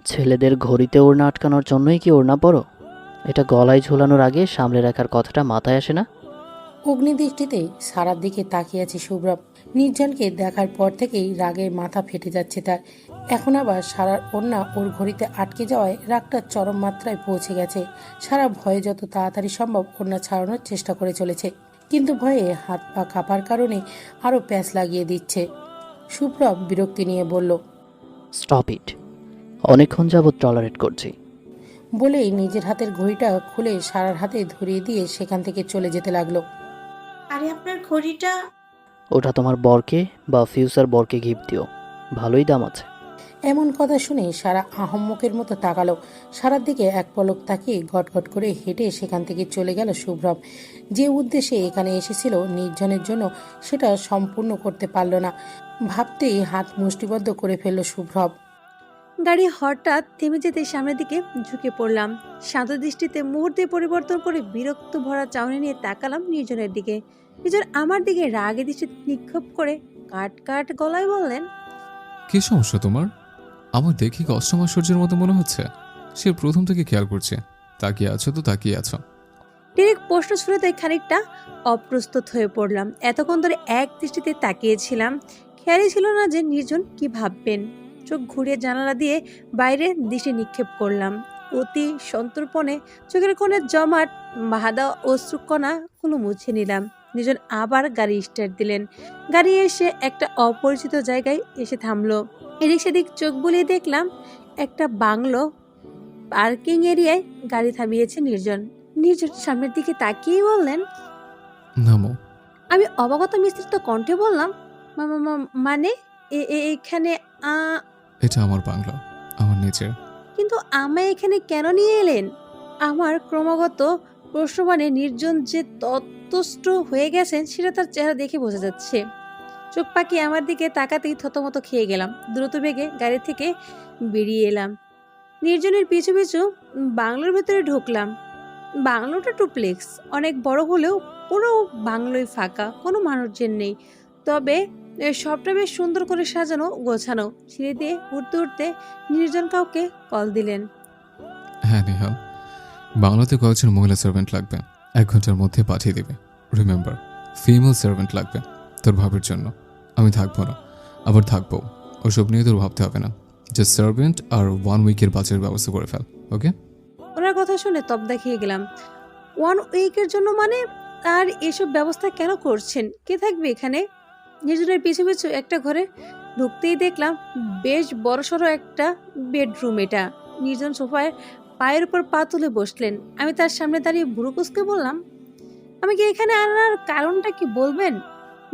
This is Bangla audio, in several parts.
ছেলেদের ঘড়িতে ওড়না আটকানোর জন্যই কি ওড়না পরো? এটা গলায় ঝোলানোর আগে সামলে রাখার কথাটা মাথায় আসে না? অগ্নিদৃষ্টিতে সারার দিকে তাকিয়ে আছে শুভ্রব। নির্জনকে দেখার পর থেকেই রাগে মাথা ফেটে যাচ্ছে তার। এখন আবার সারার ওড়না ওর ঘড়িতে আটকে যাওয়ায় রাগটা চরম মাত্রায় পৌঁছে গেছে। সারা ভয়ে যত তাড়াতাড়ি সম্ভব ওড়না ছাড়ানোর চেষ্টা করে চলেছে, কিন্তু ভয়ে হাত পা কাঁপার কারণে আরও প্যাঁচ লাগিয়ে দিচ্ছে। শুভ্রব বিরক্তি নিয়ে বলল, স্টপ ইট। অনেকক্ষণ যাবৎ টলারেট করছি। বলেই নিজের হাতের ঘড়িটা খুলে সারার হাতে ধরিয়ে দিয়ে সেখান থেকে চলে যেতে লাগলো। আরে আপনার ঘড়িটা। ওটা তোমার বরকে বা ফিউচার বরকে গিফট দিও, ভালোই দাম আছে। এমন কথা শুনে সারা আহম্মকের মতো তাকালো। সারার দিকে এক পলক তাকিয়ে গটগট করে হেঁটে সেখান থেকে চলে গেল শুভ্রব। যে উদ্দেশ্যে এখানে এসেছিল নির্জনের জন্য, সেটা সম্পূর্ণ করতে পারল না। ভাবতেই হাত মুষ্টিবদ্ধ করে ফেলল শুভ্রব। গাড়ি হঠাৎ থেমে যেতে সামনের দিকে ঝুঁকে পড়লাম। শান্ত দৃষ্টিতে মুহূর্তে পরিবর্তন করে বিরক্ত ভরা চাউনি নিয়ে তাকালাম নির্জনের দিকে। নির্জন আমার দিকে রাগে দৃষ্টিতে নিক্ষেপ করে কাট কাট গলায় বললেন, কি সমস্যা তোমার? আমার দেখি কাস্টমার সূর্যের মতো মনে হচ্ছে। সে প্রথম থেকে খেয়াল করছে। তাকিয়ে আছো তো তাকিয়ে আছো। ডিরেক্ট প্রশ্ন শুরুতে খানিকটা অপ্রস্তুত হয়ে পড়লাম। এতক্ষণ ধরে এক দৃষ্টিতে তাকিয়েছিলাম, খেয়ালই ছিল না যে নির্জন কি ভাববেন। চোখ ঘুরিয়ে জানালা দিয়ে বাইরে দৃষ্টি নিক্ষেপ করলাম। অতি সন্তর্পণে চোখের কোণে জমাট বাঁধা অশ্রুকণাগুলো মুছে নিলাম। নির্জন আবার গাড়ি স্টার্ট দিলেন। গাড়ি এসে একটা অপরিচিত জায়গায় এসে থামলো। এদিক সেদিক চোখ বুলিয়ে দেখলাম একটা বাংলো। পার্কিং এরিয়ায় গাড়ি থামিয়েছে নির্জন। নির্জন সামনের দিকে তাকিয়েই বললেন, নামো। আমি অবগত মিশ্রিত কণ্ঠে বললাম, মানে এখানে এটা আমার বাংলা, আমার নিজের। কিন্তু আমায় এখানে কেন নিয়ে এলেন? আমার ক্রমাগত প্রশ্নবাণে নির্জন যে ততষ্ট হয়ে গেছেন সেটা তার চেহারা দেখে বোঝা যাচ্ছে। চোখ পাকিয়ে আমার দিকে তাকাতেই থতমত খেয়ে গেলাম। দ্রুত বেগে গাড়ি থেকে বেরিয়ে এলাম। নির্জনের পিছু পিছু বাংলোর ভেতরে ঢুকলাম। বাংলোটা ডুপ্লেক্স, অনেক বড় হলেও পুরো বাংলোই ফাঁকা, কোনো মানুষজন নেই। তবে সবটা বেশ সুন্দর করে সাজানো গোছানো। সিঁড়ি দিয়ে উঠতে উঠতে নির্জন কাউকে কল দিলেন। হ্যাঁ নেহাল, বাংলাতে কয়েকজন মহিলা সার্ভেন্ট লাগবে। 1 ঘন্টার মধ্যে পাঠিয়ে দেবে। রিমেম্বার, ফিমেল সার্ভেন্ট লাগবে তোর ভাবের জন্য। আমি থাকবো না, আবার থাকবো, ওসব নিয়ে তোর ভাবতে হবে না। জাস্ট সার্ভেন্ট আর 1 উইকের বাজারের ব্যবস্থা করে ফেল, ওকে? ওনার কথা শুনে তপ দেখিয়ে গেলাম। 1 উইকের জন্য মানে? আর এসব ব্যবস্থা কেন করছেন? কে থাকবে এখানে? নির্জনের পিছু পিছু একটা ঘরে ঢুকতেই দেখলাম বেশ বড়সড় একটা বেডরুম। এটা নির্জন সোফায় পায়ের উপর পা তুলে বসলেন। আমি তার সামনে দাঁড়িয়ে ভুরু কুঁচকে বললাম, আমাকে এখানে আনার কারণটা কি বলবেন?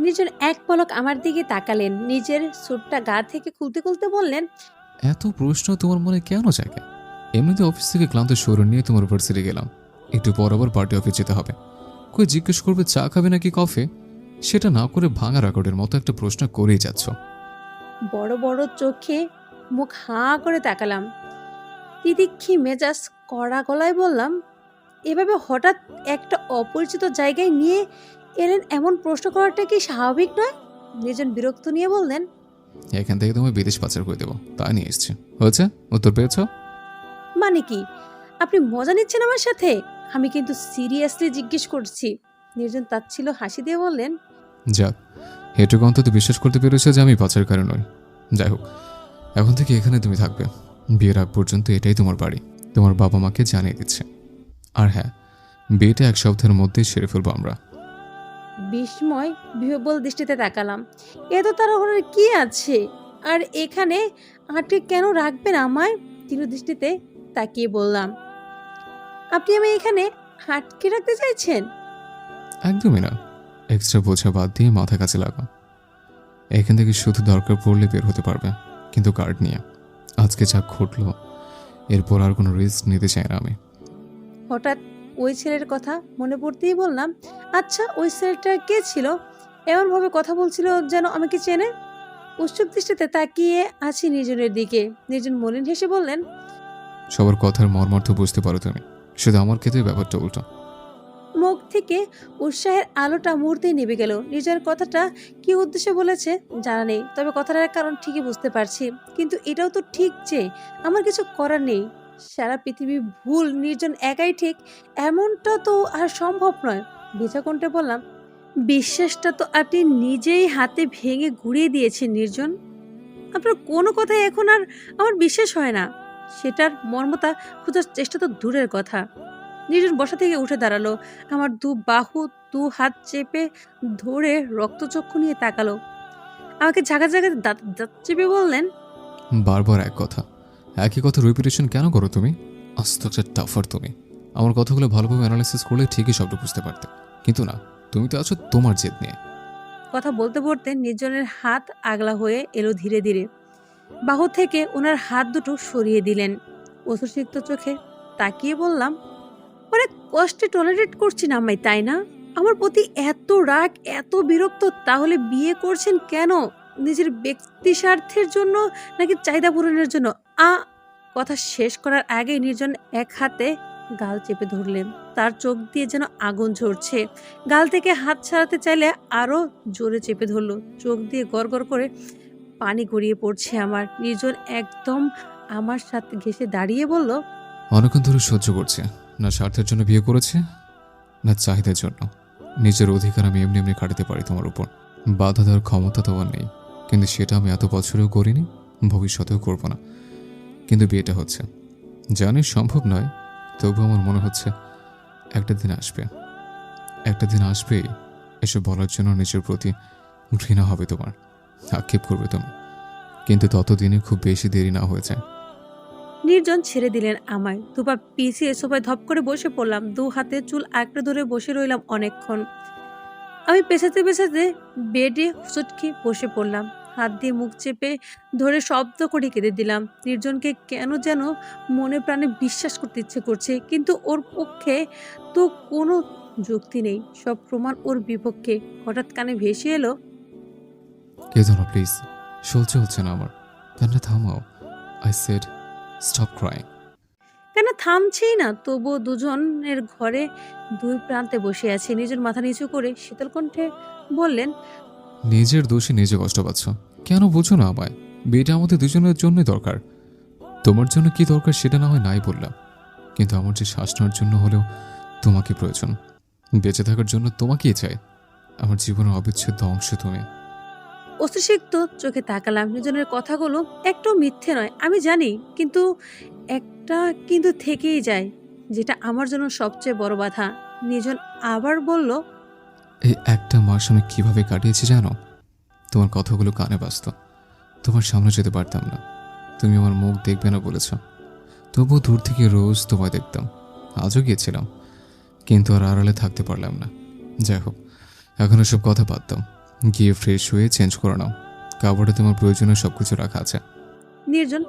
নির্জন এক পলক আমার দিকে তাকালেন, নিজের স্যুটটা গা থেকে খুলতে খুলতে বললেন, এত প্রশ্ন তোমার মনে কেন জাগে? এমনিতে অফিস থেকে ক্লান্ত শরীর নিয়ে তোমার ভার্সিটি গেলাম, একটু পর আবার পার্টি অফিস যেতে হবে। কই জিজ্ঞেস করবে চা খাবে নাকি কফি? সেটা না করে ভাঙা রেকর্ডের মতো একটা প্রশ্ন করেই যাচ্ছ। বড় বড় চোখে মুখ হাঁ করে তাকালাম। তিতিক্ষি মেজাজ কড়া গলায় বললাম, এভাবে হঠাৎ একটা অপরিচিত জায়গায় নিয়ে এলেন, এমন প্রশ্ন করাটা কি স্বাভাবিক নয়? নির্জন বিরক্ত নিয়ে বললেন, এখান থেকে তোমায় বিদেশ পাচার করে দেবো, তাই নিয়ে এসছি। হয়েছে? উত্তর পেয়েছ? মানে কি? আপনি মজা নিচ্ছেন আমার সাথে? আমি কিন্তু সিরিয়াসলি জিজ্ঞেস করছি। নির্জন তাচ্ছিল হাসি দিয়ে বললেন, যাক, এটুকু অন্তত বিশ্বাস করতে পেরেছে যে আমি পাচারকারী নই। যাই হোক, এখন থেকে এখানে তুমি থাকবে। বিয়ের আগ পর্যন্ত এটাই তোমার বাড়ি। তোমার বাবা মাকে জানিয়ে দিচ্ছে। আর হ্যাঁ, বিয়েটা 1 সপ্তাহের মধ্যেই সেরে ফেলবো আমরা। বিস্ময় বিহ্বল দৃষ্টিতে তাকালাম। এত তাড়াহুড়োর কি আছে? আর এখানে আটকে কেন রাখবেন আমায়? তীব্র দৃষ্টিতে তাকিয়ে বললাম, আপনি আমায় এখানে আটকে রাখতে চাইছেন? একদমই না। এক্সট্রা বোঝা বাদ দিয়ে মাথা কাছে লাগা। এখান থেকে শুধু দরকার পড়লে বের হতে পারবে, কিন্তু কার্ড নিয়ে। আজকে যা ঘটলো, এরপর আর কোনো রিস্ক নিতে চাই না আমি। হঠাৎ ওই ছেলের কথা মনে পড়তেই বললাম, আচ্ছা ওই ছেলেটা কে ছিল? এমনভাবে কথা বলছিল যেন আমাকে চেনে। উৎসুক দৃষ্টিতে তাকিয়ে আছি নির্জনের দিকে। নির্জন মলিন হেসে বললেন, সবার কথার মর্মার্থ বুঝতে পারো তুমি, শুধু আমার ক্ষেত্রে ব্যাপারটা উল্টো। মুখ থেকে উৎসাহের আলোটা মুহূর্তেই নিভে গেল। নিজের কথাটা কি উদ্দেশ্যে বলেছে জানা নেই, তবে কথাটার কারণ ঠিকই বুঝতে পারছি। কিন্তু এটাও তো ঠিক যে আমার কিছু করার নেই। সারা পৃথিবী ভুল, নির্জন একাই ঠিক, এমনটা তো আর সম্ভব নয়। ভেজা কণ্ঠে বললাম, বিশ্বাসটা তো আপনি নিজেই হাতে ভেঙে গুঁড়িয়ে দিয়েছেন নির্জন। আপনার কোনো কথাই এখন আর আমার বিশ্বাস হয় না। সেটার মর্মতা খোঁজার চেষ্টা তো দূরের কথা। নির্জন বসা থেকে উঠে দাঁড়ালো, আমার দু বাহু দু হাত চেপে ধরে রক্তচক্ষু নিয়ে তাকালো, আমাকে জায়গা জায়গায় দাঁত দাঁত চেপে বললেন, বারবার এক কথা, একই কথা রিপিটেশন কেন করো তুমি? আস্ত একটা টাফার তুমি। আমার কথাগুলো ভালোভাবে অ্যানালাইসিস করলে ঠিকই সবটা বুঝতে পারতে, কিন্তু না, তুমি তো আছো তোমার জেদ নিয়ে। কথা বলতে বলতে নির্জনের হাত আগলা হয়ে এলো ধীরে ধীরে। বাহু থেকে ওনার হাত দুটো সরিয়ে দিলেন। অশ্রুসিক্ত চোখে তাকিয়ে বললাম, অনেক কষ্টে টলারেট করছেন আমায়, তাই না? আমার প্রতি এত রাগ, এত বিরক্ত, তাহলে বিয়ে করছেন কেন? নিজের ব্যক্তি স্বার্থের জন্য নাকি চাহিদা পূরণের জন্য? আ কথা শেষ করার আগে নির্জন এক হাতে গাল চেপে ধরলেন। তার চোখ দিয়ে যেন আগুন ঝরছে। গাল থেকে হাত ছাড়াতে চাইলে আরো জোরে চেপে ধরলো। চোখ দিয়ে গড়গড় করে পানি গড়িয়ে পড়ছে আমার। নির্জন একদম আমার সাথে ঘেঁষে দাঁড়িয়ে বলল, অনেকক্ষণ ধরে সহ্য করছে, না স্বার্থের জন্য বিয়ে করেছে, না চাহিদার জন্য। নিজের অধিকার আমি এমনি এমনি কাটাতে পারি তোমার উপর, বাধা দেওয়ার ক্ষমতা তোমার নেই। কিন্তু সেটা আমি এত বছরেও করিনি, ভবিষ্যতেও করব না। কিন্তু বিয়েটা হচ্ছে, জানি সম্ভব নয়, তবু আমার মনে হচ্ছে একটা দিন আসবে, একটা দিন আসবেই এসব বলার জন্য নিজের প্রতি ঘৃণা হবে তোমার, আক্ষেপ করবে তুমি। কিন্তু ততদিনে খুব বেশি দেরি না হয়ে যায়। নির্জন ছেড়ে দিলেন আমায়। দুপা পিছিয়ে সোফায় ধপ করে বসে পড়লাম। দু হাতে চুল আঁকড়ে ধরে বসে রইলাম অনেকক্ষণ। আমি পেছাতে পেছাতে বেডে হুঁচট খেয়ে বসে পড়লাম। হাত দিয়ে মুখ চেপে ধরে শব্দ করে কেঁদে দিলাম। নির্জনকে কেন যেন মনে প্রাণে বিশ্বাস করতে ইচ্ছে করছে, কিন্তু ওর পক্ষে তো কোনো যুক্তি নেই। সব প্রমাণ ওর বিপক্ষে। হঠাৎ কানে ভেসে এলো, কেঁদো না প্লিজ, সহ্য হচ্ছে না আমার, কান্না থামাও। I said stop crying. কেন থামছেই না? তবুও দুজনের ঘরে দুই প্রান্তে বসে আছে। নিজের মাথা নিচু করে শীতল কণ্ঠে বললেন, নিজের দোষে নিজে কষ্ট পাচ্ছ, কেন বুঝো না আমায়? বিয়েটা আমাদের দুজনের জন্যই দরকার। তোমার জন্য কি দরকার সেটা না হয় নাই বললাম, কিন্তু আমার যে শ্বাস নেওয়ার জন্য হলেও তোমাকে প্রয়োজন, বেঁচে থাকার জন্য তোমাকেই চাই। আমার জীবনের অবিচ্ছেদ্য অংশ তুমি। অস্ত্রসিক্ত চোখে তাকালাম। নির্জনের কথাগুলো একটু মিথ্যে নয় আমি জানি, কিন্তু একটা কিন্তু থেকেই যায়, যেটা আমার জন্য সবচেয়ে বড় বাধা। নির্জন আবার বলল, এই একটা মাস আমি কিভাবে কাটিয়েছি জানো? তোমার কথাগুলো কানে বাজত, তোমার সামনে যেতে পারতাম না, তুমি আমার মুখ দেখবে না বলেছ, তবুও দূর থেকে রোজ তোমায় দেখতাম। আজও গিয়েছিলাম, কিন্তু আর আড়ালে থাকতে পারলাম না। যাই হোক, এখন সব কথা বাদ দাও, গিয়ে ফ্রেশ হয়ে চেঞ্জ করে নাও, কাপড়ে তোমার প্রয়োজনীয় সব কিছু রাখা আছে। নির্জন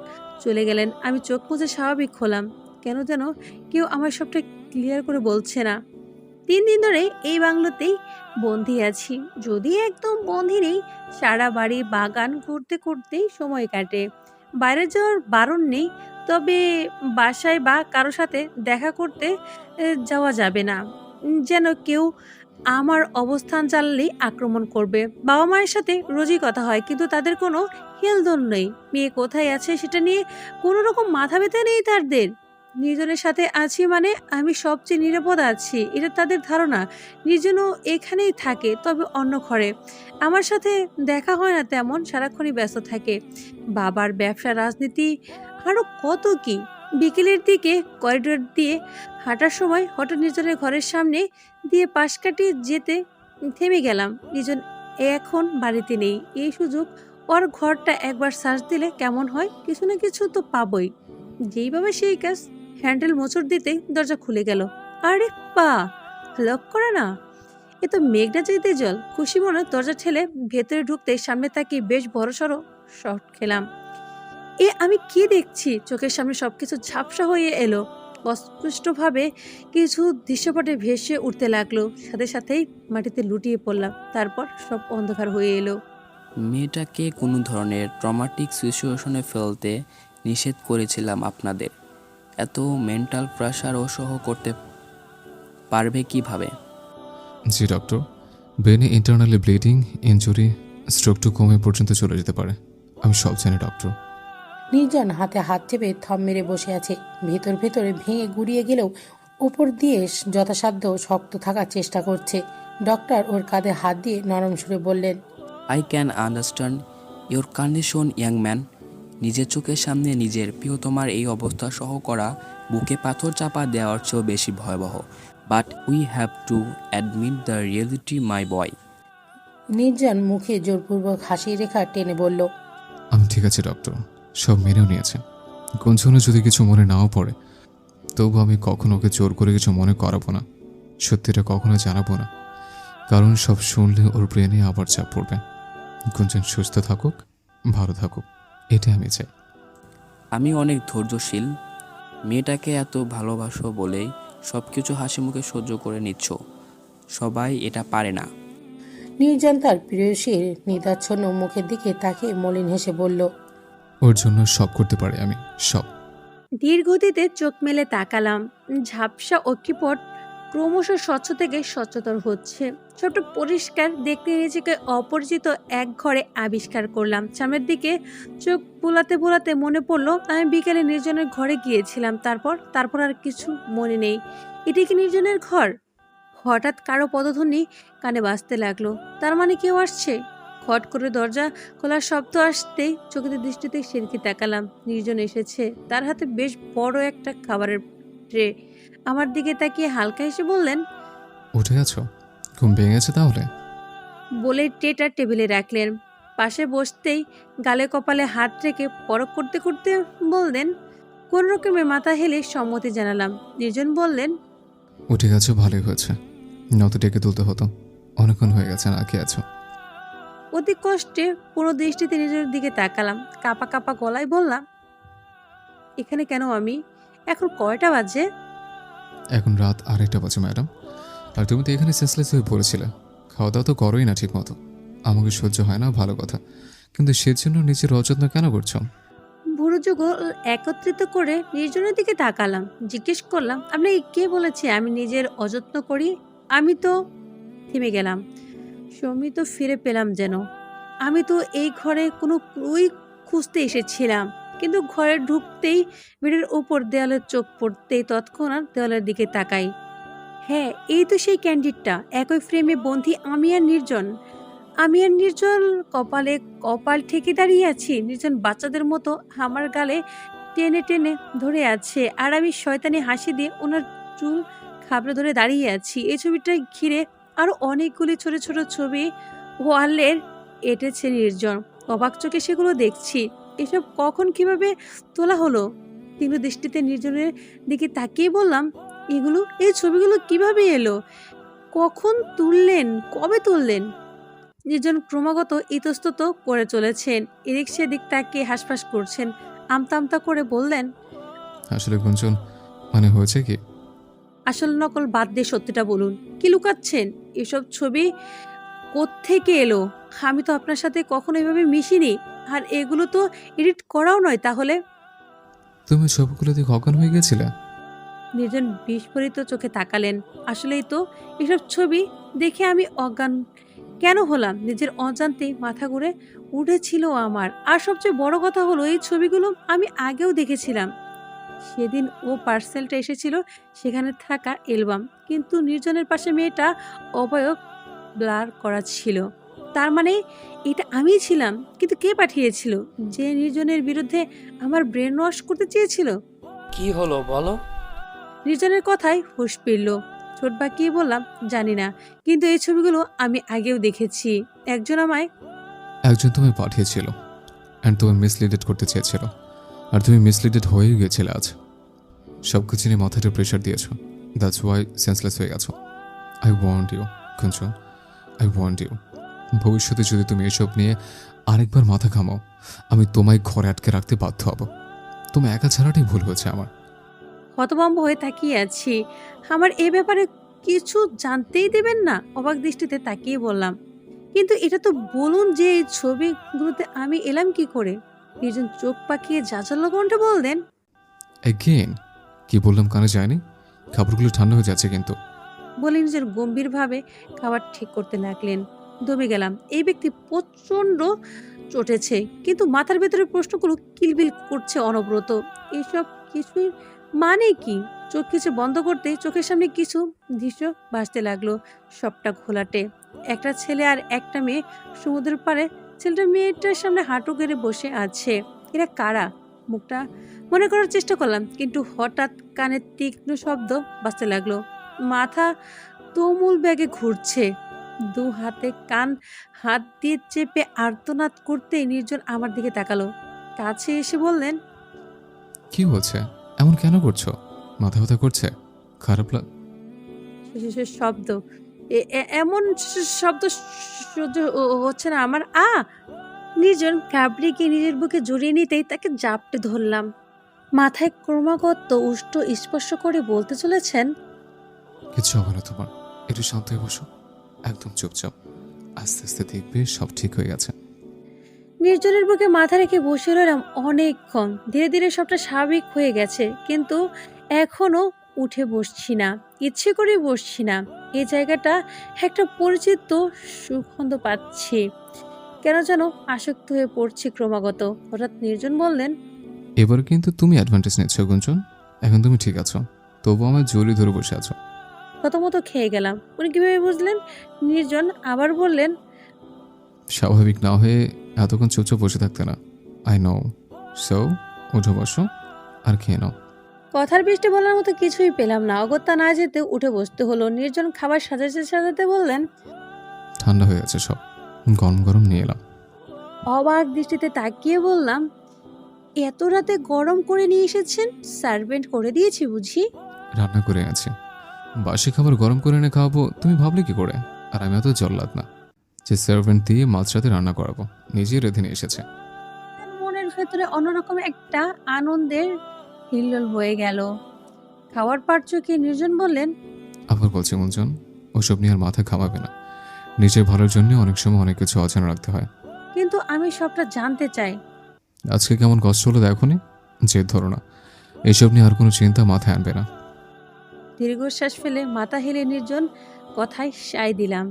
চলে গেলেন। আমি চোখ মুছে স্বাভাবিক হলাম। কেন যেন কেউ আমার সবটা ক্লিয়ার করে বলছে না। 3 দিন ধরে এই বাংলোতেই বন্দি আছি। যদি একদম বন্দি নেই, সারা বাড়ি বাগান ঘুরতে ঘুরতেই সময় কাটে। বাইরে যাওয়ার বারণ নেই, তবে বাসায় বা কারো সাথে দেখা করতে যাওয়া যাবে না। যেন কেউ আমার অবস্থান জানলেই আক্রমণ করবে। বাবা মায়ের সাথে রোজই কথা হয়, কিন্তু তাদের কোনো হেলদোল নেই। মেয়ে কোথায় আছে সেটা নিয়ে কোনো রকম মাথা ব্যথা নেই তাদের। নির্জনের সাথে আছি মানে আমি সবচেয়ে নিরাপদ আছি, এটা তাদের ধারণা। নির্জনও এখানেই থাকে, তবে অন্য ঘরে। আমার সাথে দেখা হয় না তেমন, সারাক্ষণই ব্যস্ত থাকে। বাবার ব্যবসা, রাজনীতি, আরও কত কি। বিকেলের দিকে করিডোর দিয়ে হাঁটার সময় হঠাৎ নির্জনের ঘরের সামনে দিয়ে পাশ কাটিয়ে যেতে থেমে গেলাম। নির্জন এখন বাড়িতে নেই। এই সুযোগ, ওর ঘরটা একবার সার্চ দিলে কেমন হয়? কিছু না কিছু তো পাবই। যেইভাবে সেই কাজ, হ্যান্ডেল মোচড় দিতেই দরজা খুলে গেল। আরে পা, লক করা না, এ তো মেঘনা চাইতে জল। খুশি মনে দরজা ঠেলে ভেতরে ঢুকতে সামনে তাকিয়ে বেশ বড়সড় শট খেলাম। এ আমি কি দেখছি? চোখের সামনে সবকিছু ঝাপসা হয়ে এলো। অস্পষ্টভাবে কিছু দৃশ্যপটে ভেসে উঠতে লাগলো, সাথে সাথেই মাটিতে লুটিয়ে পড়লাম। তারপর সব অন্ধকার হয়ে এলো। মেয়েটাকে কোনো ধরনের ট্রমাটিক সিচুয়েশনে ফেলতে নিষেধ করেছিলাম আপনাদের। এত মেন্টাল প্রেশার ও সহ করতে পারবে কিভাবে? জি ডক্টর, ব্রেনে internally bleeding, injury, stroke to কোমে পর্যন্ত চলে যেতে পারে। আমি সব জানি ডক্টর। নির্জন হাতে হাত চেপে থম মেরে বসে আছে। ভেতর ভেতরে ভেঙে গুড়িয়ে গেলেও উপর দিয়ে যথাসাধ্য শক্ত থাকার চেষ্টা করছে। ডক্টর ওর কাঁধে হাত দিয়ে নরম সুরে বললেন, I can understand your condition young man. নিজের চোখের সামনে নিজের প্রিয়তমার এই অবস্থা সহ করা বুকে পাথর চাপা দেওয়ার চেয়েও বেশি ভয়াবহ। But we have to admit the reality my boy. Nirjon মুখে জোরপূর্বক হাসি রেখা টেনে বলল, আমি ঠিক আছে ডক্টর, সব মেনেও নিয়েছে। গুঞ্জনে যদি কিছু মনে নাও পড়ে, তবু আমি কখনো ওকে জোর করে কিছু মনে করাবো না, সত্যিটা কখনো জানাবো না, কারণ সব শুনলে ওর ব্রেনে আবার চাপ পড়বে। গুঞ্জন সুস্থ থাকুক, ভালো থাকুক, এটাই আমি চাই। আমি অনেক ধৈর্যশীল। মেয়েটাকে এত ভালোবাসো বলেই সব কিছু হাসি মুখে সহ্য করে নিচ্ছ। সবাই এটা পারে না। নির্জন তার প্রেয়সীর নিদাচ্ছন্ন মুখের দিকে তাকিয়ে মলিন হেসে বলল, ওর জন্য সব করতে পারি আমি, সব। ধীরগতিতে চোখ মেলে তাকালাম। ঝাপসা অক্ষিপট ক্রমশ স্বচ্ছ থেকে স্বচ্ছতর হচ্ছে। সবটা পরিষ্কার দেখতে নিজেকে অপরিচিত এক ঘরে আবিষ্কার করলাম। সামনের দিকে চোখ বুলাতে বুলাতে মনে পড়লো আমি বিকেলে নির্জনের ঘরে গিয়েছিলাম। তারপর আর কিছু মনে নেই। এটি কি নির্জনের ঘর? হঠাৎ কারো পদধ্বনি কানে বাজতে লাগলো। তার মানে কেউ আসছে। খট করে দরজা খোলার শব্দ আসতেই চোখের দৃষ্টিতে সেদিকে তাকালাম। নির্জন এসেছে, তার হাতে বেশ বড় একটা খাবারের ট্রে। আমার দিকে তাকিয়ে হালকা হেসে বললেন, উঠে গেছো? ঘুম ভেঙে গেছে তাহলে? বলে ট্রেটা টেবিলে রাখলেন। পাশে বসতেই গালে কপালে হাত রেখে পরক করতে করতে বললেন, কোন রকমে মাথা হেলে সম্মতি জানালাম। নির্জন বললেন, উঠে গেছো, ভালোই হয়েছে, নয়তো ডেকে তুলতে হতো। অনেকক্ষণ হয়ে গেছে না খেয়ে আছো। অতি কষ্টে পুরো দৃষ্টিতে নিজের দিকে তাকালাম। কাপা কাপা গলায় বললাম, এখানে কেন আমি? এখন কয়টা বাজে? এখন রাত 2:30 বাজে ম্যাডাম। আর তুমি তো এখানে সেন্সলেস হয়ে পড়েছিলে। খাওয়া দাওয়া তো করোই না ঠিক মতো। আমাকে সহ্য হয় না ভালো কথা, কিন্তু সেজন্য নিজের অযত্ন কেন করছো? ভুরু যুগল একত্রিত করে নির্জনের দিকে তাকালাম। জিজ্ঞেস করলাম, আপনাকে কে বলেছে আমি নিজের অযত্ন করি? আমি তো থেমে গেলাম। সমিত ফিরে পেলাম যেন। আমি তো এই ঘরে কোনো ক্লুই খুঁজতে এসেছিলাম, কিন্তু ঘরে ঢুকতেই বেডের উপর দেওয়ালের চোখ পড়তেই তৎক্ষণাৎ দেওয়ালের দিকে তাকাই। হ্যাঁ, এই তো সেই ক্যান্ডিডটা, একই ফ্রেমে বন্ধি আমি আর নির্জন। আমি আর নির্জন কপালে কপাল ঠেকে দাঁড়িয়ে আছি। নির্জন বাচ্চাদের মতো আমার গালে টেনে টেনে ধরে আছে, আর আমি শয়তানি হাসি দিয়ে ওনার চুল খাবড়ে ধরে দাঁড়িয়ে আছি। এই ছবিটা ঘিরে আরো অনেকগুলি ছোট ছোট ছবি ওয়ালের এঁটেছে নির্জন। অবাক চোখে সেগুলো দেখছি। এসব কখন কিভাবে তোলা হলো? তীব্র দৃষ্টিতে নির্জনের দিকে তাকিয়ে বললাম, এই ছবিগুলো কিভাবে এলো? কখন তুললেন? কবে তুললেন? নির্জন ক্রমাগত ইতস্তত করে চলেছেন। এদিক সেদিক তাকিয়ে হাসফাস করছেন। আমতা আমতা করে বললেন, আসলে গুঞ্জন, মানে হয়েছে কি? আসল নকল বাদ দিয়ে সত্যিটা বলুন। কি লুকাচ্ছেন? এসব ছবি কোত্থেকে এলো? আমি তো আপনার সাথে কখনো এভাবে মিশিনি। আর এগুলো তো এডিট করাও নয়। তাহলে? তুমি ছবিগুলো দেখে অজ্ঞান হয়ে গেছিলে? নির্জন বিস্ফোরিত চোখে তাকালেন। আসলেই তো, এসব ছবি দেখে আমি অজ্ঞান কেন হলাম? নিজের অজান্তেই মাথা ঘুরে উঠেছিল আমার। আর সবচেয়ে বড় কথা হলো, এই ছবিগুলো আমি আগেও দেখেছিলাম। সেদিন ও পার্সেলটা এসেছিল, সেখানে থাকা অ্যালবাম। কিন্তু নির্জনের পাশে মেয়েটা অবয়ব ব্লার করা ছিল। তার মানে এটা আমিই ছিলাম। কিন্তু কে পাঠিয়েছিল? যে নির্জনের বিরুদ্ধে আমার ব্রেন ওয়াশ করতে চেয়েছিল? কি হলো বলো? নির্জনের কথায় হুঁশ ফিরল। ঠোঁট বাঁকিয়ে বললাম, জানি না, কিন্তু এই ছবিগুলো আমি আগেও দেখেছি। একজন তোমায় পাঠিয়েছিল, অ্যান্ড তুমি মিসলিডেড করতে চেয়েছিল, আর তুমি মিসলিডেড হয়েই গিয়েছিলে। আজ সব কিছু নিয়ে মাথাটা প্রেশার দিয়েছো। দ্যাটস ওয়াই সেন্সলেস হয়ে গেছো। আই ওয়ান্ট ইউ গুঞ্জন, আই ওয়ান্ট ইউ। ভবিষ্যতে যদি তুমি এসব নিয়ে আরেকবার মাথা ঘামাও, আমি তোমায় ঘরে আটকে রাখতে বাধ্য হব। তুমি একা ছাড়াটাই ভুল হয়েছে আমার। হতভম্ব হয়ে তাকিয়ে আছি। আমার এ ব্যাপারে কিছু জানতেই দেবেন না? অবাক দৃষ্টিতে তাকিয়ে বললাম, কিন্তু এটা তো বলুন যে এই ছবিগুলোতে আমি এলাম কি করে? নির্জন চোখ পাকিয়ে জাজালো কণ্ঠে বললেন, এগেইন কি বললাম কানে যায়নি? খাবারগুলো ঠান্ডা হয়ে যাচ্ছে কিন্তু। বলে নিজের গম্ভীরভাবে খাবার ঠিক করতে লাগলেন। দমে গেলাম। এই ব্যক্তি প্রচণ্ড চটেছে, কিন্তু মাথার ভেতরে প্রশ্নগুলো কিলবিল করছে অনবরত। এইসব কিছুই মানে কি? চোখ কিছু বন্ধ করতে চোখের সামনে কিছু দৃশ্য ভাসতে লাগলো, সবটা ঘোলাটে। একটা ছেলে আর একটা মেয়ে সমুদ্রের পাড়ে। ছেলেটা মেয়েটার সামনে হাঁটু গেড়ে বসে আছে। এরা কারা? মুখটা মনে করার চেষ্টা করলাম, কিন্তু হঠাৎ কানে তীক্ষ্ণ শব্দ বাজতে লাগলো। মাথা তুমুল বেগে ঘুরছে। দু হাতে কান হাত দিয়ে চেপে আর্তনাদ করতে নির্জন আমার দিকে তাকালো। কাছে এসে বললেন, কি হচ্ছে? এমন কেন করছো? মাথা ব্যথা করছে? খারাপ শব্দ এমন শব্দ সহ্য হচ্ছে না আমার। নির্জন কাবড়ে গিয়ে নিজের বুকে জড়িয়ে নিতেই তাকে জাপটে ধরলাম। মাথায় ক্রমাগত উষ্ঠ স্পর্শ করে বলতে চলেছেন, কিছু হবে না তোমার, একটু শান্ত হয়ে বসো, একদম চুপচাপ। আস্তে আস্তে দেখবে সব ঠিক হয়ে গেছে। নির্জনের বুকে মাথা রেখে বসে রইলাম অনেকক্ষণ। ধীরে ধীরে সবটা স্বাভাবিক হয়ে গেছে, কিন্তু এখনো উঠে বসছি না, ইচ্ছে করে বসছি না। এই জায়গাটা একটা পরিচিত সুগন্ধ পাচ্ছি, কেন যেন আসক্ত হয়ে পড়ছি ক্রমাগত। হঠাৎ নির্জন বললেন, এবার কিন্তু তুমি অ্যাডভান্টেজ নিচ্ছ গুঞ্জন। এখন তুমি ঠিক আছো, তবু আমার জড়ি ধরে বসে আছো। প্রথমত খেয়ে গেলাম। উনি কিভাবে বুঝলেন? নির্জন আবার বললেন, স্বাভাবিক না হয়ে এতক্ষণ চুপচাপ বসে থাকতে না। I know. সো উঠে বসো আর খেয়ে নাও। কথার বৃষ্টি বলার মতো কিছুই পেলাম না। অগত্যা না যেতে উঠে বসতে হলো। নির্জন খাবার সাজাতে সাজাতে বললেন, ঠান্ডা হয়ে গেছে সব, গরম গরম নিয়ে এলাম। অবাক দৃষ্টিতে তাকিয়ে বললাম, এত রাতে গরম করে নিয়ে এসেছেন? সার্ভেন্ট করে দিয়েছি বুঝি? রান্না করে এনেছি। বাসি খাবার গরম করে এনে খাওয়াবো তুমি ভাবলে কি করে? আর আমি এত জল্লাদ না যে সার্ভেন্ট দিয়ে মাঝরাতে রান্না করাবো। নিজেই রেঁধে নিয়ে এসেছে। মনের ভেতরে অন্যরকম একটা আনন্দের হিল্লোল হয়ে গেল। খাওয়ার পার চোখে নির্জন বললেন, আবার বলছি গুঞ্জন, ওসব নিয়ে আর মাথা ঘামাবে না। নিজের ভালোর জন্য অনেক সময় অনেক কিছু অজানা রাখতে হয়। কিন্তু আমি সবটা জানতে চাই। আজকে কেমন কষ্ট হলো দেখোনি? জেদ ধরো না, এসব নিয়ে আর কোনো চিন্তা মাথায় আনবে না। দীর্ঘশ্বাস ফেলে মাথা হেলে নির্জন কথায় সায় দিলাম।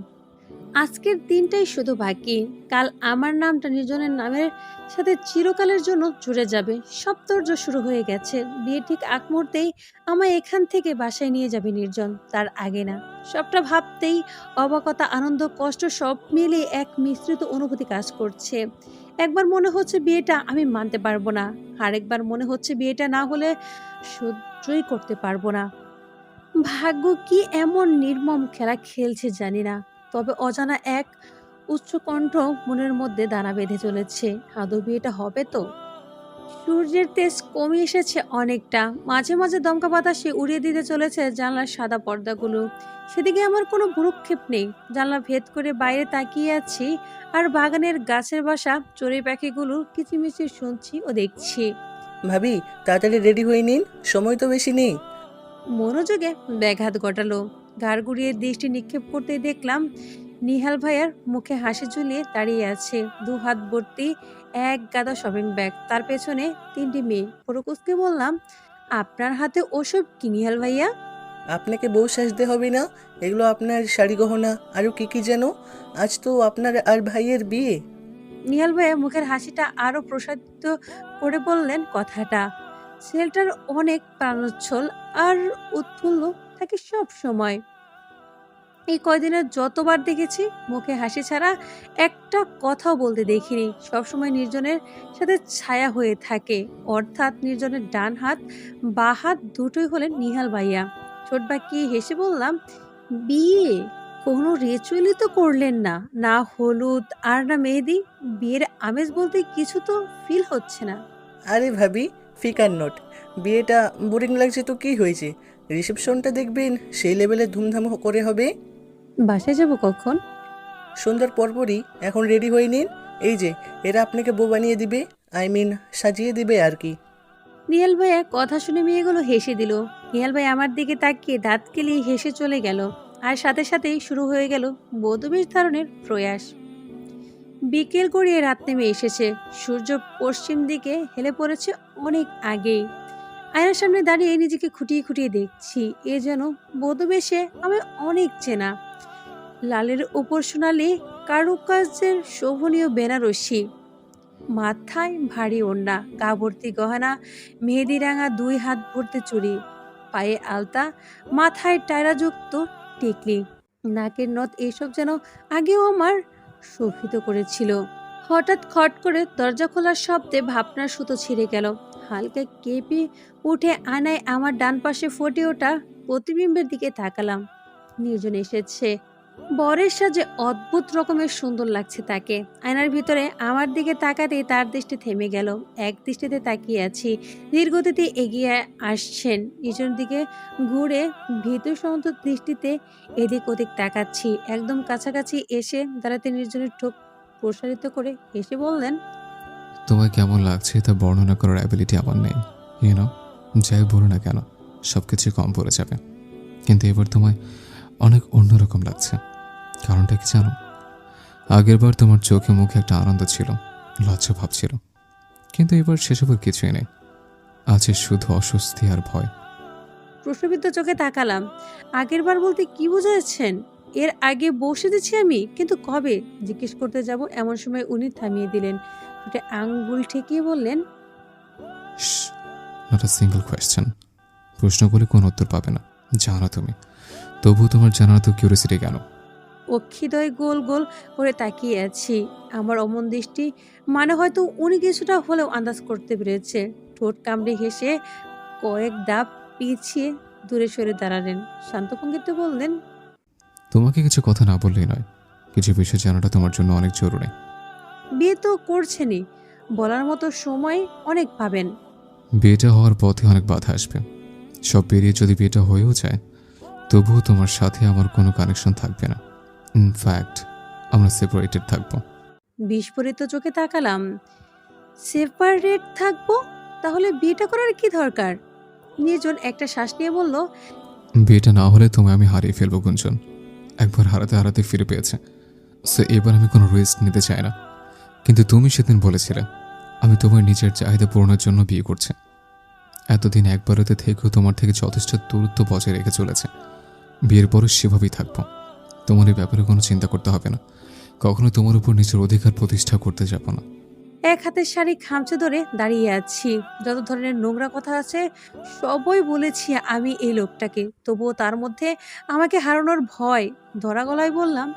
আজকের দিনটাই শুধু বাকি। কাল আমার নামটা নির্জনের নামের সাথে চিরকালের জন্য জুড়ে যাবে। সব তোড়জোড় শুরু হয়ে গেছে। বিয়ে ঠিক আগ মুহূর্তেই আমায় এখান থেকে বাসায় নিয়ে যাবে নির্জন, তার আগে না। সবটা ভাবতেই অবাকতা, আনন্দ, কষ্ট সব মিলিয়ে এক মিশ্রিত অনুভূতি কাজ করছে। একবার মনে হচ্ছে বিয়েটা আমি মানতে পারবো না, আরেকবার মনে হচ্ছে বিয়েটা না হলে সহ্যই করতে পারবো না। ভাগ্য কি এমন নির্মম খেলা খেলছে জানি না, তবে অজানা এক উচ্চকণ্ঠ মনের মধ্যে দানা বেঁধে চলেছে। আদৌ বিয়েটা হবে তো? সূর্যের তেজ কমে এসেছে অনেকটা। মাঝে মাঝে দমকা বাতাসে উড়িয়ে দিতে চলেছে জানলার সাদা পর্দাগুলো। সেদিকে আমার কোনো ভ্রুক্ষেপ নেই। জানলা ভেদ করে বাইরে তাকিয়ে আছি, আর বাগানের গাছের বাসা চড়ুই পাখিগুলো কিচিমিচি শুনছি ও দেখছি। ভাবি, তাড়াতাড়ি রেডি হয়ে নিন, সময় তো বেশি নেই। মনোযোগে ব্যাঘাত ঘটালো। ঘাড় ঘুরিয়ে দৃষ্টি নিক্ষেপ করতেই দেখলাম নিহাল ভাইয়ার মুখে হাসি ঝুলিয়ে দাঁড়িয়ে আছে, দু হাত ভর্তি এক গাদা শপিং ব্যাগ, তার পেছনে 3টি মেয়ে। ফরকুসকে বললাম, আপনার হাতে ওসব কি নিহাল ভাইয়া? আপনাকে বউ সাজতে হবে না, এগুলো আপনার শাড়ি গহনা আরও কি যেন। আজ তো আপনার আর ভাইয়ের বিয়ে। নিহাল ভাইয়া মুখের হাসিটা আরো প্রসারিত করে বললেন কথাটা। ছেলেটার অনেক প্রাণোচ্ছল আর উৎফুল্ল থাকে সব সময়। এই কয়দিনে যতবার দেখেছি মুখে হাসি ছাড়া একটা কথাও বলতে দেখিনি। সবসময় নির্জনের সাথে ছায়া হয়ে থাকে, অর্থাৎ নির্জনের ডান হাত বা হাত দুটোই হলেন নিহাল ভাইয়া। ছোট বাকি হেসে বললাম, বিয়ে কোনো রিচুয়ালই তো করলেন না, না হলুদ আর না মেহেদি। বিয়ের আমেজ বলতে কিছু তো ফিল হচ্ছে না। আরে ভাবি, ফিকার নোট। বিয়েটা বোরিং লাগছে তো কি হয়েছে? রিসেপশনটা দেখবেন সেই লেভেলে ধুমধাম করে হবে। বাসায় যাব কখন? সন্ধ্যার পরপরই। এখন রেডি হয়ে নিন। এই যে এরা আপনাকে বউ বানিয়ে দিবে, সাজিয়ে দিবে আর কি। নিহাল ভাইয়া কথা শুনে মেয়েগুলো হেসে দিল। নিহাল ভাই আমার দিকে তাকিয়ে দাঁত কেলিয়ে হেসে চলে গেল, আর সাথে সাথেই শুরু হয়ে গেল বধূবেশ ধারণের প্রয়াস। বিকেল গড়িয়ে রাত নেমে এসেছে। সূর্য পশ্চিম দিকে হেলে পড়েছে অনেক আগেই। আয়নার সামনে দাঁড়িয়ে নিজেকে খুঁটিয়ে খুঁটিয়ে দেখছি, এ যেন বধূবেশে আমি অনেক চেনা। লালের উপর সোনালি কারুকাজের শোভনীয় বেনারসি, মাথায় ভারী ওড়না, গা ভর্তি গহনা, মেহেদি রাঙা 2 হাত ভর্তি চুড়ি, পায়ে আলতা, মাথায় টায়রাযুক্ত টিকলি, নাকের নথ, এসব যেন আগেও আমার শোভিত করেছিল। হঠাৎ খট করে দরজা খোলার শব্দে ভাবনার সুতো ছিঁড়ে গেল। হালকা কেঁপে উঠে আয়নায় আমার ডান পাশে ফুটে ওঠা প্রতিবিম্বের দিকে তাকালাম। নির্জন এসেছে। বরের সাজে অদ্ভুত রকমের সুন্দর লাগছে তাকে। আয়নার ভিতরে আমার দিকে তাকাতেই তার দৃষ্টি থেমে গেল। এক দৃষ্টিতে তাকিয়ে আছি। ধীরগতিতে এগিয়ে আসছেন। নিজের দিকে ঘুরে ভীতু সমস্ত দৃষ্টিতে এদিক ওদিক তাকাচ্ছি। একদম কাছাকাছি এসে দাঁড়াতে নির্জনের ঠোঁট প্রসারিত করে হেসে বললেন, তোমায় কেমন লাগছে তা বর্ণনা করার অ্যাবিলিটি আমার নেই। ইউনো, যাই বলো না কেন সব কিছু কম পড়ে যাবে। কিন্তু এবার তোমায় অনেক অন্যরকম লাগছে। কারণটা কি জানো? আগেরবার তোমার চোখে মুখে একটা আনন্দ ছিল, লজ্জা ভাব ছিল, কিন্তু এবার সেসবের কিছুই নেই। আছে শুধু অস্বস্তি আর ভয়। প্রশ্নবিদ্ধ চোখে তাকালাম। আগের বার বলতে কি বোঝাচ্ছেন? এর আগে বসে দিচ্ছি আমি, কিন্তু কবে জিজ্ঞেস করতে যাব এমন সময় উনি থামিয়ে দিলেন। ঠোঁটে আঙ্গুল ঠেকিয়ে বললেন, নট আ সিঙ্গল কোয়েশ্চেন। প্রশ্ন করলে কোনো উত্তর পাবে না, জানো তুমি। তবু তোমার জানার তো কিউরিয়াসিটি কেন? অক্ষিদয় গোল গোল করে তাকিয়ে আছি। আমার অমন দৃষ্টি মানে হয়তো উনি কিছুটা হলেও আন্দাজ করতে পেরেছে। ঠোঁট কামড়ে হেসে কয়েক ধাপ পিছিয়ে দূরে সরে দাঁড়ালেন। শান্ত ভঙ্গিতে বললেন, তোমাকে কিছু কথা না বললেই নয়, কিছু বিষয় জানাটা তোমার জন্য অনেক জরুরি। বিয়ে তো করছেনই, বলার মতো সময় অনেক পাবেন। বিয়েটা হওয়ার পথে অনেক বাধা আসবে। সব পেরিয়ে যদি বিয়েটা হয়েও যায়, তবুও তোমার সাথে আমার কোনো কানেকশন থাকবে না। ইনফ্যাক্ট আমরা সেপারেটেড থাকবো। বিস্ফোরিত চোখে তাকালাম। সেপারেট থাকবো? তাহলে বিয়েটা করার কি দরকার? নির্জন একটা শ্বাস নিয়ে বলল, বিয়েটা না হলে তোমায় আমি হারিয়ে ফেলবো গুঞ্জন। একবার হারাতে হারাতে ফিরে পেয়েছে, সো এবার আমি কোনো রিস্ক নিতে চাই না। কিন্তু তুমি সেদিন বলেছিলে আমি তোমার নিজের চাহিদা পূরণের জন্য বিয়ে করছি। এতদিন একবারেতে থেকেও তোমার থেকে যথেষ্ট দূরত্ব বজায় রেখে চলেছে। বিয়ের পরও সেভাবেই থাকবো। তোমার এই ব্যাপারে কোনো চিন্তা করতে হবে না। কখনো তোমার উপর নিজের অধিকার প্রতিষ্ঠা করতে যাব না। এক হাতের শাড়ি খামচে ধরে দাঁড়িয়ে আছি। যত ধরনের নোংরা কথা আছে সবই বলেছি আমি এই লোকটাকে, তবুও তার মধ্যে আমাকে হারানোর ভয়। ধরা গলায় বললাম,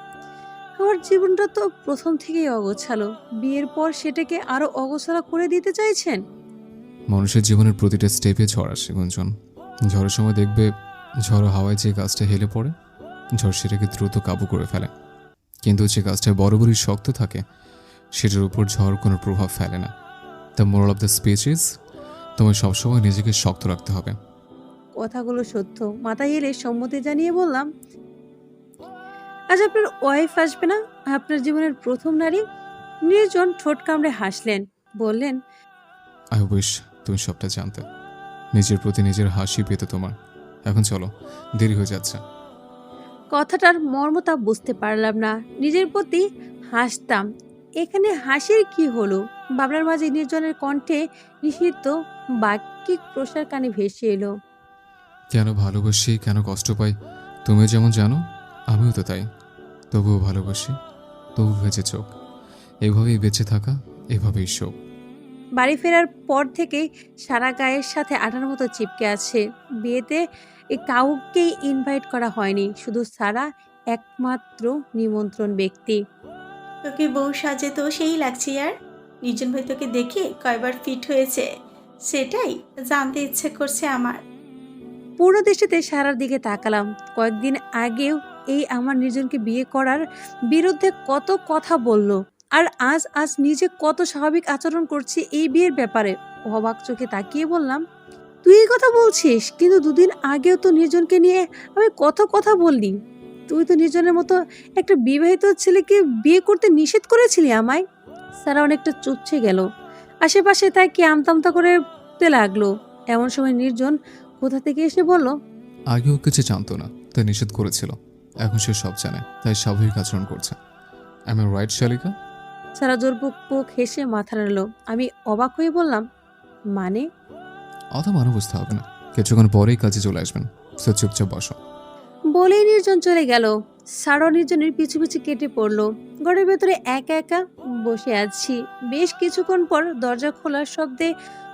আমার জীবনটা তো প্রথম থেকেই অগোছালো, বিয়ের পর সেটাকে আরো অগোছালো করে দিতে চাইছেন? মানুষের জীবনের প্রতিটা স্টেপে ঝড় আসে গুঞ্জন। ঝড়ের সময় দেখবে ঝড়ো হাওয়ায় যে গাছটা হেলে পড়ে, ঝড় সেটাকে দ্রুত কাবু করে ফেলে। কিন্তু যে গাছটা বরাবরই শক্ত থাকে, সেটার উপর ঝড় কোনো প্রভাব ফেলে না। The moral of the speech is, তোমায় সবসময় নিজেকে শক্ত রাখতে হবে। কথাগুলো সত্য। মাথা হেলে সম্মতি জানিয়ে বললাম, আজ আপনার ওয়াইফ আসবে না? আপনার জীবনের প্রথম নারী। নির্জন ঠোঁট কামড়ে হাসলেন, বললেন, আই উইশ তুমি সবটা জানতে। নিজের প্রতি নিজের হাসি পেতে তোমার। এখন চলো, দেরি হয়ে যাচ্ছে। কথাটার মর্মতা বুঝতে পারলাম না। নিজের প্রতি হাসতাম, এখানে হাসির কি হলো? ভাবনার মাঝে নির্জনের কণ্ঠে নিষিদ্ধ বাক্যিক প্রসার কানে ভেসে এলো। কেন ভালোবাসি, কেন কষ্ট পাই, তুমি যেমন জানো আমিও তো তাই। তবুও ভালোবাসি, তবু ভেজে চোখ। এভাবেই বেঁচে থাকা, এভাবেই শোক। বাড়ি ফেরার পর থেকেই সারা গায়ের সাথে আঠার মতো চিপকে আছে। বিয়েতে কাউকেই ইনভাইট করা হয়নি, শুধু সারা একমাত্র নিমন্ত্রণ ব্যক্তি। তোকে বউ সাজে তো সেই লাগছে ইয়ার। নির্জন ভাই তোকে দেখে কয়বার ফিট হয়েছে সেটাই জানতে ইচ্ছে করছে আমার। পুরো দৃষ্টিতে সারার দিকে তাকালাম। কয়েকদিন আগেও এই আমার নির্জনকে বিয়ে করার বিরুদ্ধে কত কথা বলল, আর আজ নিজে কত স্বাভাবিক আচরণ করছি এই বিয়ের ব্যাপারে। অবাক চোখে তাকিয়ে বললাম, তুই এই কথা বলছিস? কিন্তু 2 দিন আগেও তো নির্জনকে নিয়ে আমি কত কথা বললি। তুই তো নির্জনের মতো একটা বিবাহিত ছেলেকে বিয়ে করতে নিষেধ করেছিলি আমায়। সারা অনেকটা চুপছে গেল, আশেপাশে তাকে আমতামতা করতে লাগলো। এমন সময় নির্জন কোথা থেকে এসে বলল, আগেও কিছু জানতো না, তাই নিষেধ করেছিল। এখন সে সব জানে, তাই স্বাভাবিক আচরণ করছে। আই এম রাইট শালিকা? সারা জোর পুক পুক হেসে মাথা নাড়ল। আমি অবাক হয়ে বললাম, মানে? অত মানে বুঝতে হবে না, কিছুক্ষণ পরেই কাজে চলে আসবেন। সো চুপচাপ বসো। বলেই নির্জন চলে গেল। সারা নির্জনের পিছু পিছু কেটে পড়লো। ঘরের ভেতরে একা একা বসে আছি। বেশ কিছুক্ষণ পর দরজা খোলার শব্দে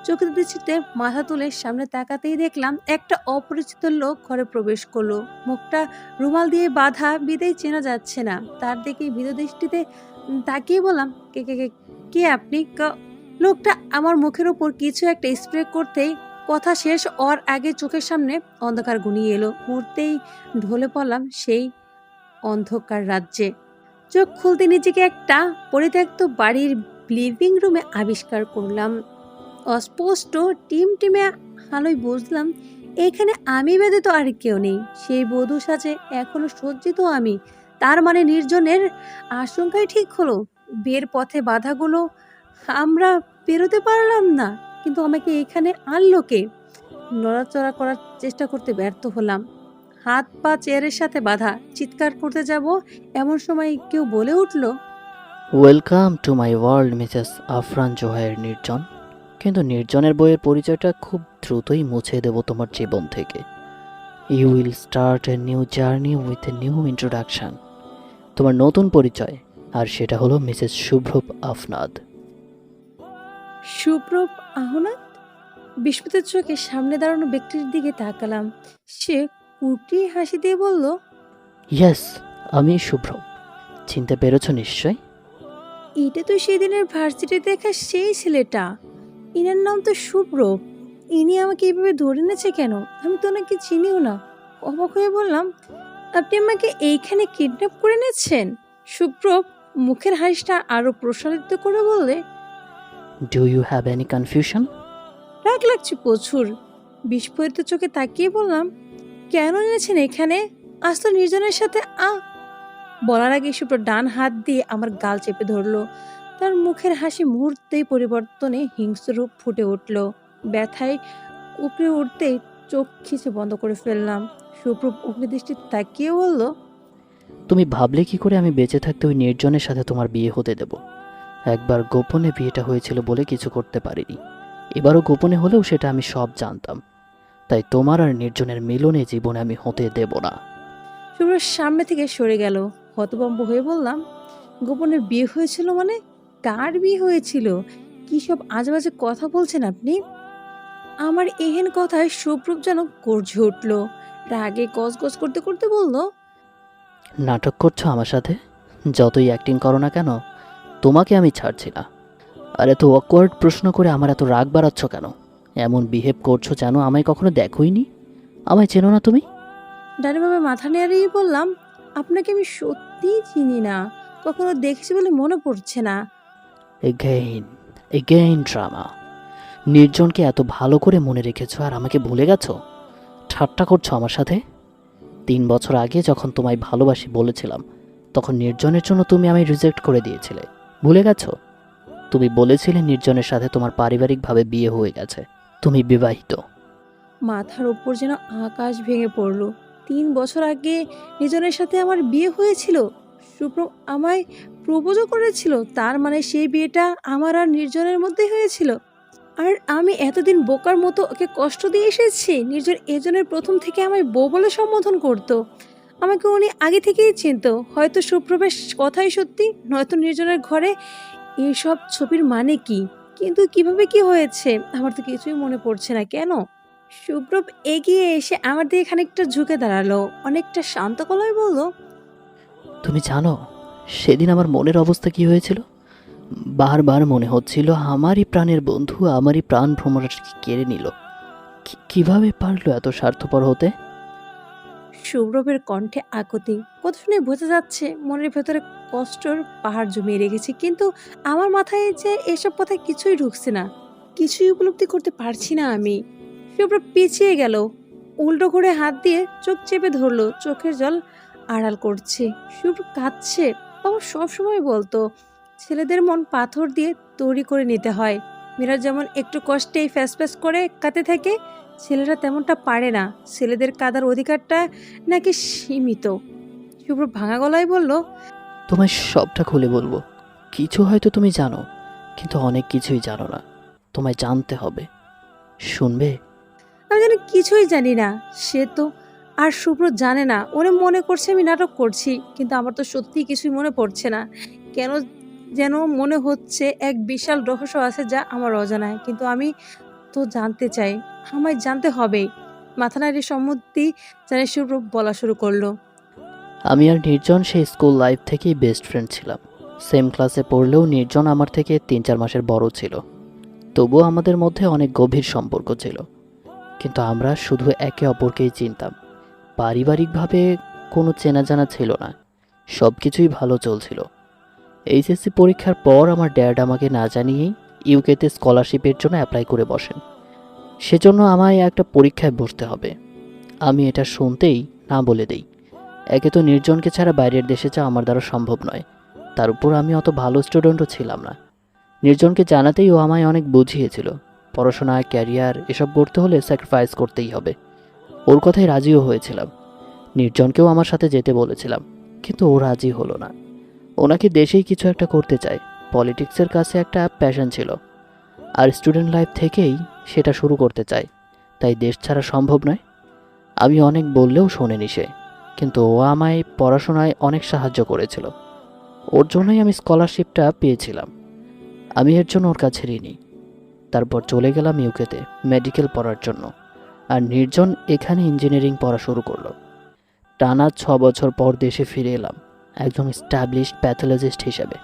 চোখের দৃষ্টিতে মাথা তুলে সামনে তাকাতেই দেখলাম একটা অপরিচিত লোক ঘরে প্রবেশ করলো। মুখটা রুমাল দিয়ে বাঁধা বিদেই চেনা যাচ্ছে না। তার দিকে ভীত দৃষ্টিতে তাকিয়ে বললাম, কে কে কে কে আপনি? লোকটা আমার মুখের উপর কিছু একটা স্প্রে করতেই কথা শেষ হওয়ার আগে চোখের সামনে অন্ধকার ঘনিয়ে এলো। মুহূর্তেই ঢলে পড়লাম সেই অন্ধকার রাজ্যে। চোখ খুলতে নিজেকে একটা পরিত্যক্ত বাড়ির লিভিং রুমে আবিষ্কার করলাম। অস্পষ্ট টিমটিমে আলোয় বুঝলাম এখানে আমি ব্যতীত আর কেউ নেই। সেই বধূ সাজে এখনো সজ্জিত আমি। তার মানে নির্জনের আশঙ্কাই ঠিক হলো। বিয়ের পথে বাধাগুলো আমরা পেরোতে পারলাম না, কিন্তু আমাকে এখানে আনলো কে? নড়াচড়া করার চেষ্টা করতে ব্যর্থ হলাম। হাত পা চেয়ারের সাথে বাঁধা। চিৎকার করতে যাব এমন সময় কেউ বলে উঠল, welcome to my world Mrs Afran Johayer Nirjon. কিন্তু নির্জনের বইয়ের পরিচয়টা খুব দ্রুতই মুছে দেব তোমার জীবন থেকে। You will start a new journey with a new introduction. তোমার নতুন পরিচয়, আর সেটা হলো মিসেস শুভ্রপ আফনাদ। সুপ্রভ আহনাদ? বিস্মিত চোখে সামনে দাঁড়ানো ব্যক্তির দিকে তাকালাম। সে কুটি হাসি দিয়ে বলল, ইয়েস, আমি শুভ্রপ। চিনতে পেরেছ নিশ্চয়? এটা তো সেদিনের ভার্সিটি দেখা সেই ছেলেটা। ইনার নাম তো সুপ্রভ। ইনি আমাকে এইভাবে ধরে এনেছে কেন? আমি তো ওনাকে চিনিও না। অবাক হয়ে বললাম, আপনি আমাকে এইখানে কিডন্যাপ করে এনেছেন? সুপ্রভ মুখের হাসিটা আরো প্রসারিত করে বললে, do you have any confusion? রাগ লাগছে প্রচুর। বিস্ফোরিত চোখে তাকিয়ে বললাম, কেন এনেছেন এখানে? আজ তো নির্জনের সাথে বলার আগে সুপ্রভ ডান হাত দিয়ে আমার গাল চেপে ধরলো। তার মুখের হাসি মুহূর্তেই পরিবর্তনে হিংস্র রূপ ফুটে উঠল। ব্যথায় উপড়ে উঠতেই চোখ খিচে বন্ধ করে ফেললাম। সুপ্রভ অগ্নিদৃষ্টি তাকিয়ে বলল, তুমি ভাবলে কি করে আমি বেঁচে থাকতে ওই নির্জনের সাথে তোমার বিয়ে হতে দেব? একবার গোপনে বিয়েটা হয়েছিল বলে কিছু করতে পারিনি। এবারও গোপনে হলেও সেটা আমি সব জানতাম। তাই তোমার আর নির্জনের মিলনে জীবনে আমি হতে দেব না। সুপ্রভ সামনে থেকে সরে গেল। হতভম্ব হয়ে বললাম, গোপনে বিয়ে হয়েছিল মানে? কার বিয়ে হয়েছিল? কি সব আজেবাজে কথা বলছেন আপনি? আমার এহেন কথায় সুপ্রভ যেন গর্জে উঠল। রাগে গজগজ করতে করতে বলল, নাটক করছো আমার সাথে? যতই অ্যাক্টিং করো না কেন, তোমাকে আমি ছাড়ছি না। আর এত অকওয়ার্ড প্রশ্ন করে আমার এত রাগ বাড়াচ্ছ কেন? এমন বিহেভ করছো যেন আমায় কখনো দেখোইনি। আমায় চেনো না তুমি? ডানেভাবে মাথা নেড়িয়ে বললাম, আপনাকে আমি সত্যিই চিনি না। কখনো দেখেছি বলে মনে পড়ছে না। Again again drama. নির্জনকে এত ভালো করে মনে রেখেছো আর আমাকে ভুলে গেছো? ঠাট্টা করছো আমার সাথে? 3 বছর আগে যখন তোমায় ভালোবাসি বলেছিলাম, তখন নির্জনের জন্য তুমি আমায় রিজেক্ট করে দিয়েছিলে। ভুলে গেছো? তুমি বলেছিলে নির্জনের সাথে তোমার পারিবারিকভাবে বিয়ে হয়ে গেছে, তুমি বিবাহিত। মাথার ওপর যেন আকাশ ভেঙে পড়ল। 3 বছর আগে নির্জনের সাথে আমার বিয়ে হয়েছিল। সুপ্রভ আমায় প্রপোজও করেছিল। তার মানে সেই বিয়েটা আমার আর নির্জনের মধ্যে হয়েছিল। আর আমি এতদিন বোকার মতো ওকে কষ্ট দিয়ে এসেছি। নির্জন এজনের প্রথম থেকে আমায় বউ বলে সম্বোধন করতো। আমাকে উনি আগে থেকেই চিনতো। হয়তো সুপ্রভের কথাই সত্যি, নয়তো নির্জনের ঘরে এইসব ছবির মানে কি? কিন্তু কিভাবে কি হয়েছে আমার তো কিছুই মনে পড়ছে না। কেন? সুপ্রভ এগিয়ে এসে আমার দিকে খানিকটা ঝুঁকে দাঁড়ালো। অনেকটা শান্ত গলায় বলল, তুমি জানো সেদিন আমার মনের অবস্থা কি হয়েছিল? বারবার মনে হচ্ছিল আমারই প্রাণের বন্ধু আমারই প্রাণ ভ্রমণাকে কেড়ে নিল। কিভাবে পারলো এত স্বার্থপর হতে? সুপ্রভের কণ্ঠে আকুতি। কথা শুনে বোঝা যাচ্ছে মনের ভেতরে কষ্টর পাহাড় জমিয়ে রেখেছে। কিন্তু আমার মাথায় যে এসব কথা কিছুই ঢুকছে না, কিছুই উপলব্ধি করতে পারছি না আমি। সুপ্রভ পিছিয়ে গেল, উল্টো করে হাত দিয়ে চোখ চেপে ধরলো। চোখের জল আড়াল করছে। সুপ্রভ কাঁদছে। বাবা সবসময় বলতো, ছেলেদের মন পাথর দিয়ে তৈরি করে নিতে হয়। মেয়েরা যেমন একটু কষ্টেই ফ্যাস ফ্যাস করে কাঁদতে থাকে, ছেলেরা তেমনটা পারে না। ছেলেদের কাদার অধিকারটা নাকি সীমিত। সুপ্রভ ভাঙা গলায় বলল, তোমায় সবটা খুলে বলবো। কিছু হয়তো তুমি জানো, কিন্তু অনেক কিছুই জানো না। তোমায় জানতে হবে। শুনবে? আমি যেন কিছুই জানি না। সে তো আর শুভ্র জানে না। ওরে মনে করছে আমি নাটক করছি, কিন্তু আমার তো সত্যিই কিছুই মনে পড়ছে না। কেন যেন মনে হচ্ছে এক বিশাল রহস্য আছে যা আমার অজানায়, কিন্তু আমি তো জানতে চাই, আমায় জানতে হবে। মাথা নাড়িয়ে সম্মতি জানিয়ে শুভ্র বলা শুরু করলো। আমি আর নির্জন সেই স্কুল লাইফ থেকেই বেস্ট ফ্রেন্ড ছিলাম। সেম ক্লাসে পড়লেও নির্জন আমার থেকে 3-4 মাসের বড় ছিল। তবুও আমাদের মধ্যে অনেক গভীর সম্পর্ক ছিল, কিন্তু আমরা শুধু একে অপরকেই চিনতাম। পারিবারিকভাবে কোনো চেনা জানা ছিল না, সব কিছুই ভালো চলছিল। এইচএসসি পরীক্ষার পর আমার ড্যাড আমাকে না জানিয়েই ইউকেতে স্কলারশিপের জন্য অ্যাপ্লাই করে বসেন। সেজন্য আমায় একটা পরীক্ষায় বসতে হবে। আমি এটা শুনতেই না বলে দেই। একে তো নির্জনকে ছাড়া বাইরের দেশে যাওয়া আমার দ্বারা সম্ভব নয়, তার উপর আমি অত ভালো স্টুডেন্টও ছিলাম না। নির্জনকে জানাতেই ও আমায় অনেক বুঝিয়েছিল, পড়াশোনা, ক্যারিয়ার এসব করতে হলে স্যাক্রিফাইস করতেই হবে। ওর কথায় রাজিও হয়েছিলাম। নির্জনকেও আমার সাথে যেতে বলেছিলাম, কিন্তু ও রাজি হলো না। ওনাকে দেশেই কিছু একটা করতে চায়, পলিটিক্সের কাছে একটা প্যাশন ছিল, আর স্টুডেন্ট লাইফ থেকেই সেটা শুরু করতে চায়, তাই দেশ ছাড়া সম্ভব নয়। আমি অনেক বললেও শোনেনি সে, কিন্তু ও আমায় পড়াশোনায় অনেক সাহায্য করেছিল। ওর জন্যই আমি স্কলারশিপটা পেয়েছিলাম। আমি এর জন্য ওর কাছে ঋণী। তারপর চলে গেলাম ইউকেতে মেডিকেল পড়ার জন্য, আর নির্জন এখানে ইঞ্জিনিয়ারিং পড়া শুরু করলো। টানা 6 বছর পর দেশে ফিরে এলাম একজন এস্টাবলিশড প্যাথোলজিস্ট হিসেবে।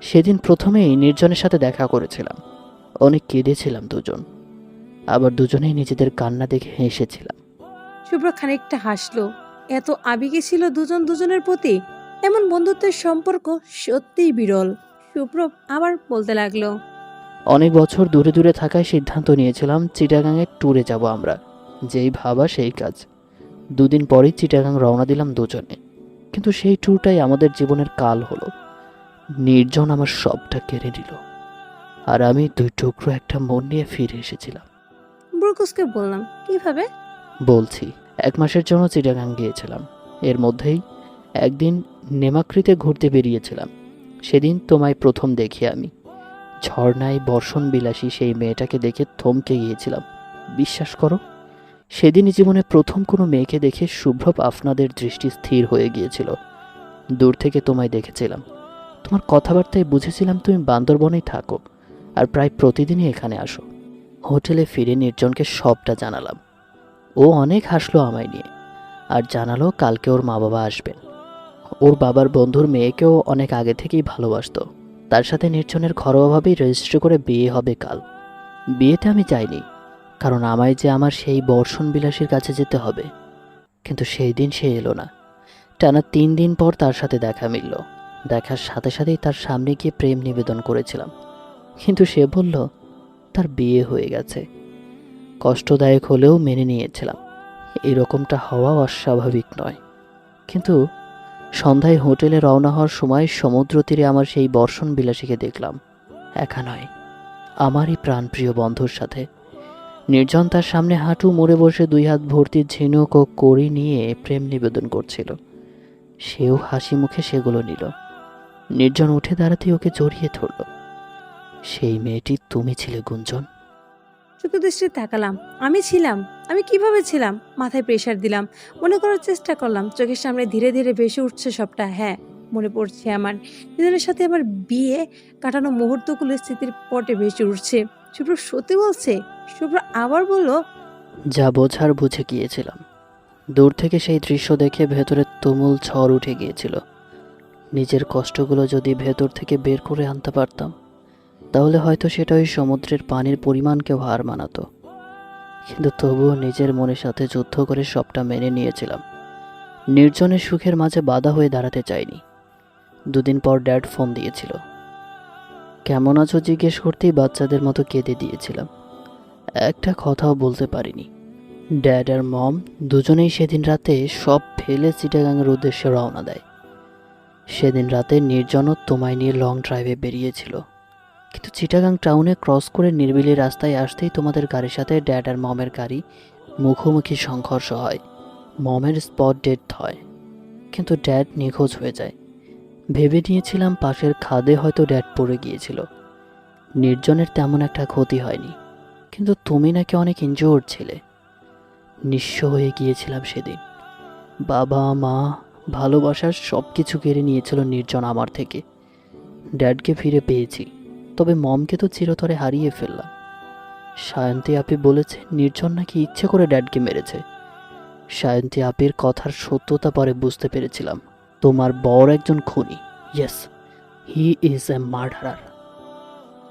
সেদিন প্রথমেই নির্জনের সাথে দেখা করেছিলাম। অনেক কেঁদেছিলাম দুজন, আবার দুজনেই নিজেদের কান্না দেখে হেসেছিলাম। শুভ্র খানিকটা হাসলো। এত আবেগী ছিল দুজন দুজনের প্রতি। এমন বন্ধুত্বের সম্পর্ক সত্যিই বিরল। শুভ্র আবার বলতে লাগলো। অনেক বছর দূরে দূরে থাকায় সিদ্ধান্ত নিয়েছিলাম চিটাগাংয়ে ট্যুরে যাব আমরা। যেই ভাবা সেই কাজ। 2 দিন পরেই চিটাগাং রওনা দিলাম দুজনে। কিন্তু সেই ট্যুরটাই আমাদের জীবনের কাল হলো। নির্জন আমার সবটা কেড়ে নিল, আর আমি 2 টুকরো একটা মন নিয়ে ফিরে এসেছিলাম। ব্রুকুসকে বললাম, কিভাবে? বলছি, 1 মাসের জন্য চিটাগাং গিয়েছিলাম। এর মধ্যেই একদিন নেমাকৃতে ঘুরতে বেরিয়েছিলাম। সেদিন তোমায় প্রথম দেখি আমি। ঝর্ণায় বর্ষণ বিলাসী সেই মেয়েটাকে দেখে থমকে গিয়েছিলাম। বিশ্বাস করো, সেদিনই জীবনে প্রথম কোনো মেয়েকে দেখে শুভ্র আপনাদের দৃষ্টি স্থির হয়ে গিয়েছিল। দূর থেকে তোমায় দেখেছিলাম, তোমার কথাবার্তায় বুঝেছিলাম তুমি বান্দরবনেই থাকো, আর প্রায় প্রতিদিনই এখানে আসো। হোটেলে ফিরে নির্জনকে সবটা জানালাম। ও অনেক হাসলো আমায় নিয়ে, আর জানালো কালকে ওর মা বাবা আসবেন। ওর বাবার বন্ধুর মেয়েকেও অনেক আগে থেকেই ভালোবাসতো। তার সাথে নির্জনের ঘরোয়াভাবেই রেজিস্ট্রি করে বিয়ে হবে কাল। বিয়েতে আমি যাইনি, কারণ আমায় যে আমার সেই বর্ষণ বিলাসীর কাছে যেতে হবে। কিন্তু সেই দিন সে এলো না। টানা 3 দিন পর তার সাথে দেখা মিলল। দেখার সাথে সাথেই তার সামনে গিয়ে প্রেম নিবেদন করেছিলাম, কিন্তু সে বলল তার বিয়ে হয়ে গেছে। কষ্টদায়ক হলেও মেনে নিয়েছিলাম। এরকমটা হওয়া অস্বাভাবিক নয়। কিন্তু সন্ধ্যায় হোটেলে রওনা হওয়ার সময় সমুদ্র তীরে আমার সেই বর্ষণ বিলাসীকে দেখলাম। একা নয়, আমারই প্রাণপ্রিয় বন্ধুর সাথে। নির্জন তার সামনে হাঁটু মুড়ে বসে 2 হাত ভর্তি ঝিনুক ও কড়ি নিয়ে প্রেম নিবেদন করছিল। সেও হাসি মুখে সেগুলো নিল। নির্জন উঠে দাঁড়াতেই ওকে জড়িয়ে ধরল। সেই মেয়েটি তুমি ছিলে গুঞ্জন। চোখে দৃষ্টি তাকালাম। আমি ছিলাম? আমি কিভাবে ছিলাম? মাথায় প্রেশার দিলাম, মনে করার চেষ্টা করলাম। চোখের সামনে ধীরে ধীরে ভেসে উঠছে সবটা। হ্যাঁ, মনে পড়ছে আমার নিজের সাথে আমার বিয়ে কাটানো মুহূর্তগুলো স্মৃতির পটে ভেসে উঠছে। শুভ্র সত্যি বলছে? শুভ্র আবার বলল, যা বোঝার বুঝে গিয়েছিলাম। দূর থেকে সেই দৃশ্য দেখে ভেতরে তুমুল ঝড় উঠে গিয়েছিল। নিজের কষ্টগুলো যদি ভেতর থেকে বের করে আনতে পারতাম, তাহলে হয়তো সেটা ওই সমুদ্রের পানির পরিমাণকেও হার মানাতো। কিন্তু তবুও নিজের মনের সাথে যুদ্ধ করে সবটা মেনে নিয়েছিলাম। নির্জনের সুখের মাঝে বাধা হয়ে দাঁড়াতে চাইনি। 2 দিন পর ড্যাড ফোন দিয়েছিল। কেমন আছো জিজ্ঞেস করতেই বাচ্চাদের মতো কেঁদে দিয়েছিলাম। একটা কথাও বলতে পারিনি। ড্যাড আর মম দুজনেই সেদিন রাতে সব ফেলে চিটাগাংয়ের উদ্দেশ্যে রওনা দেয়। সেদিন রাতে নির্জনও তোমায় নিয়ে লং ড্রাইভে বেরিয়েছিল, কিন্তু চিটাগাং টাউনে ক্রস করে নির্বিলি রাস্তায় আসতেই তোমাদের গাড়ির সাথে ড্যাড আর মমের গাড়ি মুখোমুখি সংঘর্ষ হয়। মমের স্পট ডেড হয়, কিন্তু ড্যাড নিখোঁজ হয়ে যায়। ভেবে নিয়েছিলাম পাশের খাদে হয়তো ড্যাড পড়ে গিয়েছিল। নির্জনের তেমন একটা ক্ষতি হয়নি, কিন্তু তুমি নাকি অনেক ইনজিওর্ড ছিলে। নিঃস্ব হয়ে গিয়েছিলাম সেদিন। বাবা মা ভালোবাসার সব কিছু কেড়ে নিয়েছিল নির্জন আমার থেকে। ড্যাডকে ফিরে পেয়েছি, তবে মমকে তো চিরতরে হারিয়ে ফেললাম। সায়ন্তী আপি বলেছে নির্জন নাকি ইচ্ছে করে ড্যাডকে মেরেছে। সায়ন্তী আপির কথার সত্যতা পরে বুঝতে পেরেছিলাম। তোমার বড় একজন খুনি। Yes, he is a murderer.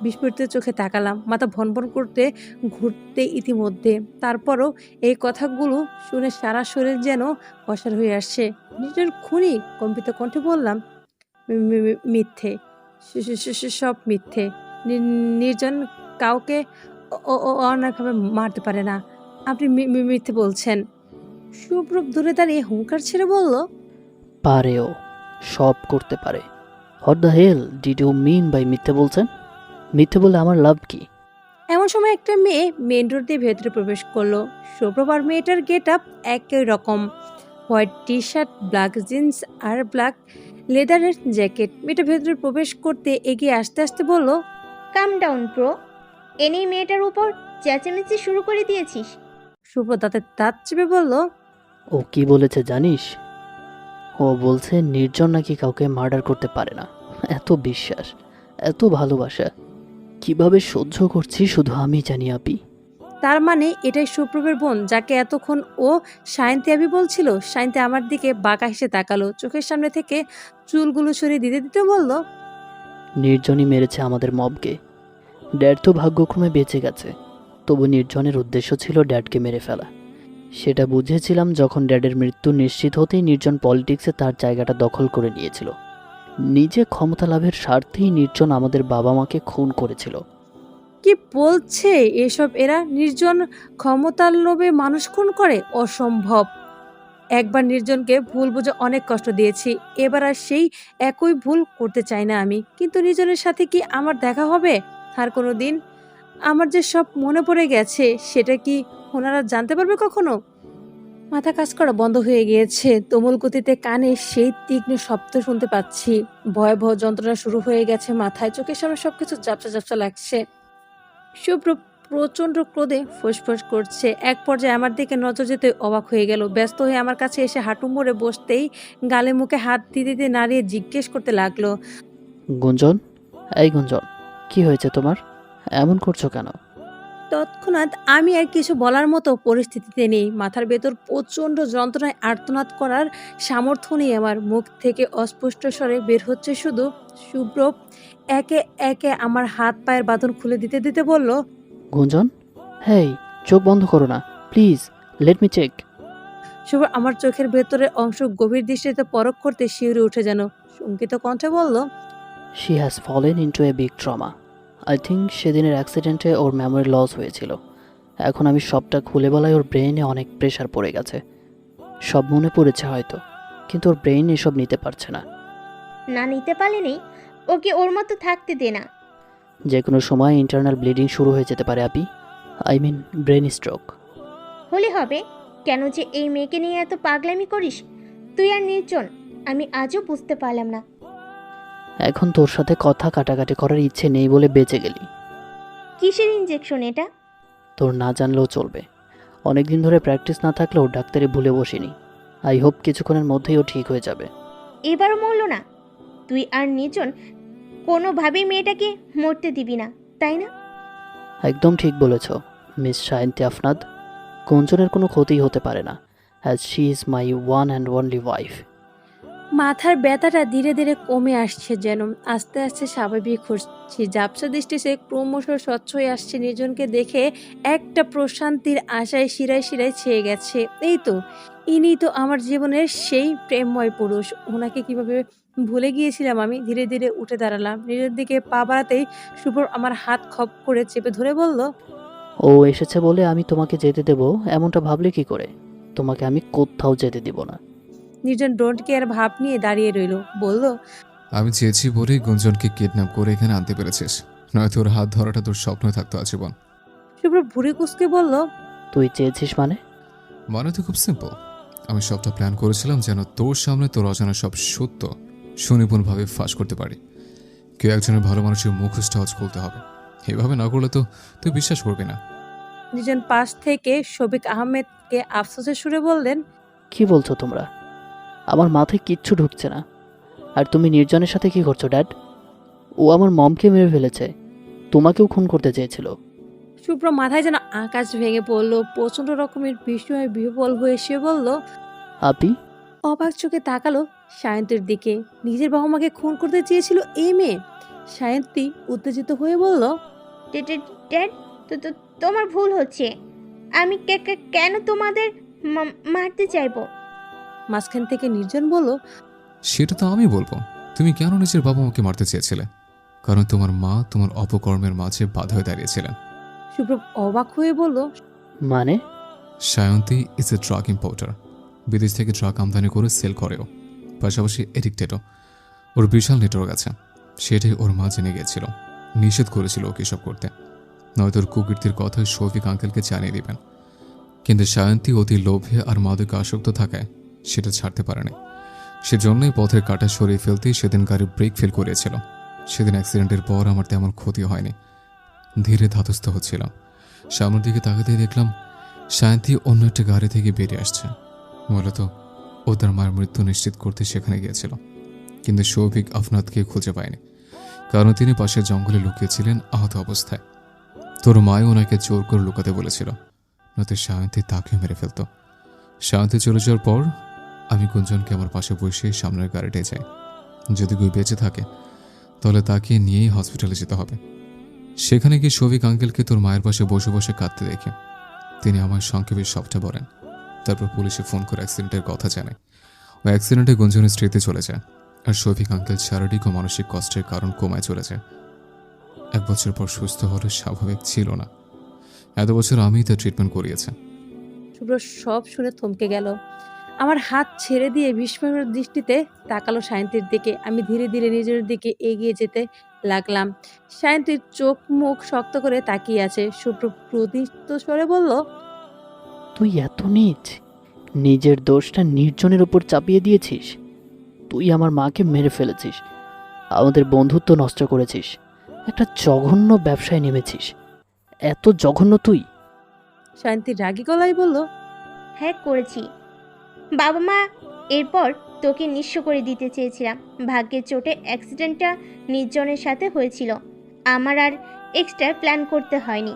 বিস্ফোরিত চোখে তাকালাম, মাথা ভনভন করতে ঘুরতে ইতিমধ্যে। তারপরও এই কথাগুলো শুনে সারা শরীর যেন অসাড় হয়ে আসছে। নিজের খুনি, কম্পিত কণ্ঠে বললাম, মিথ্যে, সব মিথ্যে। নির্জন কাউকে অন্যায়ভাবে মারতে পারে না। আপনি মিথ্যে বলছেন। সুপ্রভ দূরে দাঁড়িয়ে হুঙ্কার ছেড়ে বলল, পারেও, সব করতে পারে। What the hell did you mean by মিথ্যে বলছেন? মিথ্যে বলে আমার লাভ কি? এমন সময় একটা মেয়ে মেন রোড দিয়ে ভেতরে প্রবেশ করলো। সুপ্রভ আর মেয়েটার গেট আপ একই রকম, white T shirt, black jeans আর ব্ল্যাক লেদারের জ্যাকেট। মেয়েটা ভেতরে প্রবেশ করতে এগিয়ে আসতে আসতে বলল, কাম ডাউন ব্রো, এনেই মেয়েটার উপর চেঁচামেচি শুরু করে দিয়েছিস। সুপ্রভ দাঁত চেপে বলল, ও কি বলেছে জানিস? ও বলছে নির্জন নাকি কাউকে মার্ডার করতে পারে না। এত বিশ্বাস, এত ভালোবাসা কিভাবে সহ্য করছি শুধু আমি জানি আপি। তার মানে এটাই সুপ্রভের বোন, যাকে এতক্ষণ ও সায়ন্তী আবি বলছিল। সায়ন্তী আমার দিকে বাঁকা হেসে তাকালো, চোখের সামনে থেকে চুলগুলো সরিয়ে দিতে দিতে বলল, নির্জনই মেরেছে আমাদের মবকে। ড্যাড তো ভাগ্যক্রমে বেঁচে গেছে, তবু নির্জনের উদ্দেশ্য ছিল ড্যাডকে মেরে ফেলা। সেটা বুঝেছিলাম যখন ড্যাডের মৃত্যু নিশ্চিত হতেই নির্জন পলিটিক্সে তার জায়গাটা দখল করে নিয়েছিল। নিজে ক্ষমতা লাভের স্বার্থেই নির্জন আমাদের বাবা মাকে খুন করেছিল। কি বলছে এসব? এরা নির্জন ক্ষমতার লোভে মানুষ খুন করে? অসম্ভব। একবার নির্জনকে ভুল বুঝে অনেক কষ্ট দিয়েছি, এবার আর সেই একই ভুল করতে চাই না আমি। কিন্তু নির্জনের সাথে কি আমার দেখা হবে আর কোনো দিন? আমার যে সব মনে পড়ে গেছে, সেটা কি ওনারা জানতে পারবে কখনো? মাথা কাজ করা বন্ধ হয়ে গিয়েছে। তুমুল গতিতে কানে সেই তীক্ষ্ণ শব্দ শুনতে পাচ্ছি। ভয়াবহ যন্ত্রণা শুরু হয়ে গেছে মাথায়, চোখের সামনে সবকিছু ঝাপসা ঝাপসা লাগছে। শুভ্র প্রচন্ড ক্রোধে ফোঁস করছে। এক পর্যায়ে আমার দিকে নজর যেতে অবাক হয়ে গেল। ব্যস্ত হয়ে আমার কাছে এসে হাঁটু মুড়ে বসতেই গালে মুখে হাত দিতে দিতে নাড়িয়ে জিজ্ঞেস করতে লাগলো, গুঞ্জন, এই গুঞ্জন, কি হয়েছে তোমার? এমন করছো কেন? তৎক্ষণাৎ আমি আর কিছু বলার মতো পরিস্থিতিতে নেই। মাথার ভেতর প্রচণ্ড যন্ত্রণায় আর্তনাদ করার সামর্থ্য নেই আমার। মুখ থেকে অস্পষ্ট স্বরে বের হচ্ছে শুধু, শুভ্র একে একে আমার হাত পায়ের বাঁধন খুলে দিতে দিতে বলল, গুঞ্জন, হেই, চোখ বন্ধ করো না প্লিজ, লেট মি চেক। শুভ্র আমার চোখের ভেতরের অংশ গভীর দৃষ্টিতে পরখ করতে শিউরে উঠে যেন, শঙ্কিত কণ্ঠে বলল, she has fallen into a big trauma. I think সেদিনের অ্যাক্সিডেন্টে ওর মেমোরি লস হয়েছিল। এখন আমি সবটা খুলে বলাই ওর ব্রেইনে অনেক প্রেশার পড়ে গেছে। সব মনে পড়েছে হয়তো, কিন্তু ওর ব্রেইন এসব নিতে পারছে না। না নিতে পারলেনি, ওকে ওর মতো থাকতে দে না। যে কোনো সময় ইন্টারনাল ব্লিডিং শুরু হয়ে যেতে পারে আপি, আই মিন ব্রেন স্ট্রোক। হলে হবে, কেন যে এই মেয়েকে নিয়ে এত পাগলামি করিস তুই আর নির্জন, আমি আজও বুঝতে পারলাম না। এখন তোর সাথে কথা কাটাকাটি করার ইচ্ছে নেই বলে বেঁচে গেলি। কিসের ইঞ্জেকশন এটা? তোর না জানলেও চলবে। অনেক দিন ধরে প্র্যাকটিস না থাকলেও ডাক্তারে ভুলে বসিনি। আই হোপ কিছুক্ষণের মধ্যেই ও ঠিক হয়ে যাবে। এবারও মরল না? তুই আর নির্জন কোনোভাবেই মেয়েটাকে মরতে দিবি না, তাই না? একদম ঠিক বলেছ মিস সায়ন্তী আফনাদ। গুঞ্জনের কোনো ক্ষতি হতে পারে না, as she is my one and only wife. মাথার ব্যথাটা ধীরে ধীরে কমে আসছে যেন, আস্তে আস্তে স্বাভাবিক হচ্ছি। ঝাপসা দৃষ্টি সে ক্রমশ স্বচ্ছ হয়ে আসছে। নির্জনকে দেখে একটা প্রশান্তির আশায় শিরায় শিরায় ছেয়ে গেছে। এই তো, ইনি তো আমার জীবনের সেই প্রেমময় পুরুষ। ওনাকে কিভাবে ভুলে গিয়েছিলাম আমি। ধীরে ধীরে উঠে দাঁড়ালাম। নিজের দিকে পা বাড়াতেই শুভ্র আমার হাত খপ করে চেপে ধরে বলল, ও এসেছে বলে আমি তোমাকে যেতে দেব এমনটা ভাবলে কি করে? তোমাকে আমি কোথাও যেতে দিব না। নির্জন ডোন্ট কেয়ার ভাব নিয়ে দাঁড়িয়ে রইল, বলল, আমি চেয়েছি বলেই গুঞ্জনকে কিডন্যাপ করে এখানে আনতে পেরেছিস, নয়তো ওর হাত ধরাটা তোর স্বপ্ন থাকতো আজীবন। শুভ্র ভুঁড়ি কুঁচকে বলল, তুই চেয়েছিস মানে? মানে তো খুব সিম্পল। আমি সবটা প্ল্যান করেছিলাম যেন তোর সামনে তোর অজানা সব সত্য সুনিপুণভাবে ফাঁস করতে পারি। কেউ একজনের ভালো মানুষের মুখোশটা আজ খুলতে হবে। এভাবে না করলে তো তুই বিশ্বাস করবি না। নির্জন পাশ থেকে শফিক আহমেদকে আফসোসের সুরে বললেন, কি বলছো তোমরা? আমার মাথায় কিচ্ছু ঢুকছে না। আর তুমি নির্জনের সাথে কি করছো ড্যাড? ও আমার মমকে মেরে ফেলেছে, তোমাকেও খুন করতে চেয়েছিল। শুভ্র মাথায় যেন আকাশ ভেঙে পড়লো, প্রচন্ড রকমের বিস্ময়ে বিহ্বল হয়ে সে বলল, আপনি? অবাক চোখে তাকালো সায়ন্তীর দিকে। নিজের বাবা মাকে খুন করতে চেয়েছিল এই মেয়ে? সায়ন্তী উত্তেজিত হয়ে বলল, ড্যাড, তোমার ভুল হচ্ছে। আমি কেন তোমাদের মারতে চাইবো? মাঝখান থেকে নির্জন বলল, সেটা তো আমি বলবো। তুমি কেন নিজের বাবা মাকে মারতে চেয়েছিলে? কারণ তোমার মা তোমার অপকর্মের মাঝে বাধা হয়ে দাঁড়িয়েছিলেন। শুভ্র অবাক হয়ে বলল, মানে? Sayanti is a drug importer. বিদেশ থেকে ড্রাগ আমদানি করে সেল করেও, পাশাপাশি এডিক্টেডও। ওর বিশাল নেটওয়ার্ক আছে। সেটাই ওর মা জেনে গিয়েছিল, নিষেধ করেছিল ওকে এসব করতে। নয়তো ওর কুকীর্তির কথা শফিক আঙ্কেলকে জানিয়ে দিবেন। কিন্তু সায়ন্তী অতি লোভে আর মাদকে আসক্ত থাকায় সেটা ছাড়তে পারেনি। সেজন্যই পথের কাঁটা সরিয়ে ফেলতেই সেদিন গাড়ি ব্রেক ফেল করেছিল। সেদিন অ্যাক্সিডেন্টের পর আমার তেমন ক্ষতি হয়নি, ধীরে ধাতস্থ হচ্ছিলাম। সামনের দিকে তাকাতেই দেখলাম সায়ন্তী অন্য একটা গাড়ি থেকে বেরিয়ে আসছে। মূলত ও তার মায়ের মৃত্যু নিশ্চিত করতে সেখানে গিয়েছিল, কিন্তু শৌভিক আফনাথকে খুঁজে পায়নি, কারণ তিনি পাশের জঙ্গলে লুকিয়েছিলেন আহত অবস্থায়। তোর মায় ওনাকে জোর করে লুকাতে বলেছিল, নয়তো সায়ন্তী তাকে মেরে ফেলত। সায়ন্তী চলে যাওয়ার পর আমি গুঞ্জনকে আমার পাশে বসে সামনের গাড়িটায় যাই। যদি কেউ বেঁচে থাকে তাহলে তাকে নিয়েই হসপিটালে যেতে হবে। সেখানে গিয়ে শফিক আঙ্কেলকে তোর মায়ের পাশে বসে বসে কাঁদতে দেখে তিনি আমার সংক্ষেপে সবটা বলেন। তারপর পুলিশে ফোন করে অ্যাক্সিডেন্টের কথা জানায়। ওই অ্যাক্সিডেন্টে গুঞ্জনের স্মৃতি চলে যায়, আর শফিক আঙ্কেল শারীরিক ও মানসিক কষ্টের কারণ কমায় চলে যায়। 1 বছর পর সুস্থ হলে স্বাভাবিক ছিল না। এত বছর আমিই তার ট্রিটমেন্ট করিয়েছি। শুভ্র সব শুনে থমকে গেল। আমার হাত ছেড়ে দিয়ে বিস্ময়ের দৃষ্টিতে তাকালো সায়ন্তীর দিকে। আমি ধীরে ধীরে নিজের দিকে এগিয়ে যেতে লাগলাম। সায়ন্তীর চোখ মুখ শক্ত করে তাকিয়ে আছে। শুভ্র প্রদীপ্ত স্বরে বলল, তুই এত নীচ, নিজের দোষটা নির্জনের উপর চাপিয়ে দিয়েছিস। তুই আমার মাকে মেরে ফেলেছিস, আমাদের বন্ধুত্ব নষ্ট করেছিস, একটা জঘন্য ব্যবসায় নেমেছিস। এত জঘন্য তুই? সায়ন্তী রাগী গলায় বলল, হ্যাঁ করেছি। বাবা মা এরপর তোকে নিঃস্ব করে দিতে চেয়েছিলাম। ভাগ্যের চোটে অ্যাক্সিডেন্টটা নির্জনের সাথে হয়েছিল, আমার আর এক্সট্রা প্ল্যান করতে হয়নি।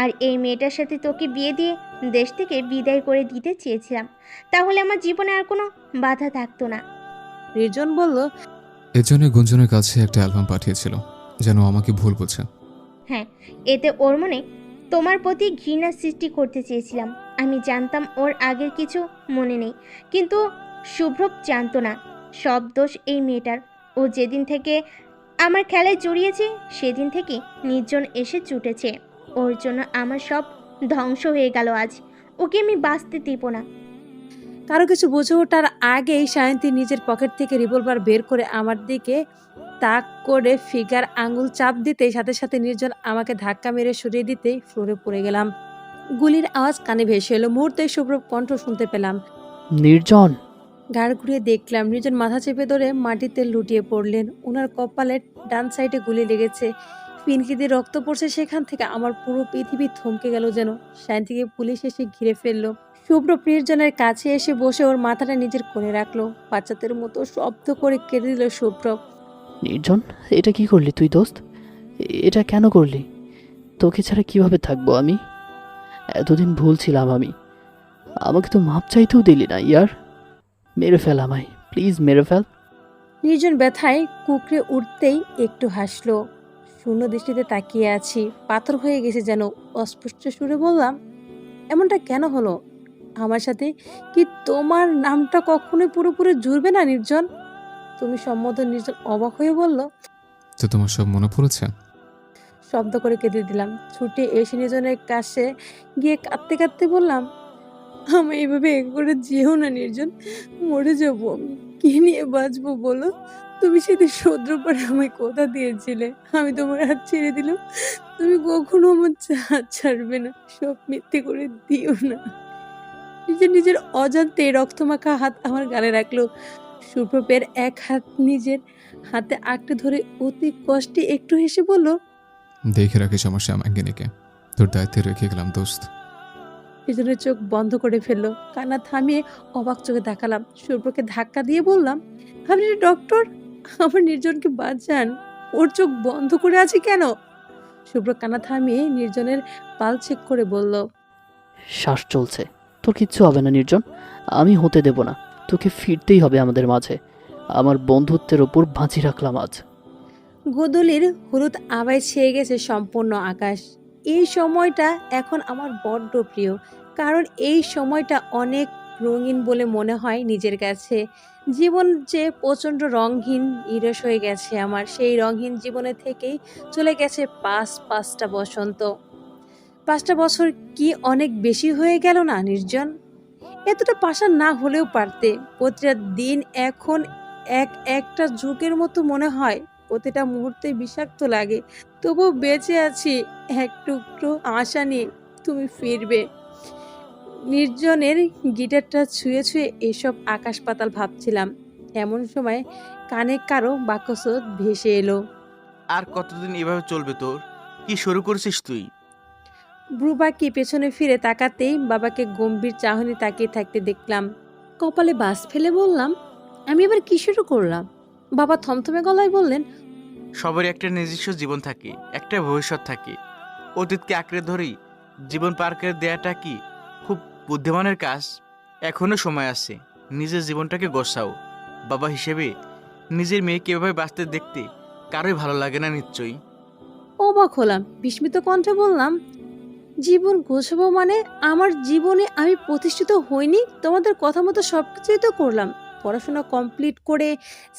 আর এই মেয়েটার সাথে তোকে বিয়ে দিয়ে দেশ থেকে বিদায় করে দিতে চেয়েছিলাম, তাহলে আমার জীবনে আর কোনো বাধা থাকতো না। নির্জন বলল, এর জন্য গুঞ্জনের কাছে একটা অ্যালবাম পাঠিয়েছিল, যেন আমাকে ভুল বোঝে। হ্যাঁ, এতে ওর মনে তোমার প্রতি ঘৃণা সৃষ্টি করতে চেয়েছিলাম। আমি জানতাম ওর আগের কিছু মনে নেই, কিন্তু শুভ্রব জানতো না। সব দোষ এই মেয়েটার। ও যেদিন থেকে আমার খেলায় জড়িয়েছে সেদিন থেকে নির্জন এসে জুটেছে। ওর জন্য আমার সব ধ্বংস হয়ে গেল আজ। ওকে আমি বাঁচতে দিব না। কারো কিছু বুঝে ওঠার আগেই সায়ন্তী নিজের পকেট থেকে রিভলভার বের করে আমার দিকে তাক করে ফিগার আঙুল চাপ দিতেই সাথে সাথে নির্জন আমাকে ধাক্কা মেরে সরিয়ে দিতেই ফ্লোরে পড়ে গেলাম। গুলির আওয়াজ কানে ভেসে এলো। মুহূর্তে শুভ্র কণ্ঠ শুনতে পেলাম। নির্জন! গাড় ঘুরিয়ে দেখলাম নির্জন মাথা চেপে ধরে মাটিতে লুটিয়ে পড়লেন। ওনার কপালের ডান সাইডে গুলি লেগেছে, পিনকি দিয়ে রক্ত পড়ছে সেখান থেকে। আমার পুরো পৃথিবী থমকে গেল যেন। শান্তিকে পুলিশ এসে ঘিরে ফেললো। শুভ্র নির্জনের কাছে এসে বসে ওর মাথাটা নিজের কোলে রাখলো। বাচ্চাদের মতো শব্দ করে কেঁদে দিল শুভ্র। নির্জন, এটা কি করলি তুই দোস্ত? এটা কেন করলি? তোকে ছাড়া কিভাবে থাকবো আমি? এতদিন ভুল ছিলাম আমি। আমাকে তো মাপ চাইতেও দিলি না ইয়ার। মেরে ফেল আমায়, প্লিজ মেরে ফেল। নির্জন ব্যথায় কুকড়ে উঠতেই একটু হাসলো। শূন্য দৃষ্টিতে তাকিয়ে আছি, পাথর হয়ে গেছে যেন। অস্পষ্ট সুরে বললাম, এমনটা কেন হলো আমার সাথে? কি তোমার নামটা কখনোই পুরোপুরি জুড়বে না নির্জন? তুমি সম্বোধন। নির্জন অবাক হয়ে বলল, তো তোমার সব মনে পড়েছে? শব্দ করে কেঁদে দিলাম। ছুটে এসে নির্জনের কাছে গিয়ে কাঁদতে কাঁদতে বললাম, আমি এইভাবে এক করে যেও না নির্জন, মরে যাবো আমি। কি নিয়ে বাঁচবো বলো? তুমি সেদিন সমুদ্র পাড়ে আমায় কথা দিয়েছিলে, আমি তোমার হাত ছেড়ে দিলাম, তুমি কখনো আমার হাত ছাড়বে না। সব মিথ্যে করে দিও না। নিজের অজান্তে রক্তমাখা হাত আমার গালে রাখলো। সুপ্রভের এক হাত নিজের হাতে আঁকড়ে ধরে অতি কষ্টে একটু হেসে বলল, দেখে রাখিস আমার শ্যামাঙ্গিনীকে, তোর দায়িত্বে রেখে গেলাম দোস্ত। নির্জনের চোখ বন্ধ করে ফেললো। কান্না থামিয়ে অবাক চোখে তাকালাম। শুভ্রকে ধাক্কা দিয়ে বললাম, আপনি ডক্টর, আমার নির্জনকে বাঁচান, ওর চোখ বন্ধ করে আছে কেন? শুভ্র কান্না থামিয়ে নির্জনের পাল চেক করে বলল, শ্বাস চলছে, তোর কিচ্ছু হবে না নির্জন, আমি হতে দেব না। তোকে ফিরতেই হবে আমাদের মাঝে। আমার বন্ধুত্বের ওপর বাজি রাখলাম আজ। গোদলির হলুদ আবায় ছেয়ে গেছে সম্পূর্ণ আকাশ। এই সময়টা এখন আমার বড্ড প্রিয়, কারণ এই সময়টা অনেক রঙিন বলে মনে হয় নিজের কাছে। জীবন যে প্রচণ্ড রঙহীন নিরস হয়ে গেছে আমার, সেই রঙহীন জীবনে থেকেই চলে গেছে পাঁচটা বসন্ত। 5টা বছর কি অনেক বেশি হয়ে গেল না নির্জন? এতটা পাষাণ না হলেও পারতে। প্রতিটা দিন এখন একটা যুগের মতো মনে হয়, প্রতিটা মুহূর্তে বিষাক্ত লাগে। তবু বেঁচে আছি এক টুকরো আশা নিয়ে, তুমি ফিরবে। নির্জনের গিটারটা ছুঁয়ে ছুঁয়ে এসব আকাশ পাতাল ভাবছিলাম। এমন সময় কানে কারো বাক্যস্রোত ভেসে এলো। আর কতদিন এভাবে চলবে তোর? কি শুরু করছিস তুই? ব্রুবাকি পেছনে ফিরে তাকাতেই বাবাকে গম্ভীর চাহনি তাকিয়ে থাকতে দেখলাম। কপালে বাস ফেলে বললাম, আমি এবার কি শুরু করলাম? বাবা থমথমে গলায় বললেন, সবারই একটা নিজস্ব জীবন থাকে, একটা ভবিষ্যৎ থাকে। অতীতকে আঁকড়ে ধরেই জীবন পার করে দেয়াটা কি খুব বুদ্ধিমানের কাজ? এখনো সময় আছে, নিজের জীবনটাকে গোছাও। বাবা হিসেবে নিজের মেয়েকে এভাবে বাঁচতে দেখতে কারোই ভালো লাগে না নিশ্চয়ই। অবাক হলাম, বিস্মিত কণ্ঠে বললাম, জীবন গোছাবো মানে? আমার জীবনে আমি প্রতিষ্ঠিত হইনি, তোমাদের কথা মতো সবকিছুই তো করলাম। পড়াশোনা কমপ্লিট করে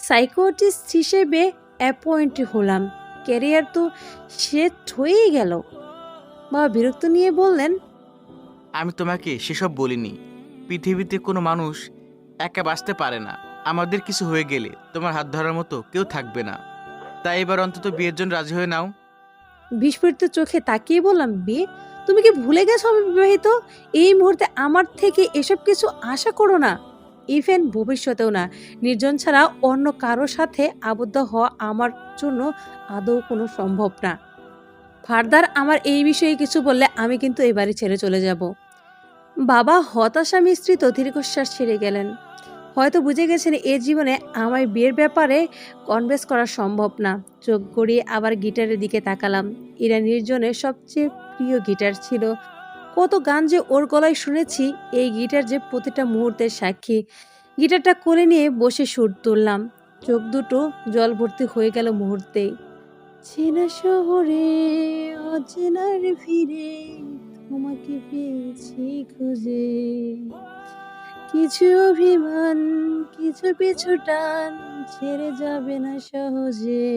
সাইকোলজিস্ট হিসেবে অ্যাপয়েন্ট হলাম, ক্যারিয়ার তো সেট হয়েই গেল। বাবা বিরক্ত নিয়ে বললেন, আমি তোমাকে সেসব বলিনি। পৃথিবীতে কোনো মানুষ একা বাঁচতে পারে না। আমাদের কিছু হয়ে গেলে তোমার হাত ধরার মতো কেউ থাকবে না। তাই এবার অন্তত বিয়ের জন্য রাজি হয়ে নাও। বিস্ফোরিত চোখে তাকিয়ে বললাম, বিয়ে? তুমি কি ভুলে গেছো আমি বিবাহিত? এই মুহূর্তে আমার থেকে এসব কিছু আশা করো না, ইভেন ভবিষ্যতেও না। নির্জন ছাড়া অন্য কারো সাথে আবদ্ধ হওয়া আমার জন্য আদৌ কোনো সম্ভব না। ফার্দার আমার এই বিষয়ে কিছু বললে আমি কিন্তু এই বাড়ি ছেড়ে চলে যাব। বাবা হতাশা মিশ্রিত দীর্ঘশ্বাস ছেড়ে গেলেন। হয়তো বুঝে গেছেন এ জীবনে আমায় বিয়ের ব্যাপারে কনভিন্স করা সম্ভব না। চোখ গড়িয়ে আবার গিটারের দিকে তাকালাম। এরা নির্জনের সবচেয়ে প্রিয় গিটার ছিল। কত গান যে ওর গলায় শুনেছি, এই গিটার যে প্রতিটা মুহূর্তের সাক্ষী। গিটারটা কোলে নিয়ে বসে সুর তুললাম। চোখ দুটো জল ভর্তি হয়ে গেল মুহূর্তেই। চেনা শহরে অচেনার ভিড়ে তোমাকে পেয়েছি খুঁজে, কিছু অভিমান কিছু পিছু টান ছেড়ে যাবে না সহজে।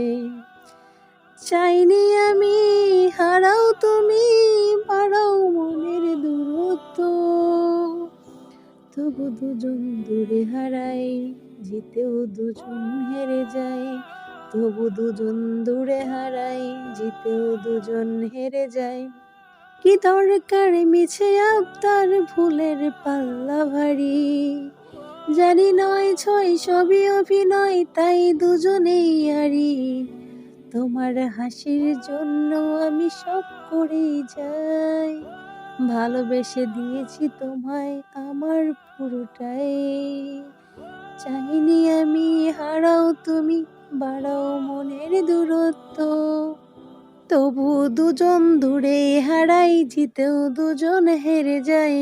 চাইনি আমি হারাও তুমি, বাড়াও মনের দূরত্ব, তবু দুজন দূরে হারাই, জিতেও দুজন হেরে যায়। তবু দুজন দূরে হারাই, জিতেও দুজন হেরে যায়। কি দরকার মিছে আবদার, ভুলের পাল্লা ভারী। জানি নয় ছয় সবই অভিনয়, তাই দুজনেই আরি। তোমার হাসির জন্য আমি সব করেই যাই। ভালোবেসে দিয়েছি তোমায় আমার পুরোটাই। চাইনি আমি হারাও তুমি, বাড়াও মনের দূরত্ব, তবু দুজন দূরে হারাই, জিতেও দুজন হেরে যাই।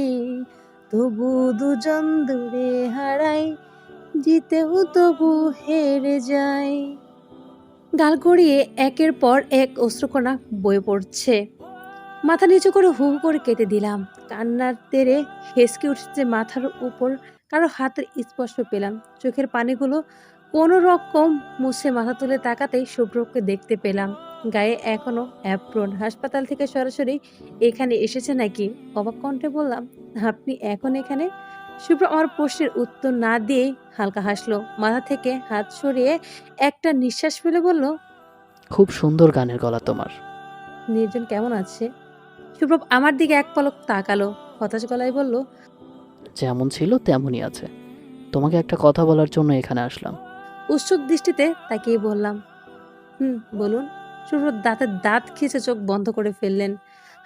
তবু দুজন দূরে হারাই, জিতেও তবু হেরে যাই। গাল গড়িয়ে একের পর এক অশ্রুকণা বয়ে পড়ছে। মাথা নিচু করে হু হু করে কেটে দিলাম। কান্নার তেরে হেসকে উঠছে মাথার উপর কারো হাতের স্পর্শ পেলাম। চোখের পানিগুলো কোনো রকম মুছে মাথা তুলে তাকাতেই শুভ্রকে দেখতে পেলাম। গায়ে এখনো অ্যাপ্রন। হাসপাতাল থেকে সরাসরি এখানে এসেছে নাকি? অবাক কণ্ঠে বললাম, আপনি এখন এখানে? শুভ্র আমার প্রশ্নের উত্তর না দিয়েই হালকা হাসলো। মাথা থেকে হাত সরিয়ে একটা নিঃশ্বাস ফেলে বলল, খুব সুন্দর গানের গলা তোমার। নির্জন কেমন আছে? শুভ্র আমার দিকে এক পলক তাকালো, হতাশ গলায় বলল, যেমন ছিল তেমনই আছে। তোমাকে একটা কথা বলার জন্য এখানে আসলাম। উৎসুক দৃষ্টিতে তাকিয়ে বললাম, বলুন। শুভ্র দাঁতে দাঁত খিঁচে চোখ বন্ধ করে ফেললেন।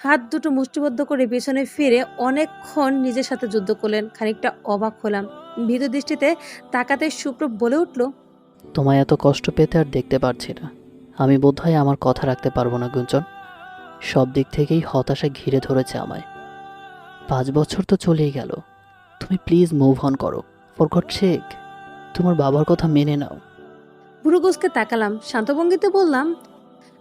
হাত দুটো মুষ্টিবদ্ধ করে পেছনে ফিরে অনেকক্ষণ নিজের সাথে যুদ্ধ করলেন। খানিকটা অবাক হলাম। ভীতু দৃষ্টিতে তাকাতে সুপ্রভ বলে উঠল, তোমায় এত কষ্ট পেতে আর দেখতে পারছি না। আমি বোধহয় আমার কথা রাখতে পারবো না গুঞ্জন। সব দিক থেকেই হতাশা ঘিরে ধরেছে আমায়। 5 বছর তো চলেই গেল। তুমি প্লিজ মুভ অন করো। ফর গড সেক, তোমার বাবার কথা মেনে নাও। ভুরুকুসকে তাকালাম, শান্তভঙ্গিতে বললাম,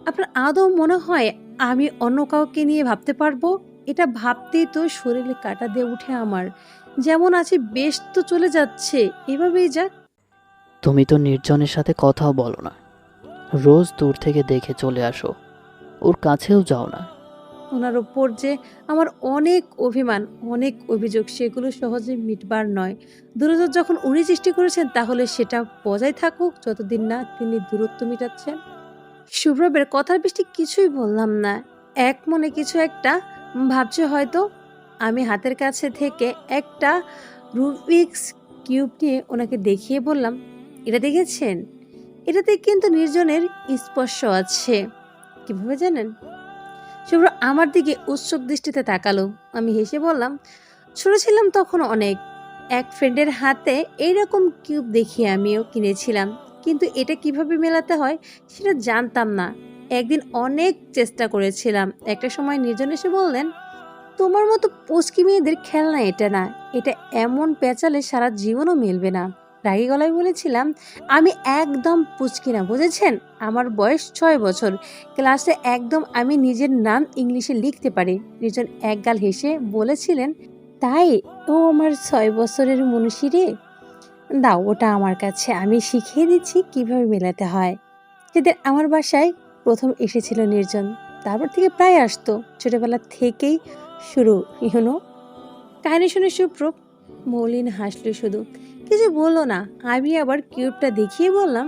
আপনার আদৌ মনে হয় আমি অন্য কাউকে নিয়ে ভাবতে পারবো? এটা ভাবতেই তো শরীরে কাঁটা দিয়ে উঠে আমার। যেমন আছে বেশ তো চলে যাচ্ছে, এভাবেই যাক। তুমি তো নির্জনের সাথে কথাও বলো না, রোজ দূর থেকে দেখে চলে আসো, ওর কাছেও যাও না। ওনার ওপর যে আমার অনেক অভিমান, অনেক অভিযোগ, সেগুলো সহজে মিটবার নয়। দূরত্ব যখন উনি সৃষ্টি করেছেন, তাহলে সেটা বজায় থাকুক যতদিন না তিনি দূরত্ব মিটাচ্ছেন। শুভ্রবের কথার বৃষ্টি কিছুই বললাম না। এক মনে কিছু একটা ভাবছে হয়তো। আমি হাতের কাছে থেকে একটা রুবিক্স কিউব নিয়ে ওনাকে দেখিয়ে বললাম, এটা দেখেছেন? এটাতে কিন্তু নির্জনের স্পর্শ আছে। কিভাবে জানেন? শুভ্র আমার দিকে উৎসুক দৃষ্টিতে তাকালো। আমি হেসে বললাম, ছোট ছিলাম তখন অনেক। এক ফ্রেন্ডের হাতে এইরকম কিউব দেখিয়ে আমিও কিনেছিলাম, কিন্তু এটা কিভাবে মেলাতে হয় সেটা জানতাম না। একদিন অনেক চেষ্টা করেছিলাম। একটা সময় নির্জন এসে বললেন, তোমার মতো পুচকি মেয়েদের খেলনা এটা না, এটা এমন পেঁচালে সারা জীবনও মেলবে না। রাগী গলায় বলেছিলাম, আমি একদম পুচকি না, বুঝেছেন? আমার বয়স 6 বছর। ক্লাসে একদম আমি নিজের নাম ইংলিশে লিখতে পারি। নির্জন একগাল হেসে বলেছিলেন, তাই? ও আমার 6 বছরের মনীষী রে। দাও ওটা আমার কাছে, আমি শিখিয়ে দিচ্ছি কিভাবে মেলাতে হয়। সেদিন আমার বাসায় প্রথম এসেছিল নির্জন, তারপর থেকে প্রায় আসতো। ছোটবেলা থেকেই শুরু, ইউনো। কাহিনী শুনে সুপ্রভ মৌলিন হাসলো, শুধু কিছু বললো না। আমি আবার কিউবটা দেখিয়ে বললাম,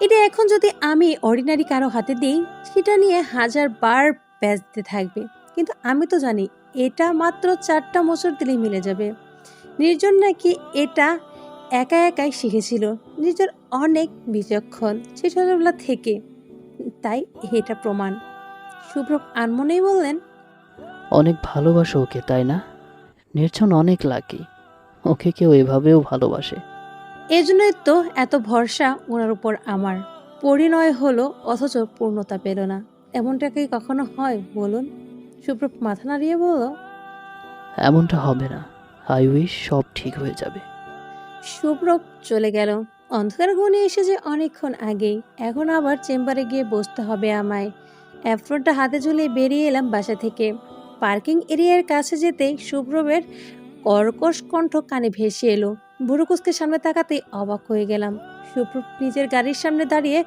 এটা এখন যদি আমি অর্ডিনারি কারো হাতে দিই, সেটা নিয়ে 1000 বার ব্যস্ত থাকবে। কিন্তু আমি তো জানি এটা মাত্র 4টা মোচড় দিলেই মিলে যাবে। নির্জন নাকি এটা একা একাই শিখেছিল। নির্জন অনেক বিচক্ষণ সে ছোটবেলা থেকে, তাই এটা প্রমাণ। সুব্রত আনমনেই বললেন, অনেক ভালোবাসো ওকে, তাই না? নির্জন অনেক লাকি, ওকে কেউ এভাবেও ভালোবাসে। এজন্যই তো এত ভরসা ওনার উপর আমার। পরিণয় হলো অথচ পূর্ণতা পেল না। এমনটা কি কখনো হয় বলুন? সুব্রত মাথা নাড়িয়ে বলল, এমনটা হবে না। আই উইশ সব ঠিক হয়ে যাবে। সুব্রত চলে গেল। অন্ধকার ঘনিয়ে এসেছে অনেকক্ষণ আগেই। এখন আবার চেম্বারে গিয়ে বসতে হবে আমায়। অ্যাপ্রনটা হাতে ঝুলিয়ে বেরিয়ে এলাম বাসা থেকে। পার্কিং এরিয়ার কাছে যেতেই শুভ্রবের কর্কশ কণ্ঠ কানে ভেসে এলো। বুড়োকুসকে সামনে তাকাতেই অবাক হয়ে গেলাম। শুভ্র নিজের গাড়ির সামনে দাঁড়িয়ে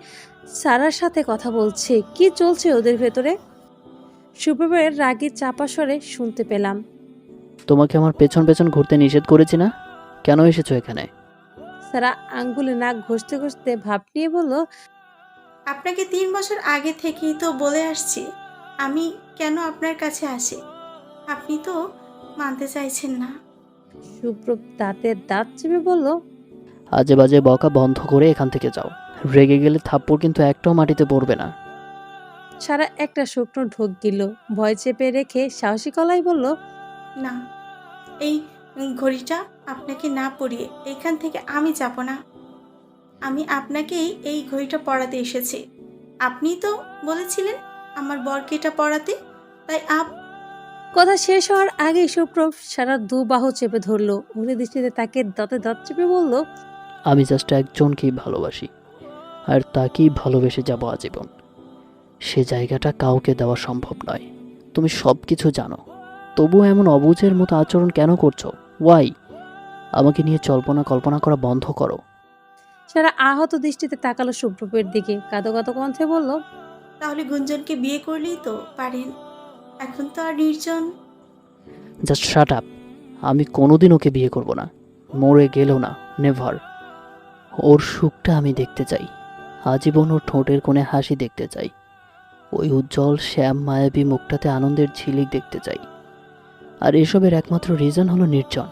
সারার সাথে কথা বলছে। কি চলছে ওদের ভেতরে? শুভ্রবের রাগী চাপা স্বরে শুনতে পেলাম, তোমাকে আমার পেছন পেছন ঘুরতে নিষেধ করেছি না? কেন এসেছো এখানে? সারা আঙ্গুলে নাক ঘষতে ঘষতে ভাব নিয়ে বলল, আপনাকে 3 বছর আগে থেকেই তো বলে আসছি আমি কেন আপনার কাছে আসি। আপনি তো মানতে চাইছেন না। শুভ্র দাঁতের দাঁত চেপে বলল, আজে বাজে বকা বন্ধ করে এখান থেকে যাও। রেগে গেলে থাপ্পড় কিন্তু একটাও মাটিতে পড়বে না। সারা একটা শুকনো ঢোক গিল। ভয় চেপে রেখে সাহসী গলায় বলল, না, এই ঘড়িটা আপনাকে না পরিয়ে এখান থেকে আমি যাব না। আমি আপনাকেই এই ঘড়িটা পরাতে এসেছি। আপনি তো বলেছিলেন আমার বরকে এটা পরাতে, তাই কথা শেষ হওয়ার আগেই সুপ্রভ সারা 2 বাহু চেপে ধরলো। উনি দৃষ্টিতে তাকে দাঁতে দাঁত চেপে বলল, আমি জাস্ট একজনকেই ভালোবাসি, আর তাকেই ভালোবেসে যাব আজীবন। সে জায়গাটা কাউকে দেওয়া সম্ভব নয়। তুমি সব কিছু জানো, তবুও এমন অবুঝের মতো আচরণ কেন করছো? ওয়াই? আমাকে নিয়ে জল্পনা কল্পনা করা বন্ধ করো। সারা আহত দৃষ্টিতে তাকালো সুপ্রভের দিকে। কাঁদো কাঁদো কণ্ঠে বলল, তাহলে গুঞ্জনকে বিয়ে করলেই তো পারেন। এখন তো আর নির্জন। Just shut up. আমি কোনোদিন ওকে বিয়ে করব না, মরে গেলেও না, নেভার। ওর সুখটা আমি দেখতে চাই, আজীবন ওর ঠোঁটের কোণে হাসি দেখতে চাই, ওই উজ্জ্বল শ্যাম মায়াবী মুখটাতে আনন্দের ঝিলিক দেখতে চাই। আর এসবের একমাত্র রিজন হলো নির্জন।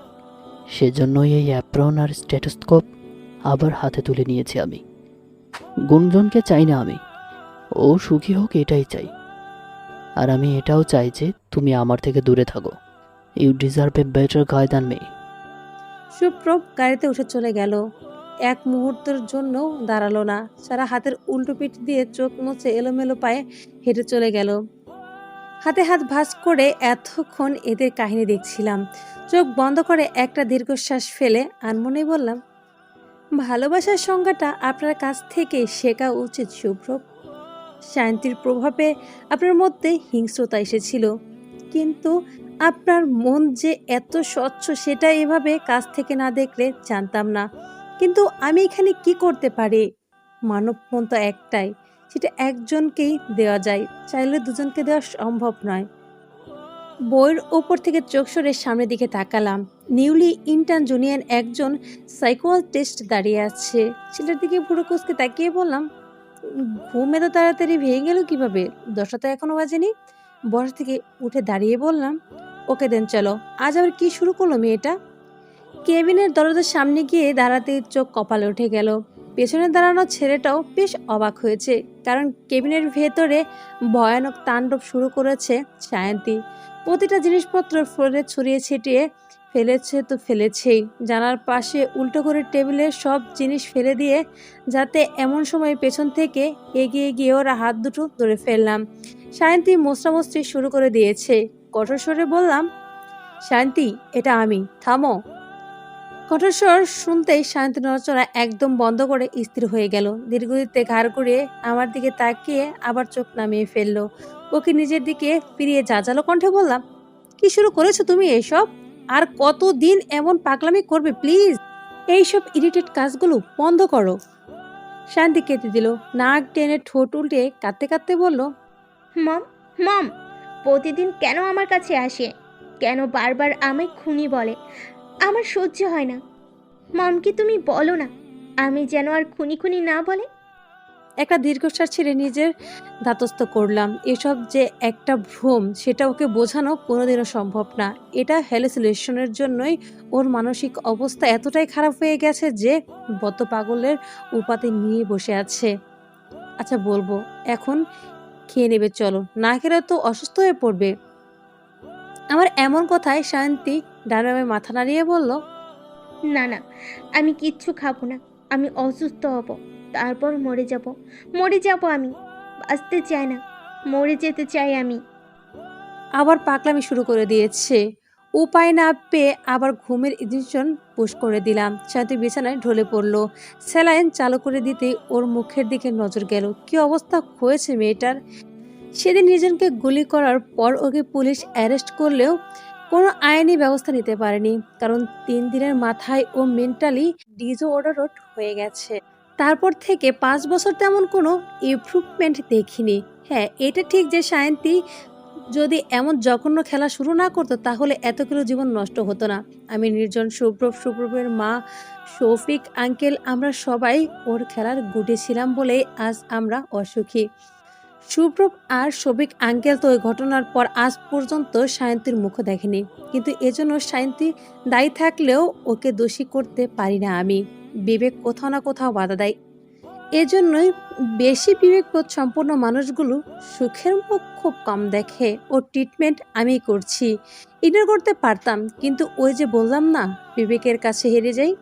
সেজন্যই এই অ্যাপ্রন আর স্টেথোস্কোপ আবার হাতে তুলে নিয়েছি আমি। গুঞ্জনকে চাই না আমি, ও সুখী হোক এটাই চাই। আর আমি এটাও চাই যে তুমি আমার থেকে দূরে থাকো। You deserve a better guy than me. Suprabh গাড়িতে উঠে চলে গেল। এক মুহূর্তের জন্য দাঁড়ালো না। সারা হাতের উল্টো পিঠ দিয়ে চোখ মুছে এলোমেলো পায়ে হেঁটে চলে গেল। হাতে হাত ভাঁজ করে এতক্ষণ এদের কাহিনী দেখছিলাম। চোখ বন্ধ করে একটা দীর্ঘশ্বাস ফেলে আনমনেই বললাম, ভালোবাসার সংজ্ঞাটা আপনার কাছ থেকে শেখা উচিত সুপ্রভ। শান্তির প্রভাবে আপনার মধ্যে হিংস্রতা এসেছিল, কিন্তু আপনার মন যে এত স্বচ্ছ সেটা এভাবে কাছ থেকে না দেখলে জানতাম না। কিন্তু আমি এখানে কি করতে পারি? মানব মন তো একটাই, সেটা একজনকেই দেওয়া যায়, চাইলে দুজনকে দেওয়া সম্ভব নয়। বইয়ের ওপর থেকে চোখ সরে সামনের দিকে তাকালাম। নিউলি ইন্টার্ন জুনিয়র একজন সাইকোলজিস্ট দাঁড়িয়ে আছে। ছেলের দিকে পুরো কুচকে তাকিয়ে বললাম, ঘুম এত তাড়াতাড়ি ভেঙে গেল কিভাবে? 10টা তো এখনো বাজেনি। বসা থেকে উঠে দাঁড়িয়ে বললাম, ওকে দেন চলো। আজ আবার কি শুরু করলো মেয়েটা? কেবিনের দরজার সামনে গিয়ে দাঁড়াতে চোখ কপালে উঠে গেল। পেছনে দাঁড়ানো ছেলেটাও বেশ অবাক হয়েছে, কারণ কেবিনের ভেতরে ভয়ানক তাণ্ডব শুরু করেছে সায়ন্তী। প্রতিটা জিনিসপত্র ফ্লোরে ছড়িয়ে ছিটিয়ে ফেলেছে তো ফেলেছেই। জানার পাশে উল্টো করে টেবিলের সব জিনিস ফেলে দিয়ে, যাতে এমন সময় পেছন থেকে এগিয়ে গিয়ে ওরা হাত দুটো ধরে ফেললাম। সায়ন্তী মোছামুছি শুরু করে দিয়েছে। কঠোর স্বরে বললাম, শান্তি, এটা আমি, থামো। কঠোর স্বর শুনতেই শান্তি নড়াচড়া একদম বন্ধ করে স্থির হয়ে গেল। দীর্ঘদিতে ঘাড় ঘুরিয়ে আমার দিকে তাকিয়ে আবার চোখ নামিয়ে ফেললো। ওকে নিজের দিকে ফিরিয়ে জাজালো কণ্ঠে বললাম, কি শুরু করেছো তুমি এসব? আর কতদিন এমন পাগলামি করবে? প্লিজ এইসব ইরিটেট কাজগুলো বন্ধ করো। শান্তি কেটে দিল। নাক টেনে ঠোঁট উল্টে কাঁদতে কাঁদতে বলল, মম মম প্রতিদিন কেন আমার কাছে আসে? কেন বারবার আমায় খুনি বলে? আমার সহ্য হয় না। মমকে তুমি বলো না, আমি যেন আর খুনি খুনি না বলে। একটা দীর্ঘশ্বাস ছেড়ে নিজের ধাতস্থ করলাম। এসব যে একটা ভ্রম সেটা ওকে বোঝানো কোনোদিনও সম্ভব না। এটা হ্যালুসিনেশনের জন্যই ওর মানসিক অবস্থা এতটাই খারাপ হয়ে গেছে যে বদ্ধ পাগলের উপাতে নিয়ে বসে আছে। আচ্ছা বলবো, এখন খেয়ে নেবে চলো, না খেলে তো অসুস্থ হয়ে পড়বে। আমার এমন কথায় শান্তি ডানে মাথা নাড়িয়ে বলল, না না, আমি কিচ্ছু খাবো না। আমি অসুস্থ হব, তারপর মরে যাব। মরে যাব আমি, বাঁচতে চাই না, মরে যেতে চাই আমি। আবার পাগলামি শুরু করে দিয়েছে। উপায় না পেয়ে আবার ঘুমের ইঞ্জেকশন পুশ করে দিলাম। শান্তি বিছানায় ঢলে পড়ল। স্যালাইন চালু করে দিতেই ওর মুখের দিকে নজর গেল। কি অবস্থা হয়েছে মেয়েটার! সেদিন নির্জনকে গুলি করার পর ওকে পুলিশ অ্যারেস্ট করলেও কোনো আইনি ব্যবস্থা নিতে পারেনি, কারণ 3 দিনের মাথায় ও মেন্টালি ডিসঅর্ডারড হয়ে গেছে। তারপর থেকে 5 বছর তেমন কোনো ইমপ্রুভমেন্ট দেখিনি। হ্যাঁ, এটা ঠিক যে সায়ন্তী যদি এমন জঘন্য খেলা শুরু না করতো তাহলে এতগুলো জীবন নষ্ট হতো না। আমি নির্জন, সুপ্রভের মা, শফিক আঙ্কেল, আমরা সবাই ওর খেলার গুটি ছিলাম বলেই আজ আমরা অসুখী। সুপ্রভ আর শফিক আঙ্কেল তো ওই ঘটনার পর আজ পর্যন্ত সায়ন্তীর মুখও দেখেনি, কিন্তু এজন্য সায়ন্তী দায়ী থাকলেও ওকে দোষী করতে পারি না আমি। বিবেক কোথাও না কোথাও বাধা দেয়। এজন্যই বেশি বিবেকবোধ সম্পন্ন মানুষগুলো সুখের মুখ খুব কম দেখে। ওর ট্রিটমেন্ট আমি করছি, ইগনোর করতে পারতাম, কিন্তু ওই যে বললাম না, বিবেকের কাছে হেরে যাই।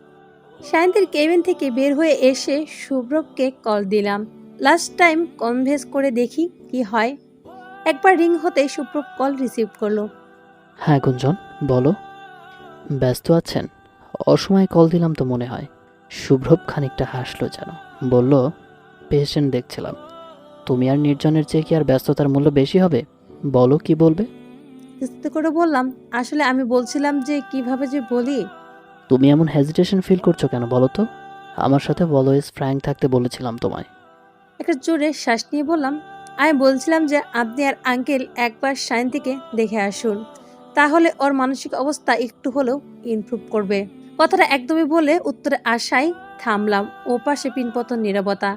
সায়ন্তীর কেবিন থেকে বের হয়ে এসে সুব্রবকে কল দিলাম। লাস্ট টাইম কনভেন্স করে দেখি কি হয়। একবার রিং হতেই সুব্রব কল রিসিভ করলো। হ্যাঁ গুঞ্জন, বলো। ব্যস্ত আছেন? অসময়ে কল দিলাম তো মনে হয়। শুভ্রব খানিকটা হাসলো যেন, বলল, পেশেন্ট দেখছিলাম। তুমি আর নির্জনের চেয়ে কি আর ব্যস্ততার মূল্য বেশি হবে? বলো কি বলবে। চিন্তা করে বললাম, আসলে আমি বলছিলাম যে কিভাবে যে বলি। তুমি এমন হেজিটেশন ফিল করছো কেন বলো তো? আমার সাথে অলওয়েজ ফ্র্যাঙ্ক থাকতে বলেছিলাম তোমায়। একটা জোরে শ্বাস নিয়ে বললাম, আমি বলছিলাম যে আপনি আর আঙ্কেল একবার শায়ন্তীকে দেখে আসুন, তাহলে ওর মানসিক অবস্থা একটু হলেও ইমপ্রুভ করবে। কথাটা একদমই বলে উত্তরে আশায় থামলাম। ও পাশে পিনপতন নীরবতা।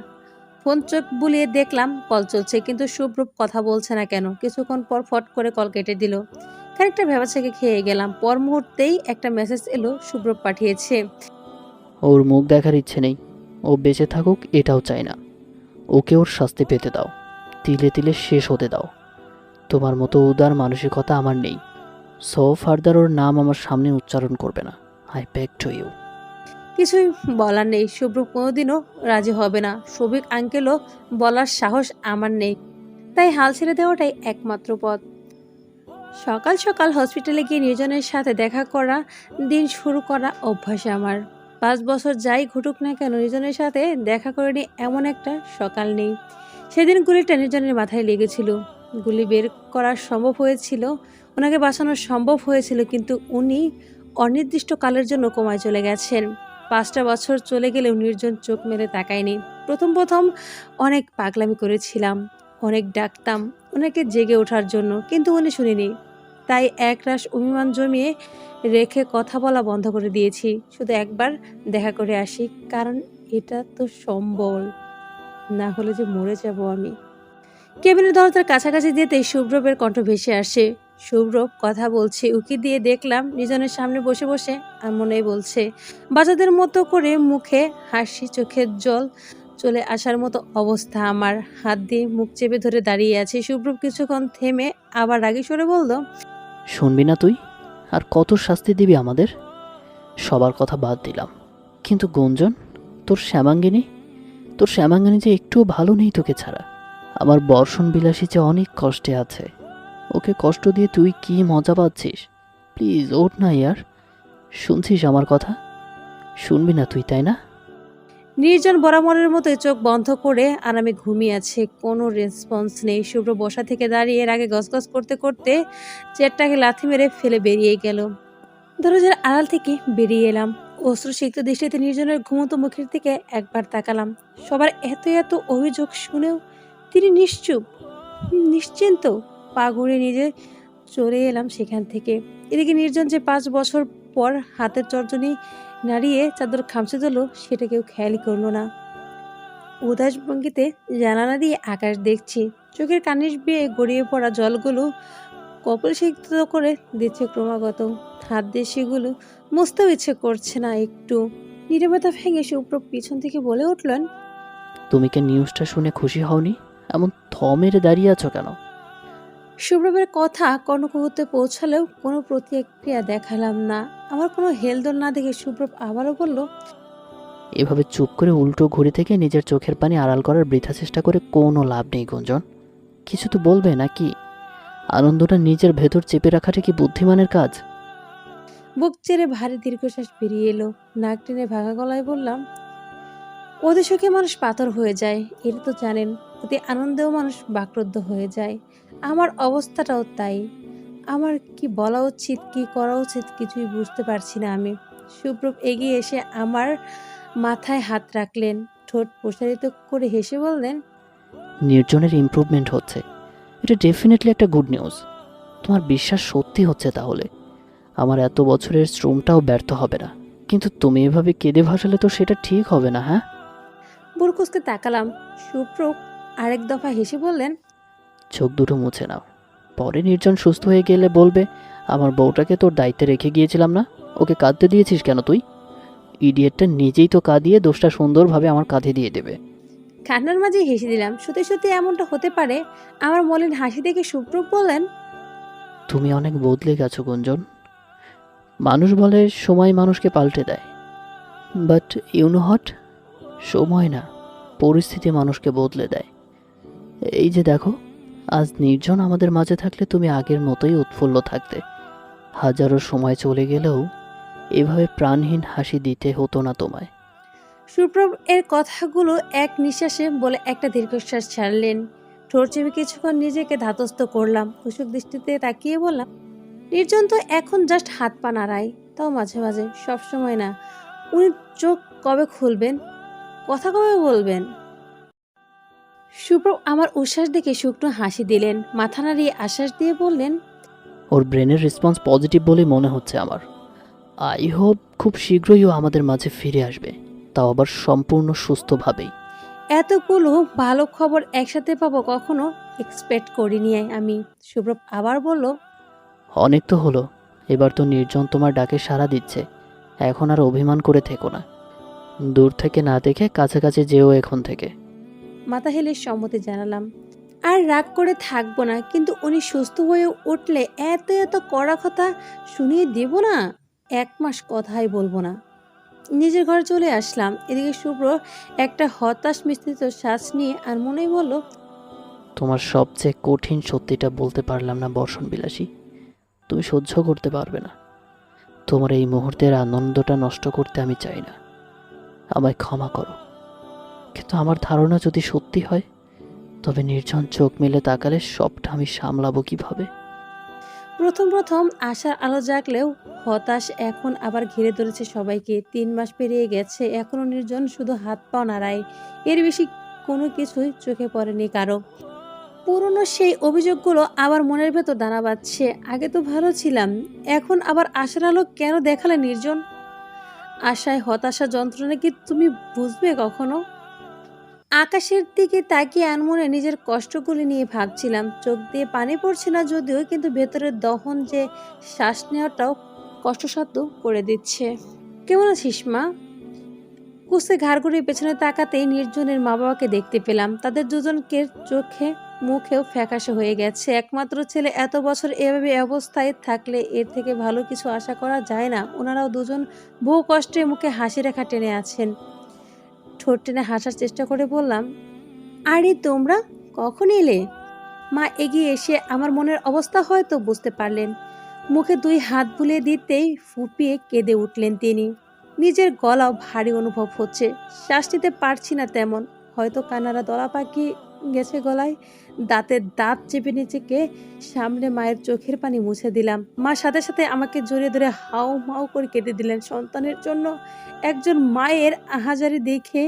ফোন চোখ বুলিয়ে দেখলাম কল চলছে, কিন্তু শুভ্রব কথা বলছে না কেন। কিছুক্ষণ পর ফট করে কল কেটে দিল। খানিকটা ভেবাচাকে খেয়ে গেলাম। পর মুহূর্তেই একটা মেসেজ এলো, শুভ্রব পাঠিয়েছে। ওর মুখ দেখার ইচ্ছে নেই, ও বেঁচে থাকুক এটাও চাই না। ওকে ওর শাস্তি পেতে দাও, তিলে তিলে শেষ হতে দাও। তোমার মতো উদার মানসিকতা আমার নেই। সো ফার্দার ওর নাম আমার সামনে উচ্চারণ করবে না। I beg to you. কিছুই বলার নেই, শুভ্র কোনোদিনও রাজি হবে না। শফিক আঙ্কেলও বলার সাহস আমার নেই, তাই হাল ছেড়ে দেওয়াটাই একমাত্র পথ। সকাল সকাল হসপিটালে গিয়ে নির্জনের সাথে দেখা করা, দিন শুরু করা অভ্যাস আমার। 5 বছর যাই ঘটুক না কেন, নির্জনের সাথে দেখা করিনি এমন একটা সকাল নেই। সেদিন গুলিটা নির্জনের মাথায় লেগেছিল। গুলি বের করা সম্ভব হয়েছিল, ওনাকে বাঁচানো সম্ভব হয়েছিল, কিন্তু উনি অনির্দিষ্টকালের জন্য কোমায় চলে গেছেন। 5টা বছর চলে গেলেও নির্জন চোখ মেলে তাকায়নি। প্রথম অনেক পাগলামি করেছিলাম, অনেক ডাকতাম ওনাকে জেগে ওঠার জন্য, কিন্তু উনি শুনিনি। তাই একরাশ অভিমান জমিয়ে রেখে কথা বলা বন্ধ করে দিয়েছি। শুধু একবার দেখা করে আসি, কারণ এটা তো সম্বল, না হলে যে মরে যাব আমি। কেবিনের দরজার কাছাকাছি যেতেই শুভ্রবের কণ্ঠ ভেসে আসে। শুভ্রব কথা বলছে উকি দিয়ে দেখলাম নির্জনের সামনে বসে বসে আর মনেই বলছে। বাচ্চাদের মতো করে মুখে হাসি, চোখের জল চলে আসার মতো অবস্থা আমার। হাত দিয়ে মুখ চেপে ধরে দাঁড়িয়ে আছে। শুভ্রব কিছুক্ষণ থেমে আবার রাগী স্বরে বলল, শুনবি না তুই? আর কত শাস্তি দিবি আমাদের? সবার কথা বাদ দিলাম, কিন্তু গুঞ্জন, তোর শ্যামাঙ্গিনী যে একটুও ভালো নেই তোকে ছাড়া। আমার বর্ষণ বিলাসী যে অনেক কষ্টে আছে, ওকে কষ্ট দিয়ে তুই কি মজা পাচ্ছিস? প্লিজ ওঠ না ইয়ার। শুনছিস আমার কথা? শুনবি না তুই, তাই না? নির্জন বরাবরের মতোই চোখ বন্ধ করে আরামে ঘুমিয়ে আছে, কোনো রেসপন্স নেই। শুভ্র বসা থেকে দাঁড়িয়ে এর আগে গসগস করতে করতে চেয়ারটাকে লাথি মেরে ফেলে বেরিয়ে গেল। দরজার আড়াল থেকে বেরিয়ে এলাম। অশ্রুসিক্ত দৃষ্টিতে নির্জনের ঘুমন্ত মুখের দিকে একবার তাকালাম। সবার এত এত অভিযোগ শুনেও তিনি নিশ্চিন্ত পা ঘুরে নিজে চলে এলাম সেখান থেকে। এদিকে নির্জন যে 5 বছর পর হাতের তর্জনী নাড়িয়ে চাদর খামচে দিল, সেটা কেউ খেয়ালই করলো না। উদাস ভঙ্গিতে জানালা দিয়ে আকাশ দেখছি, চোখের কানিশ বেয়ে গড়িয়ে পড়া জলগুলো কপাল সিক্ত করে দিচ্ছে ক্রমাগত। হাত দিয়ে সেগুলো মুছতেও ইচ্ছে করছে না একটু। নীরবতা ভেঙে শুভ্র পিছন থেকে বলে উঠলেন, তুমি কি নিউজটা শুনে খুশি হওনি? এমন থ মেরে দাঁড়িয়ে আছো কেন? শুভ্রবের কথা কর্ণকুহতে পৌঁছালেও কোনো প্রতিক্রিয়া দেখালাম না। আমার কোনো হেলদোল না দেখে শুভ্রব আবারও বলল, এভাবে চুপ করে উল্টো ঘুরে থেকে নিজের চোখের পানি আড়াল করার বৃথা চেষ্টা করে কোনো লাভ নেই গুঞ্জন। কিছু তো বলবে নাকি? আনন্দটা নিজের ভেতর চেপে রাখাটা কি বুদ্ধিমানের কাজ? বুক চেড়ে ভারী দীর্ঘশ্বাস বেরিয়ে এলো। নাক টেনে ভাঙা গলায় বললাম, অতি সুখে মানুষ পাথর হয়ে যায়, এটা তো জানেন। অতি আনন্দেও মানুষ বাকরুদ্ধ হয়ে যায়। আমার অবস্থাটাও তাই। আমার কি বলা উচিত, কি করা উচিত কিছুই বুঝতে পারছি না আমি। সুব্রব এগিয়ে এসে আমার মাথায় হাত রাখলেন, ঠোঁট প্রসারিত করে হেসে বললেন, নির্জনের ইমপ্রুভমেন্ট হচ্ছে, এটা ডেফিনেটলি একটা গুড নিউজ। তোমার বিশ্বাস সত্যি হচ্ছে তাহলে? আমার এত বছরের শ্রমটাও ব্যর্থ হবে না। কিন্তু তুমি এভাবে কেঁদে ভাসালে তো সেটা ঠিক হবে না। হ্যাঁ, বুরকুসকে তাকালাম। সুব্রব আরেক দফা হেসে বললেন, চোখ দুটো মুছে নাও। পরে নির্জন সুস্থ হয়ে গেলে বলবে, আমার বউটাকে তোর দায়িত্বে রেখে গিয়েছিলাম না, ওকে কাঁদতে দিয়েছিস কেন তুই? ইডিয়েটটা নিজেই তো কাঁদিয়ে দোষটা সুন্দরভাবে আমার কাঁধে দিয়ে দেবে। কান্নার মাঝে হেসে দিলাম। সত্যি সত্যি এমনটা হতে পারে। আমার মলিন হাসি দেখে সুব্রব বললেন, তুমি অনেক বদলে গেছো গুঞ্জন। মানুষ বলে সময় মানুষকে পাল্টে দেয়, বাট ইউ নো হট, সময় না, পরিস্থিতি মানুষকে বদলে দেয়। এই যে দেখো, আজ নির্জন আমাদের মাঝে থাকলে তুমি আগের মতোই উৎফুল্ল থাকতে। হাজারো সময় চলে গেলেও এভাবে প্রাণহীন হাসি দিতে হতো না তোমায়। সুপ্রভ এর কথাগুলো এক নিঃশ্বাসে বলে একটা দীর্ঘশ্বাস ছাড়লেন। ঠোঁট চেপে কিছুক্ষণ নিজেকে ধাতস্থ করলাম। উৎসুক দৃষ্টিতে তাকিয়ে বললাম, নির্জন তো এখন জাস্ট হাত পা নাড়ায়, তাও মাঝে মাঝে, সব সময় না। উনি চোখ কবে খুলবেন, কথা কবে বলবেন? সুপ্রভ আমার উচ্ছ্বাস দেখে শুকনো হাসি দিলেন, মাথা নাড়িয়ে আশ্বাস দিয়ে বললেন, ওর ব্রেনের রেসপন্স পজিটিভ বলেই মনে হচ্ছে আমার। আই হোপ খুব শীঘ্রই ও আমাদের মাঝে ফিরে আসবে, তাও আবার সম্পূর্ণ সুস্থভাবেই। এতগুলো ভালো খবর একসাথে পাবো কখনো এক্সপেক্ট করিনি আমি। সুপ্রভ আবার বলল, অনেক তো হলো, এবার তো নির্জন তোমার ডাকে সাড়া দিচ্ছে। এখন আর অভিমান করে থেকো না, দূর থেকে না দেখে কাছাকাছি যেও এখন থেকে। মাথা হেলে সম্মতি জানালাম। আর রাগ করে থাকবো না, কিন্তু উনি সুস্থ হয়ে উঠলে এত এত কড়া কথা শুনিয়ে দেব না। 1 মাস কথাই বলবো না। নিজের ঘরে চলে আসলাম। এদিকে শুভ্র একটা হতাশ মিশ্রিত শ্বাস নিয়ে আর মনেই বলল, তোমার সবচেয়ে কঠিন সত্যিটা বলতে পারলাম না বর্ষণ বিলাসী। তুমি সহ্য করতে পারবে না। তোমার এই মুহূর্তের আনন্দটা নষ্ট করতে আমি চাই না। আমায় ক্ষমা করো। কিন্তু আমার ধারণা যদি সত্যি হয়, তবে নির্জন চোখ মেলে তাকালে সবটা আমি সামলাবো কিভাবে? প্রথম প্রথম আশার আলো জাগলেও হতাশ এখন আবার ঘিরে ধরেছে সবাইকে। 3 মাস পেরিয়ে গেছে, এখনো নির্জন শুধু হাত পা নাড়ায়। এর বেশি কোনো কিছুই চোখে পড়েনি কারো। পুরনো সেই অভিযোগগুলো আবার মনের ভেতর দানা বাঁধছে। আগে তো ভালো ছিলাম, এখন আবার আশার আলো কেন দেখালে নির্জন? আশায় হতাশা যন্ত্রণা কি তুমি বুঝবে কখনো? আকাশের দিকে তাকিয়ে আনমনে নিজের কষ্টগুলি নিয়ে ভাবছিলাম। চোখ দিয়ে পানি পড়ছে না যদিও, কিন্তু ভেতরের দহন যে শ্বাস নেওয়াটাও কষ্টসাধ্য করে দিচ্ছে। কেমন আছিস মা? কুসে ঘাড় ঘুরিয়ে পেছনে তাকাতেই নির্জনের মা বাবাকে দেখতে পেলাম। তাদের দুজনকে চোখে মুখেও ফ্যাকাশে হয়ে গেছে। একমাত্র ছেলে এত বছর এভাবে অবস্থায় থাকলে এর থেকে ভালো কিছু আশা করা যায় না। ওনারাও দুজন বহু কষ্টে মুখে হাসি রেখা টেনে আছেন। ঠোঁট টেনে হাসার চেষ্টা করে বললাম, আরে তোমরা কখন এলে? মা এগিয়ে এসে আমার মনের অবস্থা হয়তো বুঝতে পারলেন। মুখে 2 হাত বুলিয়ে দিতেই ফুপিয়ে কেঁদে উঠলেন তিনি। নিজের গলাও ভারী অনুভব হচ্ছে, শ্বাস নিতে পারছি না তেমন। হয়তো কান্নারা দলা পাকি গেছে গলায়। দাঁতের দাঁত চেপে নিজেকে সামনে মায়ের চোখের পানি মুছে দিলাম। মা সাথে সাথে আমাকে জড়িয়ে ধরে হাউ মাউ করে কেঁদে দিলেন। সন্তানের জন্য একজন মায়ের আহাজারি দেখে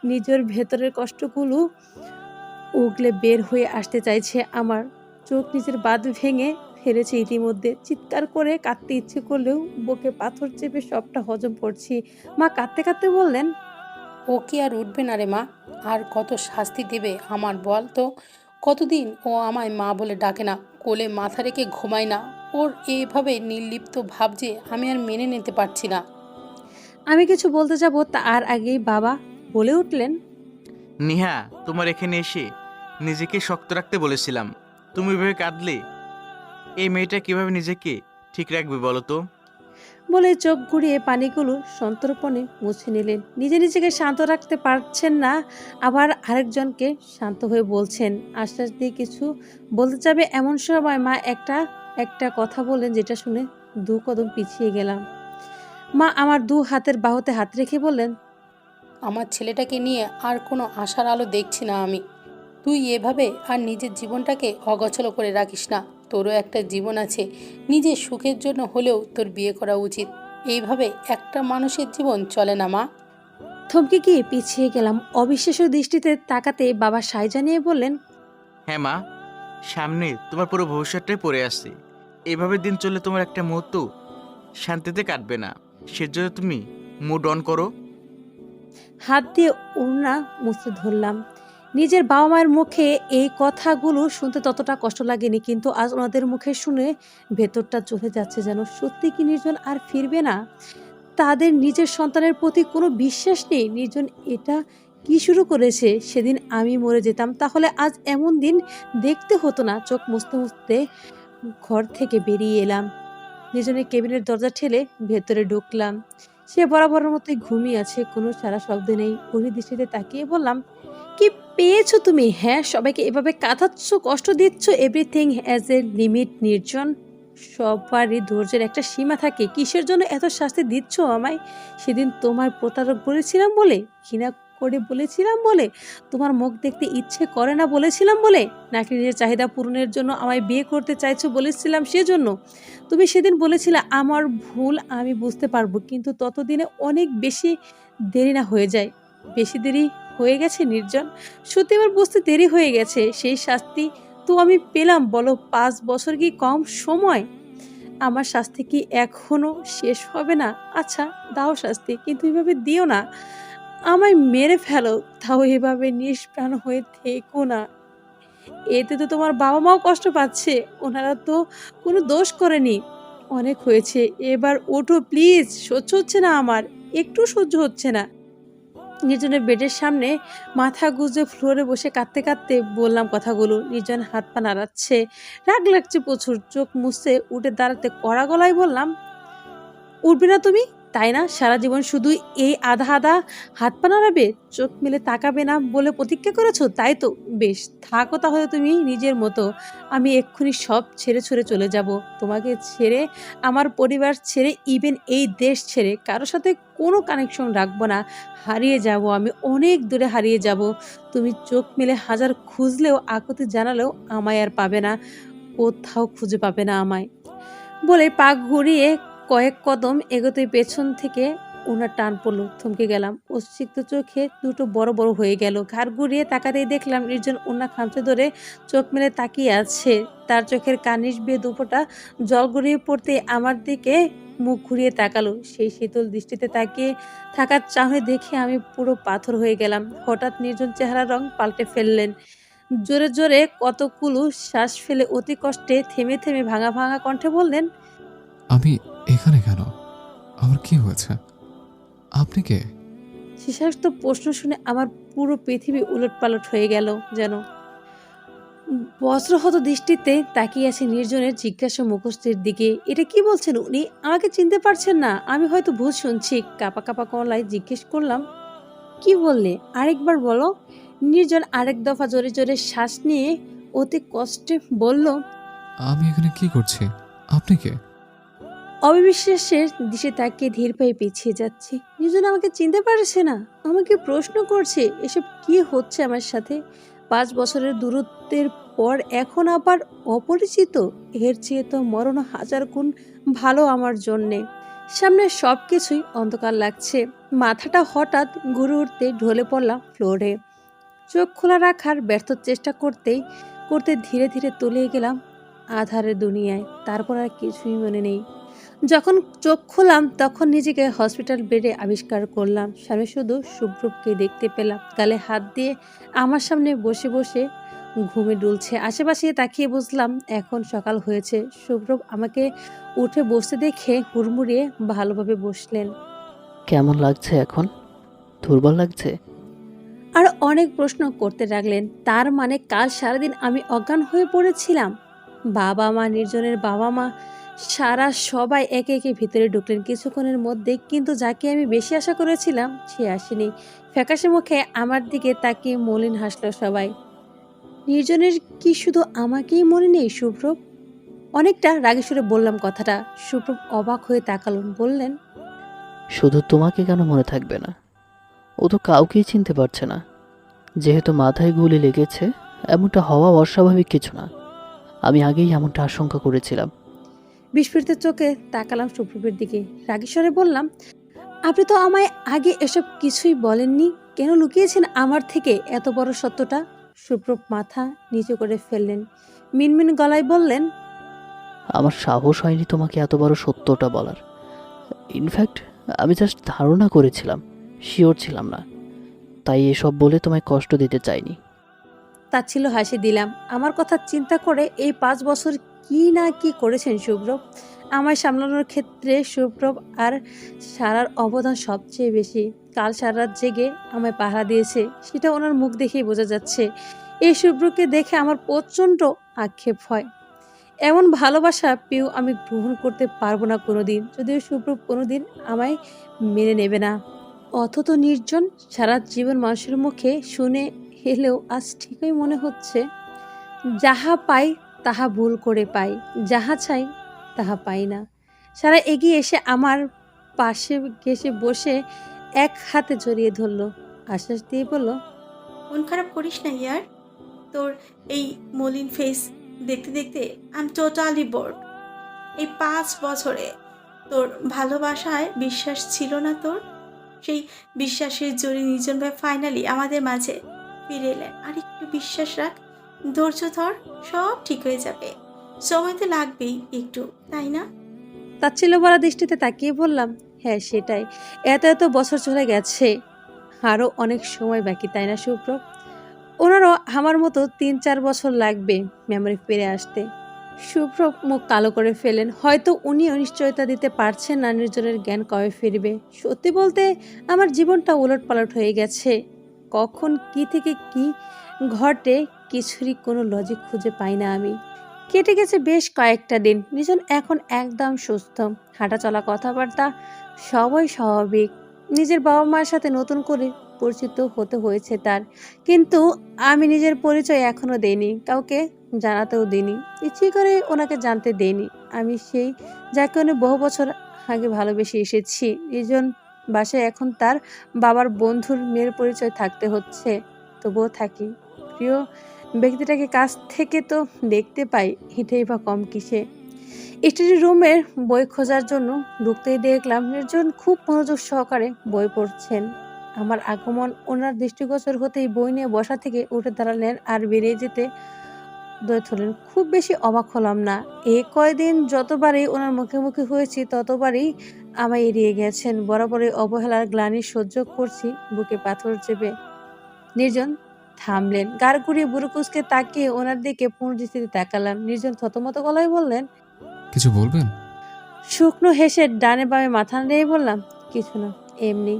নিজের ভেতরের কষ্টগুলো উগলে বের হয়ে আসতে চাইছে আমার। চোখ নিজের বাঁধ ভেঙে ফেলেছে ইতিমধ্যে। চিৎকার করে কাঁদতে ইচ্ছে করলেও বুকে পাথর চেপে সবটা হজম করছি। মা কাঁদতে কাঁদতে বললেন, ও কি আর উঠবে না রে মা? আর কত শাস্তি দেবে আমার বল তো? কতদিন ও আমায় মা বলে ডাকে না, কোলে মাথা রেখে ঘুমায় না। ওর এভাবে নির্লিপ্ত ভাব যে আমি আর মেনে নিতে পারছি না। আমি কিছু বলতে যাব তার আগেই বাবা বলে উঠলেন, নিহা, তোমার এখানে এসে নিজেকে শক্ত রাখতে বলেছিলাম। তুমি এভাবে কাঁদলে এই মেয়েটা কিভাবে নিজেকে ঠিক রাখবে বলো তো? বলে চোখ ঘুরিয়ে পানিগুলো সন্তর্পণে মুছে নিলেন। নিজে নিজেকে শান্ত রাখতে পারছেন না, আবার আরেকজনকে শান্ত হয়ে বলছেন। আশ্বাস দিয়ে কিছু বলতে যাবে এমন সময় মা একটা একটা কথা বললেন, যেটা শুনে 2 কদম পিছিয়ে গেলাম। মা আমার 2 হাতের বাহুতে হাত রেখে বললেন, আমার ছেলেটাকে নিয়ে আর কোনো আশার আলো দেখছি না আমি। তুই এভাবে আর নিজের জীবনটাকে অগোছালো করে রাখিস না। তোরও একটা জীবন আছে। নিজের সুখের জন্য হলেও তোর বিয়ে করা উচিত। এইভাবে একটা মানুষের জীবন চলে না মা। থমকে গিয়ে পিছিয়ে গেলাম। অবিশ্বাস্য দৃষ্টিতে তাকাতে বাবা সায় জানিয়ে বললেন, হ্যাঁ মা, সামনে তোমার পুরো ভবিষ্যৎটাই পড়ে আসছে। এভাবে দিন চললে তোমার একটা মুহূর্ত শান্তিতে কাটবে না। সেজন্য তুমি মুড অন করো। হাত দিয়ে ওড়না মুছতে ধরলাম। নিজের বাবা মায়ের মুখে এই কথাগুলো শুনতে ততটা কষ্ট লাগেনি, কিন্তু আজ ওনাদের মুখে শুনে ভেতরটা চলে যাচ্ছে যেন। সত্যি কি নির্জন আর ফিরবে না? তাদের নিজের সন্তানের প্রতি কোনো বিশ্বাস নেই। নির্জন এটা কি শুরু করেছে? সেদিন আমি মরে যেতাম তাহলে আজ এমন দিন দেখতে হতো না। চোখ মুছতে মুছতে ঘর থেকে বেরিয়ে এলাম। নির্জনের কেবিনের দরজা ঠেলে ভেতরে ঢুকলাম। সে বরাবরের মতোই ঘুমিয়ে আছে, কোনো সারা শব্দ নেই। ওরই দৃষ্টিতে তাকিয়ে বললাম, কি পেয়েছো তুমি? হ্যাঁ, সবাইকে এভাবে কাঁদাচ্ছ, কষ্ট দিচ্ছ। এভরিথিং হ্যাজ এ লিমিট নির্জন। সবারই ধৈর্যের একটা সীমা থাকে। কিসের জন্য এত শাস্তি দিচ্ছ আমায়? সেদিন তোমার প্রতারক বলেছিলাম বলে? ঘৃণা করে বলেছিলাম বলে? তোমার মুখ দেখতে ইচ্ছে করে না বলেছিলাম বলে? নাকি নিজের চাহিদা পূরণের জন্য আমায় বিয়ে করতে চাইছো বলেছিলাম সেজন্য? তুমি সেদিন বলেছিলে আমার ভুল আমি বুঝতে পারবো, কিন্তু ততদিনে অনেক বেশি দেরি না হয়ে যায়? বেশি দেরি হয়ে গেছে নির্জন। সত্যি আমার বুঝতে দেরি হয়ে গেছে। সেই শাস্তি তো আমি পেলাম বলো? 5 বছর কি কম সময়? আমার শাস্তি কি এখনো শেষ হবে না? আচ্ছা দাও শাস্তি, কিন্তু এভাবে দিও না। আমায় মেরে ফেলো, তাও এভাবে নিষ্প্রাণ হয়ে থেকো না। এতে তো তোমার বাবা মাও কষ্ট পাচ্ছে। ওনারা তো কোনো দোষ করেনি। অনেক হয়েছে, এবার ওঠো প্লিজ। সহ্য হচ্ছে না আমার, একটু সহ্য হচ্ছে না। নির্জনের বেডের সামনে মাথা গুজে ফ্লোরে বসে কাঁদতে কাঁদতে বললাম কথাগুলো। নির্জন হাত পা নাড়াচ্ছে, রাগ লাগছে প্রচুর। চোখ মুছতে উঠে দাঁড়াতে কড়া গলায় বললাম, উঠবে না তুমি, তাই না? সারা জীবন শুধু এই আধা আধা হাত পা নাড়াবে, চোখ মেলে তাকাবে না বলে প্রতিজ্ঞা করেছো, তাই তো? বেশ, থাকো তাহলে তুমি নিজের মতো। আমি এক্ষুনি সব ছেড়ে ছুড়ে চলে যাব, তোমাকে ছেড়ে, আমার পরিবার ছেড়ে, ইভেন এই দেশ ছেড়ে কারোর সাথে কোনো কানেকশন রাখবো না। হারিয়ে যাব আমি, অনেক দূরে হারিয়ে যাব। তুমি চোখ মেলে হাজার খুঁজলেও, আকুতি জানালেও আমায় আর পাবে না, কোথাও খুঁজে পাবে না আমায়। বলে পা ঘুরিয়ে কয়েক কদম এগোতেই পেছন থেকে ওনার টান পড়লো। থমকে গেলাম, অস্তিত্ব চোখে দুটো বড় বড় হয়ে গেল। ঘাড় ঘুরিয়ে তাকাতেই দেখলাম নির্জন ওনার খামচে ধরে চোখ মেলে তাকিয়ে আছে। তার চোখের কার্নিশ বেয়ে দুপোটা জল গড়িয়ে পড়তে আমার দিকে মুখ ঘুরিয়ে তাকালো। সেই শীতল দৃষ্টিতে তাকিয়ে থাকার চাহনি দেখে আমি পুরো পাথর হয়ে গেলাম। হঠাৎ নির্জন চেহারার রং পাল্টে ফেললেন। জোরে জোরে কতগুলো শ্বাস ফেলে অতি কষ্টে থেমে থেমে ভাঙা ভাঙা কণ্ঠে বললেন, আমি এখানে কেন? আমার কি হয়েছে? আপনি কে? শেষার্থ প্রশ্ন শুনে আমার পুরো পৃথিবী উলটপালট হয়ে গেল যেন। বজ্রহত দৃষ্টিতে তাকিয়ে আছে নির্জনের জিজ্ঞাসা মুখস্থের দিকে। এটা কি বলছেন উনি? আমাকে চিনতে পারছেন না? আমি হয়তো ভুল শুনছি। কাপা কাপা গলায় জিজ্ঞেস করলাম, কি বললে? আরেকবার বলো। নির্জন আরেক দফা জোরে জোরে শ্বাস নিয়ে অতি কষ্টে বলল, আমি এখানে কি করছি? আপনি কে? অবিশ্বাসের দিশে তাকিয়ে ধীর পায়ে পিছিয়ে যাচ্ছে। নির্জন আমাকে চিনতে পারছে না, আমাকে প্রশ্ন করছে। এসব কি হচ্ছে আমার সাথে? 5 বছরের দূরত্বের পর এখন আবার অপরিচিত। এর চেয়ে তো মরণ হাজার গুণ ভালো আমার জন্যে। সামনে সব কিছুই অন্ধকার লাগছে। মাথাটা হঠাৎ ঘুরে উঠতে ঢলে পড়লাম ফ্লোরে। চোখ খোলা রাখার ব্যর্থ চেষ্টা করতে করতে ধীরে ধীরে তলিয়ে গেলাম আধারের দুনিয়ায়। তারপর আর কিছুই মনে নেই। যখন চোখ খুললাম তখন নিজেকে হসপিটাল বেডে আবিষ্কার করলাম। সামনে শুধু শুভ্রকে দেখতে পেলাম, গালে হাত দিয়ে আমার সামনে বসে বসে ঘুমে ডুলছে। আশেপাশে তাকিয়ে বুঝলাম এখন সকাল হয়েছে। শুভ্র আমাকে উঠে বসতে দেখে হুড়মুড়িয়ে ভালোভাবে বসলেন। কেমন লাগছে এখন? দুর্বল লাগছে? আর অনেক প্রশ্ন করতে লাগলেন। তার মানে কাল সারাদিন আমি অজ্ঞান হয়ে পড়েছিলাম? বাবা মা, নির্জনের বাবা মা, সারা সবাই একে একে ভিতরে ঢুকলেন কিছুক্ষণের মধ্যে। কিন্তু যাকে আমি বেশি আশা করেছিলাম সে আসেনি। ফ্যাকাশে মুখে আমার দিকে তাকিয়ে মলিন হাসলো সবাই। নির্জনের কি শুধু আমাকেই মনে নেই শুভ্র? অনেকটা রাগে সুরে বললাম কথাটা। শুভ্র অবাক হয়ে তাকালেন, বললেন, শুধু তোমাকে কেন মনে থাকবে না? ও তো কাউকেই চিনতে পারছে না। যেহেতু মাথায় গুলি লেগেছে, এমনটা হওয়া অস্বাভাবিক কিছু না। আমি আগেই এমনটা আশঙ্কা করেছিলাম। বিস্ফোরিত চোখে তাকালাম শুভ্রবের দিকে। রাগী স্বরে বললাম, আপনি তো আমায় আগে এসব কিছুই বলেননি, কেন লুকিয়েছেন আমার থেকে এত বড় সত্যটা? শুভ্র মাথা নিচু করে ফেললেন, মিনমিন গলায় বললেন, আমার সাহস হয়নি তোমাকে এত বড় সত্যটা বলার। ইনফ্যাক্ট আমি জাস্ট ধারণা করেছিলাম, শিওর ছিলাম না। তাই এসব বলে তোমায় কষ্ট দিতে চাইনি। তাচ্ছিল্য হাসি দিলাম। আমার কথা চিন্তা করে এই 5 বছর কি না কি করেছেন শুভ্র। আমায় সামলানোর ক্ষেত্রে শুভ্র আর সারার অবদান সবচেয়ে বেশি। কাল সারা রাত জেগে আমায় পাহারা দিয়েছে, সেটা ওনার মুখ দেখেই বোঝা যাচ্ছে। এই শুভ্রকে দেখে আমার প্রচণ্ড আক্ষেপ হয়। এমন ভালোবাসা পেয়েও আমি গ্রহণ করতে পারবো না কোনোদিন। যদিও শুভ্র কোনোদিন আমায় মেনে নেবে না। অথচ নির্জন সারা জীবন মানুষের মুখে শুনে এলেও আজ ঠিকই মনে হচ্ছে, যাহা পাই তাহা ভুল করে পাই, যাহা চাই তাহা পাই না। সারা এগিয়ে এসে আমার পাশে ঘেসে বসে এক হাতে জড়িয়ে ধরলো, আশ্বাস দিয়ে বলল, মন খারাপ করিস না ইয়ার। তোর এই মলিন ফেস দেখতে দেখতে আই এম টোটালি বোর্ড। এই 5 বছরে তোর ভালোবাসায় বিশ্বাস ছিল না তোর। সেই বিশ্বাসের জোরে নির্জন ভাই ফাইনালি আমাদের মাঝে ফিরে এলেন। আর একটু বিশ্বাস রাখ, ধৈর্য ধর, সব ঠিক হয়ে যাবে। সময় তো লাগবেই একটু, তাই না? তাচ্ছিল্য ভরা দৃষ্টিতে তাকিয়ে বললাম, হ্যাঁ সেটাই। এত এত বছর চলে গেছে, আরও অনেক সময় বাকি, তাই না শুভ্র? ওনারও আমার মতো 3-4 বছর লাগবে মেমোরি ফিরে আসতে। শুভ্র মুখ কালো করে ফেলেন। হয়তো উনি অনিশ্চয়তা দিতে পারছেন না নির্জনের জ্ঞান কবে ফিরবে। সত্যি বলতে আমার জীবনটা উলটপালট হয়ে গেছে। কখন কি থেকে কি ঘটে কিছুরই কোনো লজিক খুঁজে পাই না আমি। কেটে গেছে বেশ কয়েকটা দিন। নির্জন এখন একদম সুস্থ, হাঁটাচলা কথাবার্তা সবই স্বাভাবিক। নিজের বাবা মার সাথে নতুন করে পরিচিত হতে হয়েছে তার, কিন্তু আমি নিজের পরিচয় এখনো দেইনি, কাউকে জানাতেও দিইনি, ইচ্ছে করে ওনাকে জানতে দেইনি। আমি সেই যাকে উনি বহু বছর আগে ভালোবেসে এসেছি। নির্জন বাসায় এখন তার বাবার বন্ধুর মেয়ের পরিচয় থাকতে হচ্ছে, তবুও থাকি। প্রিয় ব্যক্তিটাকে কাছ থেকে তো দেখতে পাই, এটাই বা কম কিসে। স্টাডি রুমের বই খোঁজার জন্য ঢুকতেই দেখলাম নির্জন খুব মনোযোগ সহকারে বই পড়ছেন। আমার আগমন ওনার দৃষ্টিগোচর হতেই বই নিয়ে বসা থেকে উঠে দাঁড়ালেন আর বেরিয়ে যেতে দ্বৈত হলেন। খুব বেশি অবাক হলাম না। এই কয়দিন যতবারই ওনার মুখে হয়েছি ততবারই আমায় এড়িয়ে গেছেন। বরাবরই অবহেলার গ্লানি সহ্য করছি বুকে পাথর চেপে। নির্জন থামলেন। গাড় ঘুরিয়ে বুড়ো কুচকে তাকিয়ে ওনার দিকে পুনর্দৃষ্টিতে তাকালাম। নির্জন থতমত গলায় বললেন, কিছু বলবেন? শুকনো হেসে ডানে বামে মাথা নেড়ে বললাম, কিছু না, এমনি।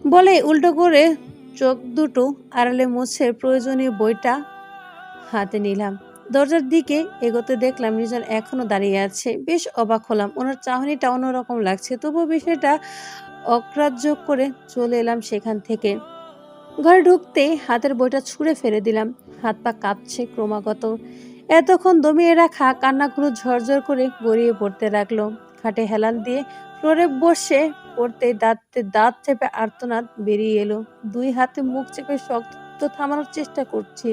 বলে উল্টো করে চোখ দুটো আড়ালে মুছে প্রয়োজনীয় বইটা হাতে নিলাম। দরজার দিকে এগোতে দেখলাম নির্জন এখনো দাঁড়িয়ে আছে। বেশ অবাক হলাম। ওনার চাহনিটা অন্যরকম লাগছে, তবুও বিষয়টা অগ্রাহ্য করে চলে এলাম সেখান থেকে। ঘরে ঢুকতে হাতের বইটা ছুঁড়ে ফেলে দিলাম। হাত পা কাঁপছে ক্রমাগত। এতক্ষণ দমিয়ে রাখা কান্নাগুলো ঝরঝর করে গড়িয়ে পড়তে লাগলো। খাটে হেলান দিয়ে ফ্লোরে বসে পড়তে দাঁতে দাঁত চেপে আর্তনাদ বেরিয়ে এলো। দুই হাতে মুখ চেপে শক্ত থামানোর চেষ্টা করছি,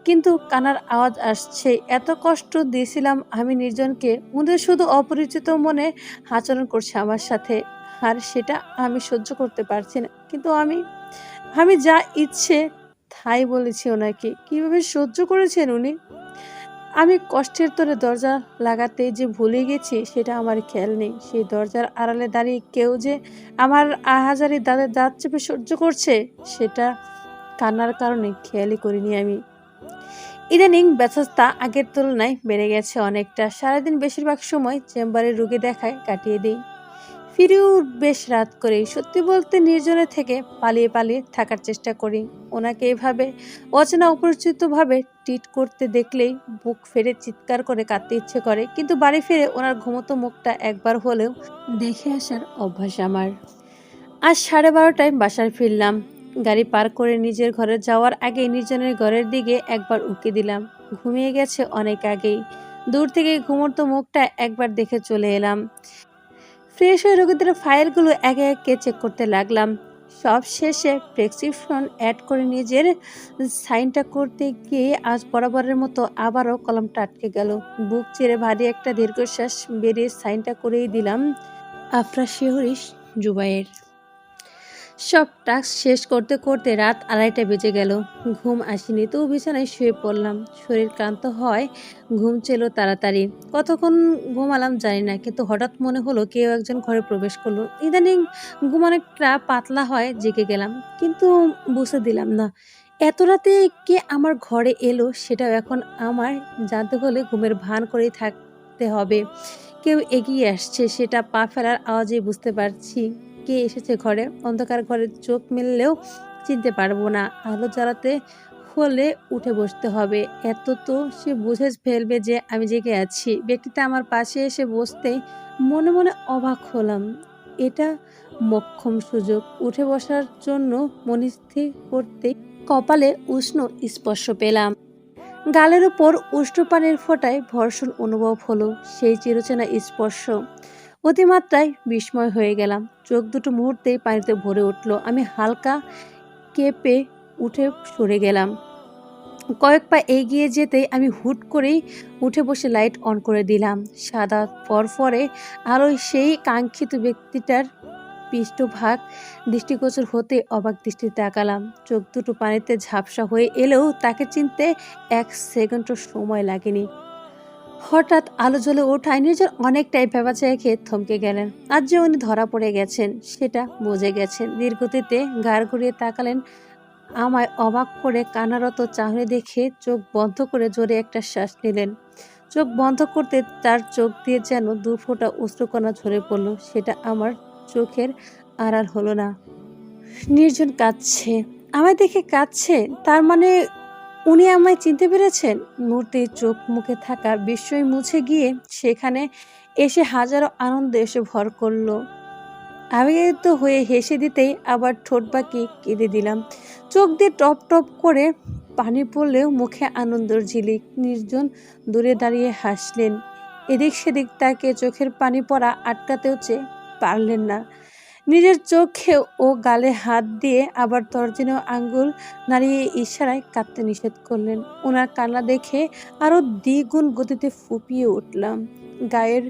কিন্তু কান্নার আওয়াজ আসছে। এত কষ্ট দিয়েছিলাম আমি নির্জনকে, ওদের শুধু অপরিচিত মনে আচরণ করছে আমার সাথে, আর সেটা আমি সহ্য করতে পারছি না। কিন্তু আমি যা ইচ্ছে তাই বলেছি ওনাকে। কিভাবে সহ্য করেছেন উনি? আমি কষ্টের তোরে দরজা লাগাতে যে ভুলে গেছি সেটা আমার খেয়াল নেই। সেই দরজার আড়ালে দাঁড়িয়ে কেউ যে আমার আহাজারি দাঁতে দাঁত চেপে সহ্য করছে সেটা কান্নার কারণে খেয়ালই করিনি আমি। ইদানিং ব্যস্ততা আগের তুলনায় বেড়ে গেছে অনেকটা। সারাদিন বেশিরভাগ সময় চেম্বারে রুগী দেখায় কাটিয়ে দিই। ফিরেও বেশ রাত করে। সত্যি বলতে নির্জনের থেকে পালিয়ে থাকার চেষ্টা করি। ওনাকে এভাবে অচেনা অপরিচিতভাবে ট্রিট করতে দেখলেই বুক ফেরে চিৎকার করে কাঁদতে ইচ্ছে করে, কিন্তু বাড়ি ফিরে ওনার ঘুমতো মুখটা একবার হলেও দেখে আসার অভ্যাস আমার। আজ 12:30টায় বাসায় ফিরলাম। গাড়ি পার করে নিজের ঘরে যাওয়ার আগে নির্জনের ঘরের দিকে একবার উঁকি দিলাম। ঘুমিয়ে গেছে অনেক আগেই। দূর থেকে ঘুমতো মুখটা একবার দেখে চলে এলাম। ফ্রেশ হয়ে রোগীদের ফাইলগুলো একে একে চেক করতে লাগলাম। সব শেষে প্রেসক্রিপশন অ্যাড করে নিজের সাইনটা করতে গিয়ে আজ বরাবরের মতো আবারও কলমটা আটকে গেল। বুক চিরে ভারী একটা দীর্ঘশ্বাস বেরিয়ে সাইনটা করেই দিলাম আফরা শিহরিশ জুবাইয়ের। সব টাস্ক শেষ করতে করতে রাত 2:30 বেজে গেল। ঘুম আসেনি, তো বিছানায় শুয়ে পড়লাম। শরীর ক্লান্ত হয়, ঘুম ছিল তাড়াতাড়ি। কতক্ষণ ঘুমালাম জানি না, কিন্তু হঠাৎ মনে হলো কেউ একজন ঘরে প্রবেশ করলো। ইদানিং ঘুম অনেকটা পাতলা হয়, জেগে গেলাম, কিন্তু বুঝতে দিলাম না এত রাতে কে আমার ঘরে এলো। সেটাও এখন আমার জানতে হলে ঘুমের ভান করেই থাকতে হবে। কেউ এগিয়ে আসছে, সেটা পা ফেলার আওয়াজেই বুঝতে পারছি কে এসেছে ঘরে। অন্ধকার ঘরে চোখ মেললেও চিনতে পারবো না। আলো জ্বালাতে হলে উঠে বসতে হবে। এত তো সে বুঝে ফেলবে যে আমি জেগে আছি। ব্যক্তিটা আমার পাশে এসে বসতেই মনে মনে অবাক হলাম। এটা মোক্ষম সুযোগ। উঠে বসার জন্য মনস্থির করতেই কপালে উষ্ণ স্পর্শ পেলাম। গালের উপর উষ্ণ পানির ফোঁটায় ভর্ষণ অনুভব হলো। সেই চিরচেনা স্পর্শ। অতিমাত্রায় বিস্ময় হয়ে গেলাম। চোখ দুটো মুহূর্তেই পানিতে ভরে উঠল। আমি হালকা কেঁপে উঠে সরে গেলাম। কয়েক পা এগিয়ে যেতেই আমি হুট করেই উঠে বসে লাইট অন করে দিলাম। সাদা ফরফরে আলোয় সেই কাঙ্ক্ষিত ব্যক্তিটার পৃষ্ঠভাগ দৃষ্টিগোচর হতে অবাক দৃষ্টিতে তাকালাম। চোখ দুটো পানিতে ঝাপসা হয়ে এলেও তাকে চিনতে 1 সেকেন্ডও সময় লাগেনি। হঠাৎ আলো জ্বলে ওঠায় নিজের অনেকটাই ভেবাচায় খেয়ে থমকে গেলেন। আজ যে উনি ধরা পড়ে গেছেন সেটা বুঝে গেছেন। দীর্ঘতিতে ঘাড় ঘুরিয়ে তাকালেন আমায় অবাক করে কান্নারত চাহনি দেখে চোখ বন্ধ করে জোরে একটা শ্বাস নিলেন। চোখ বন্ধ করতে তার চোখ দিয়ে যেন 2 ফোঁটা অশ্রুকণা ঝরে পড়ল। সেটা আমার চোখের আড়াল হলো না। নির্জন কাঁদছে, আমায় দেখে কাঁদছে। তার মানে উনি আমায় চিনতে পেরেছেন। মুহূর্তেই চোখ মুখে থাকা বিস্ময় মুছে গিয়ে সেখানে এসে হাজারো আনন্দ এসে ভর করলো। আবেগিত হয়ে হেসে দিতেই আবার ঠোঁট বাঁকিয়ে কেঁদে দিলাম। চোখ দিয়ে টপ টপ করে পানি পড়লেও মুখে আনন্দর ঝিলিক। নির্জন দূরে দাঁড়িয়ে হাসলেন। এদিক সেদিক তাকে চোখের পানি পড়া আটকাতেও পারলেন না। নিজের চোখে ও গালে হাত দিয়ে আবার তর্জনীয় আঙ্গুল নাড়িয়ে ইশারায় কাঁদতে নিষেধ করলেন। ওনার কান্না দেখে আরও দ্বিগুণ গতিতে ফুঁপিয়ে উঠলাম। গায়ের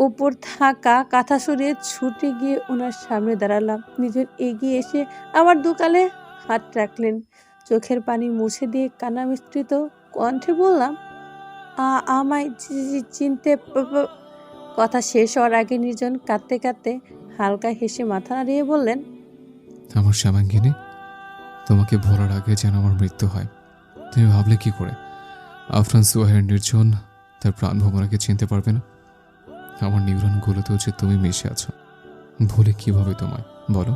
ওপর থাকা কাঁথা সরিয়ে ছুটে গিয়ে ওনার সামনে দাঁড়ালাম। নিজের এগিয়ে এসে আমার দুকালে হাত রাখলেন। চোখের পানি মুছে দিয়ে কান্না মিশ্রিত কণ্ঠে বললাম, আমায় চিনতে কথা শেষ হওয়ার আগে নির্জন কাঁদতে কাঁদতে হালকা হেসে মাথা নাড়িয়ে বললেন, আমার শ্যামাঙ্গিনী, তোমাকে ভোলার আগে যেন আমার মৃত্যু হয়। তুমি ভাবলে কি করে আফরান সুহাইয়ের নির্জন তার প্রাণ ভ্রমণাকে চিনতে পারবে না? আমার নিউরনগুলোতেও যে তুমি মিশে আছো, ভুলে কিভাবে তোমায় বলো?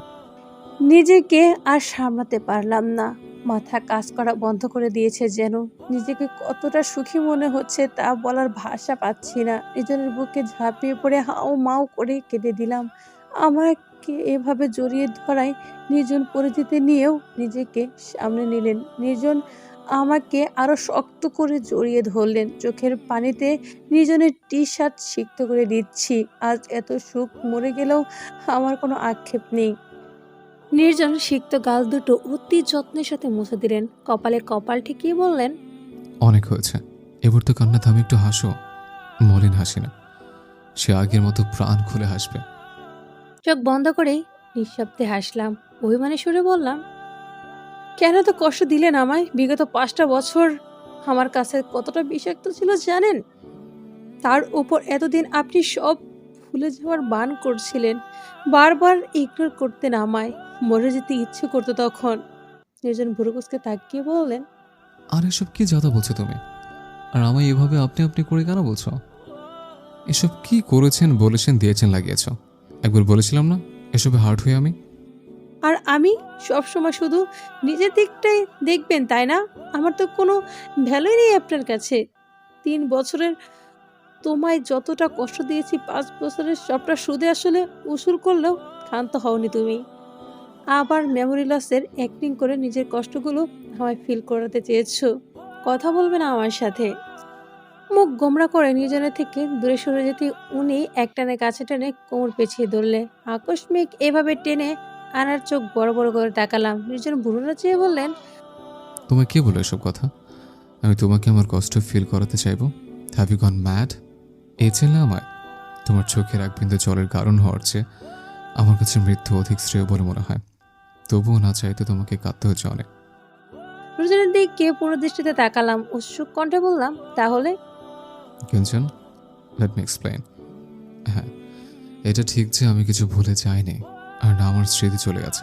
নিজেকে আর সামলাতে পারলাম না। মাথা কাজ করা বন্ধ করে দিয়েছে যেন। নিজেকে কতটা সুখী মনে হচ্ছে তা বলার ভাষা পাচ্ছি না। নিজের বুকে ঝাঁপিয়ে পড়ে হাও মাও করে কেঁদে দিলাম। আমাকে এভাবে জড়িয়ে ধরায় নির্জন পরিচিতি নিয়েও নিজেকে সামনে নিলেন। নির্জন আমাকে আরো শক্ত করে জড়িয়ে ধরলেন। চোখের পানিতে নির্জনের টি-শার্ট সিক্ত করে দিচ্ছি। আজ এত সুখ মরে গেলেও আমার কোনো আক্ষেপ নেই। নির্জন সিক্ত গাল দুটো অতি যত্নের সাথে মুছে দিলেন। কপালে কপাল ঠেকিয়ে বললেন, অনেক হয়েছে, এবার তো কান্না থামে, একটু হাসো। মলিন হাসি না, সে আগের মতো প্রাণ খুলে হাসবে। চোখ বন্ধ করেই নিঃশব্দে হাসলাম। অভিমানী সুরে বললাম, কেন তো কষ্ট দিলেন আমায়? বিগত 5টা বছর আমার কাছে কতটা বিষাক্ত ছিল জানেন? তার উপর এতদিন আপনি সব ভুলে যাওয়ার বান করছিলেন, বারবার ইগনোর করতেন আমায়। মরে যেতে ইচ্ছে করতো তখন। নির্জন ভুরুকুচকে তাকিয়ে বললেন, আর এসব কি যাতা বলছো তুমি? আর আমায় এভাবে আপনি আপনি করে কেন বলছো? এসব কি করেছেন, বলেছেন, দিয়েছেন, লাগিয়েছ? একবার বলেছিলাম না এসবে হার্ট হয়ে আমি? আর আমি সবসময় শুধু নিজের দিকটাই দেখবেন তাই না? আমার তো কোনো ভ্যালুই নেই আপনার কাছে। 3 বছরের তোমায় যতটা কষ্ট দিয়েছি, 5 বছরের সবটা সুদে আসলে উসুল করলেও ক্ষান্ত হওনি তুমি। আবার মেমোরি লসের অ্যাক্টিং করে নিজের কষ্টগুলো আমায় ফিল করাতে চেয়েছো। কথা বলবে না আমার সাথে? মুখ গোমরা করে নিজনের থেকে দূরে সরে যেতে উনি একটানে কাছে টেনে কোমর পেঁচিয়ে ধরলে। আকস্মিক এভাবে টেনে আনার চোখ বড় বড় করে তাকালাম। নির্জন ভুরুটা চেয়ে বললেন, তোমায় কে বলো এসব কথা? আমি তোমাকে আমার কষ্ট ফিল করাতে চাইবো? Have you gone mad? এই ছেলে আমায় তোমার চোখের এক বিন্দু জলের কারণ হওয়ার চেয়ে আমার কাছে মৃত্যু অধিক শ্রেয় বলে মনে হয়। তবুও না চাইতে তোমাকে কাঁদতে হচ্ছে অনেক। নির্জনের দিকে পুনর্দৃষ্টিতে তাকালাম। উৎসুক কণ্ঠে বললাম, তাহলে? কিঞ্চন, লেট মি এক্সপ্লেইন। হ্যাঁ, এটা ঠিক যে আমি কিছু ভুলে যাইনি, আর না আমার স্মৃতি চলে গেছে।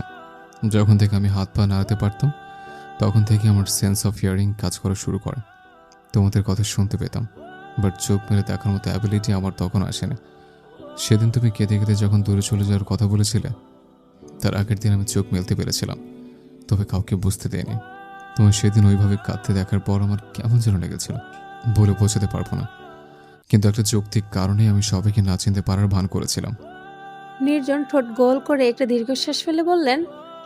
যখন থেকে আমি হাত পা নাড়াতে পারতাম তখন থেকে আমার সেন্স অফ হিয়ারিং কাজ করা শুরু করে। তোমাদের কথা শুনতে পেতাম, বাট চোখ মেরে দেখার মতো অ্যাবিলিটি আমার তখন আসেনি। সেদিন তুমি কেঁদে কেঁদে যখন দূরে চলে যাওয়ার কথা বলেছিলে, তার আগের দিন আমি চোখ মেলতে পেরেছিলাম, তবে কাউকে বুঝতে দেয়নি। তোমার সেদিন ওইভাবে কাঁদতে দেখার পর আমার কেমন যেন লেগেছিল, বলে বোঝাতে পারবো না। কিন্তু একটা যৌক্তিক কারণে আমি সবাইকে না চিনতে পারার ভান করেছিলাম। নির্জন ঠোঁট গোল করে একটা দীর্ঘশ্বাস ফেলে বললেন,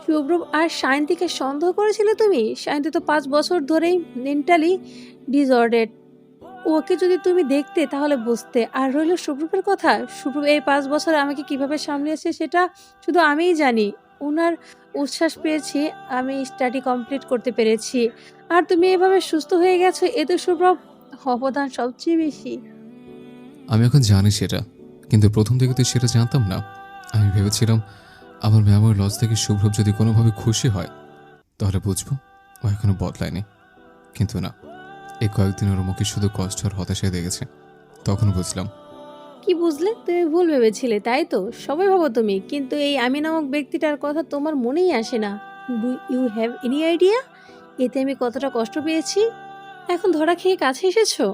শুভ্রব আর শান্তিকে সন্দেহ করেছিলে তুমি? শান্তি তো 5 বছর ধরেই মেন্টালি ডিসঅর্ডার্ড। ওকে যদি তুমি দেখতে তাহলে বুঝতে। আর রইল শুভ্রবের কথা, শুভ্রব এই 5 বছরে আমাকে কিভাবে সামলিয়েছে সেটা শুধু আমিই জানি। ওনার উচ্ছ্বাস পেয়েছি, আমি স্টাডি কমপ্লিট করতে পেরেছি। আর তুমি এভাবে সুস্থ হয়ে গেছো, এতে শুভ্রব অবদান সবচেয়ে বেশি। আমি এখন জানি সেটা, কিন্তু প্রথম থেকে তো সেটা জানতাম না। আমি ভেবেছিলাম আমার মেমোরি লস থেকে শুভ্রব যদি কোনোভাবে খুশি হয় তাহলে বুঝবো ও এখনো বদলায়নি। কিন্তু না, এই কয়েকদিন ওর মুখে শুধু কষ্ট আর হতাশায় দেখেছে। তখন বুঝলাম। কি বুঝলে? তুমি ভুল ভেবেছিলে তাই তো? সবাই ভাবো তুমি, কিন্তু এই আমি নামক ব্যক্তিটার কথা তোমার মনেই আসে না। Do you have any idea এতে আমি কতটা কষ্ট পেয়েছি? এখন ধরা খেয়ে কাছে এসেছো?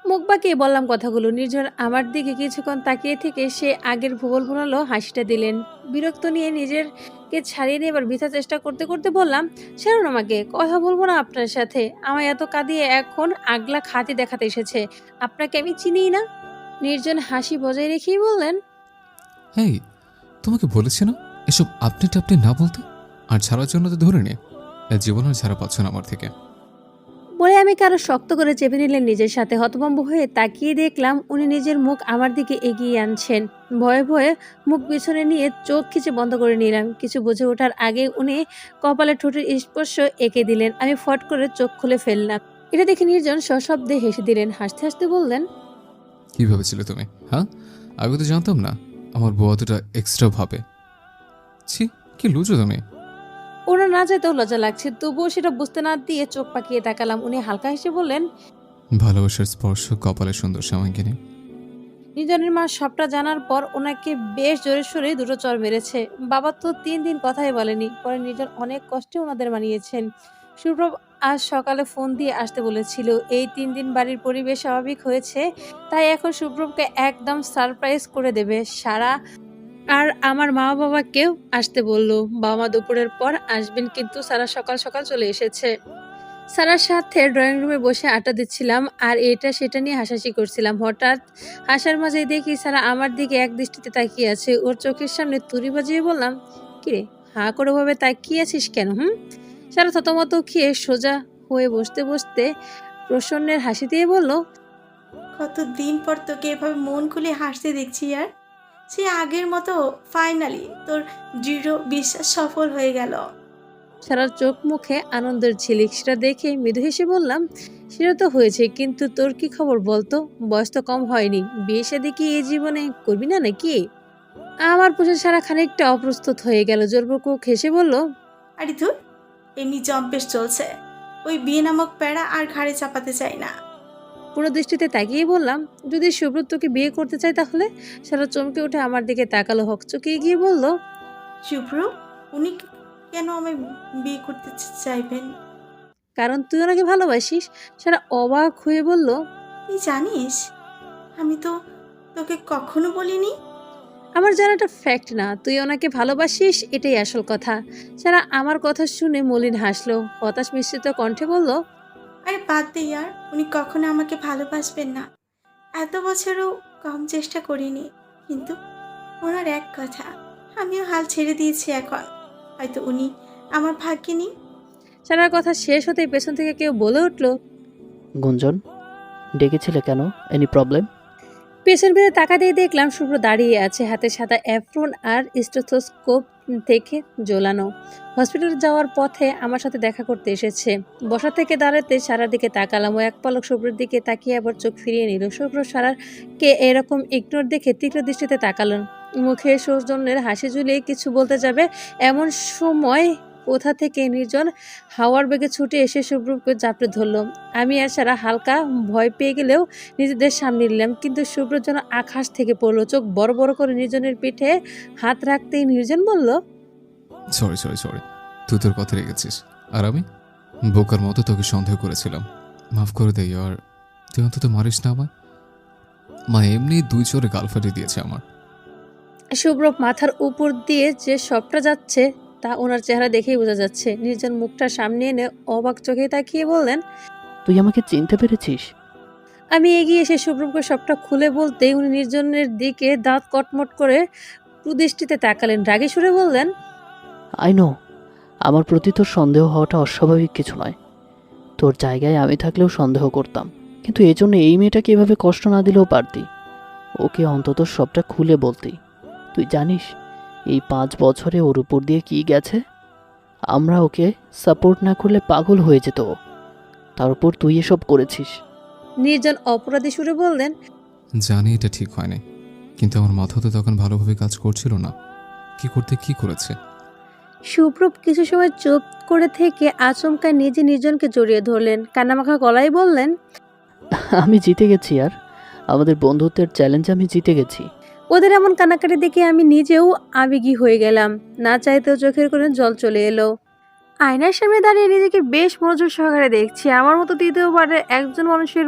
মুখ বাঁকিয়ে বললাম কথাগুলো। নির্জন আমার দিকে কিছুক্ষণ তাকিয়ে থেকে সে আগের ভুবল ভুলালো হাসিটা দিলেন। বিরক্ত নিয়ে নিজেরকে ছাড়িয়ে নেবার বৃথা চেষ্টা করতে করতে বললাম, ছাড়ুন আমাকে, কথা বলবো না আপনার সাথে। আমায় এত কাঁদিয়ে এখন আগলা খাতি দেখাতে এসেছে, আপনাকে আমি চিনিই না। নির্জন হাসি বজায় রেখেই বললেন, হেই, তোমাকে বলেছি না এসব আপনি টাপনি না বলতে। আর ছাড়ার জন্য তো ধরে নে, এর জীবন আর ছাড়া পাচ্ছ না আমার থেকে। বলে আমি কারো শক্ত করে চেপে নিলেন নিজের সাথে। হতভম্ব হয়ে তাকিয়ে দেখলাম উনি নিজের মুখ আমার দিকে এগিয়ে আনছেন। ভয়ে ভয়ে মুখ পিছনে নিয়ে চোখ খিচে বন্ধ করে নিলাম। কিছু বুঝে ওঠার আগে উনি কপালে ঠোঁটের স্পর্শ এঁকে দিলেন। আমি ফট করে চোখ খুলে ফেললাম। এটা দেখে নির্জন সশব্দে হেসে দিলেন। হাসতে হাসতে বললেন, কি ভেবেছিলে তুমি? হ্যাঁ, আগে তো জানতাম না আমার বউ অতটা এক্সট্রা ভাবে। ছি, কি লুচো তুমি। ওরা না যেতেও লজ্জা লাগছে, তবুও সেটা বুঝতে না দিয়ে চোখ পাকিয়ে তাকালাম। উনি হালকা হেসে বললেন, ভালোবাসার স্পর্শ কপালে সুন্দর সামাঙ্গিনী। নির্জনের মা সবটা জানার পর ওনাকে বেশ জোরে সোরে দুটো চর মেরেছে। বাবা তো 3 দিন কথাই বলেনি। পরে নির্জন অনেক কষ্টে ওনাদের মানিয়েছেন। সুপ্রভ আজ সকালে ফোন দিয়ে আসতে বলেছিল। এই 3 দিন বাড়ির পরিবেশ স্বাভাবিক হয়েছে, তাই এখন সুপ্রভকে একদম সারপ্রাইজ করে দেবে সারা। আর আমার মা বাবাকেও আসতে বলল। বাবা মা দুপুরের পর আসবেন, কিন্তু সারা সকাল সকাল চলে এসেছে। সারার সাথে ড্রয়িং রুমে বসে আড্ডা দিচ্ছিলাম আর এটা সেটা নিয়ে হাসাহাসি করছিলাম। হঠাৎ হাসার মাঝে দেখি সারা আমার দিকে এক দৃষ্টিতে তাকিয়ে আছে। ওর চোখের সামনে তুড়ি বাজিয়ে বললাম, কিরে হাঁ করে ভাবে তাকিয়ে আছিস কেন? সারা থতমত খেয়ে সোজা হয়ে বসতে বসতে প্রসন্নের হাসি দিয়ে বলল, কতদিন পর তোকে এভাবে মন খুলে হাসতে দেখছি। আর সে আগের মতো ফাইনালি তোর দৃঢ় বিশ্বাস সফল হয়ে গেল। সারার চোখ মুখে আনন্দের ঝিলিক। সেটা দেখে মৃদু হেসে বললাম, সেটা তো হয়েছে, কিন্তু তোর কি খবর বলতো? বয়স তো কম হয়নি, বিয়ে শাদী কি এই জীবনে করবি না নাকি? আমার পুজো সারা খানিকটা অপ্রস্তুত হয়ে গেল। জোরপূর্বক হেসে বলল, আরে ধুর, এমনি জম্পেশ চলছে, ওই বিয়ে নামক প্যারা আর ঘাড়ে চাপাতে চাই না। পুরো দৃষ্টিতে তাকিয়ে বললাম, যদি সুব্রতকে বিয়ে করতে চাই তাহলে? সারা চমকে উঠে আমার দিকে তাকালো, হকচকে গিয়ে বলল, শুভ্র, উনি কেন আমায় বিয়ে করতে চাইবেন? কারণ তুই ওনাকে ভালোবাসিস। সারা অবাক হয়ে বলল, তুই জানিস আমি তো তোকে কখনো বলিনি। আমার জানাটা ফ্যাক্ট না, তুই ওনাকে ভালোবাসিস, এটাই আসল কথা। সারা আমার কথা শুনে মলিন হাসলো, হতাশ মিশ্রিত কণ্ঠে বলল, আরে বাদ দে ইয়ার, উনি কখনো আমাকে ভালোবাসবেন না। এত বছরও কম চেষ্টা করিনি, কিন্তু ওনার এক কথা, আমিও হাল ছেড়ে দিয়েছি এখন। হয়তো উনি আমার ভাগ্যে নেই। সারার কথা শেষ হতেই পেছন থেকে কেউ বলে উঠল, গুঞ্জন, ডেকেছিলে কেন? Any problem? পেছন ফিরে তাকাতেই দেখলাম শুভ্র দাঁড়িয়ে আছে, হাতে সাদা অ্যাপ্রন আর স্টেথোস্কোপ থেকে ঝোলানো। হসপিটালে যাওয়ার পথে আমার সাথে দেখা করতে এসেছে। বসা থেকে দাঁড়াতে সারার দিকে তাকালাম। ও এক পলক শুভ্রের দিকে তাকিয়ে আবার চোখ ফিরিয়ে নিল। শুভ্র সারারকে এরকম ইগনোর দেখে তীক্ষ্ণ দৃষ্টিতে তাকালেন। মুখে সৌজন্যের হাসি ঝুলিয়ে কিছু বলতে যাবে এমন সময় কোথা থেকে নির্জন হাওয়ার বেগে ছুটে এসে শুভ্রকে চাপড়ে ধরল। আমি আর সারা হালকা ভয় পেয়ে গেলেও নিজেদের সামনে নিলাম, কিন্তু শুভ্রর জন্য আকাশ থেকে পড়লো। চোখ বড় বড় করে নির্জনের পিঠে হাত রাখতেই নির্জন বলল, সরি সরি সরি, তুই তোর কথা রেখেছিস আর আমি বোকার মতো তোকে সন্দেহ করেছিলাম। মাফ করে দে আর তুই অন্তত মারিস না আমায়। মা এমনি 2 চোরে গাল ফাটিয়ে দিয়েছে আমার। শুভ্র মাথার উপর দিয়ে যে সবটা যাচ্ছে তা ওনার চেহারা দেখেই বোঝা যাচ্ছে। নির্জন মুখটা সামনে এনে অবাক চোখে তাকিয়ে বললেন, তুই আমাকে চিনতে পেরেছিস? আমি এগিয়ে এসে শুভ্রকে সবটা খুলে বলতেই উনি নির্জনের দিকে দাঁত কটমট করে কুদৃষ্টিতে তাকালেন। রাগে সুরে বললেন, আই নো, আমার প্রতি তোর সন্দেহ হওয়াটা অস্বাভাবিক কিছু নয়। তোর জায়গায় আমি থাকলেও সন্দেহ করতাম, কিন্তু এজন্য এই মেয়েটাকে এভাবে কষ্ট না দিলেও পারতি। ওকে অন্তত সবটা খুলে বলতি। তুই জানিস এই 5 বছরে ওর উপর দিয়ে কি গেছে? আমরা ওকে সাপোর্ট না করলে পাগল হয়ে যেত ও। তার উপর তুই এসব করেছিস। নির্জন অপরাধী সুরে বললেন, জানি এটা ঠিক হয়নি, কিন্তু আমার মাথা তো তখন ভালোভাবে কাজ করছিল না। কি করতে কি করেছে? শুভ্র কিছু সময় চুপ করে থেকে আচমকা নিজে নির্জনকে জড়িয়ে ধরলেন। কান্নামাখা গলায় বললেন, আমি জিতে গেছি আর আমাদের বন্ধুত্বের চ্যালেঞ্জ আমি জিতে গেছি। ওদের এমন কান্নাকাটি দেখে আমি নিজেও আবেগী হয়ে গেলাম। না চাইতেও চোখের কোণে জল চলে এলো। আয়নার সামনে দাঁড়িয়ে নিজেকে বেশ মনোযোগ সহকারে দেখছি। আমার মতো তৃতীয়বারের একজন মানুষের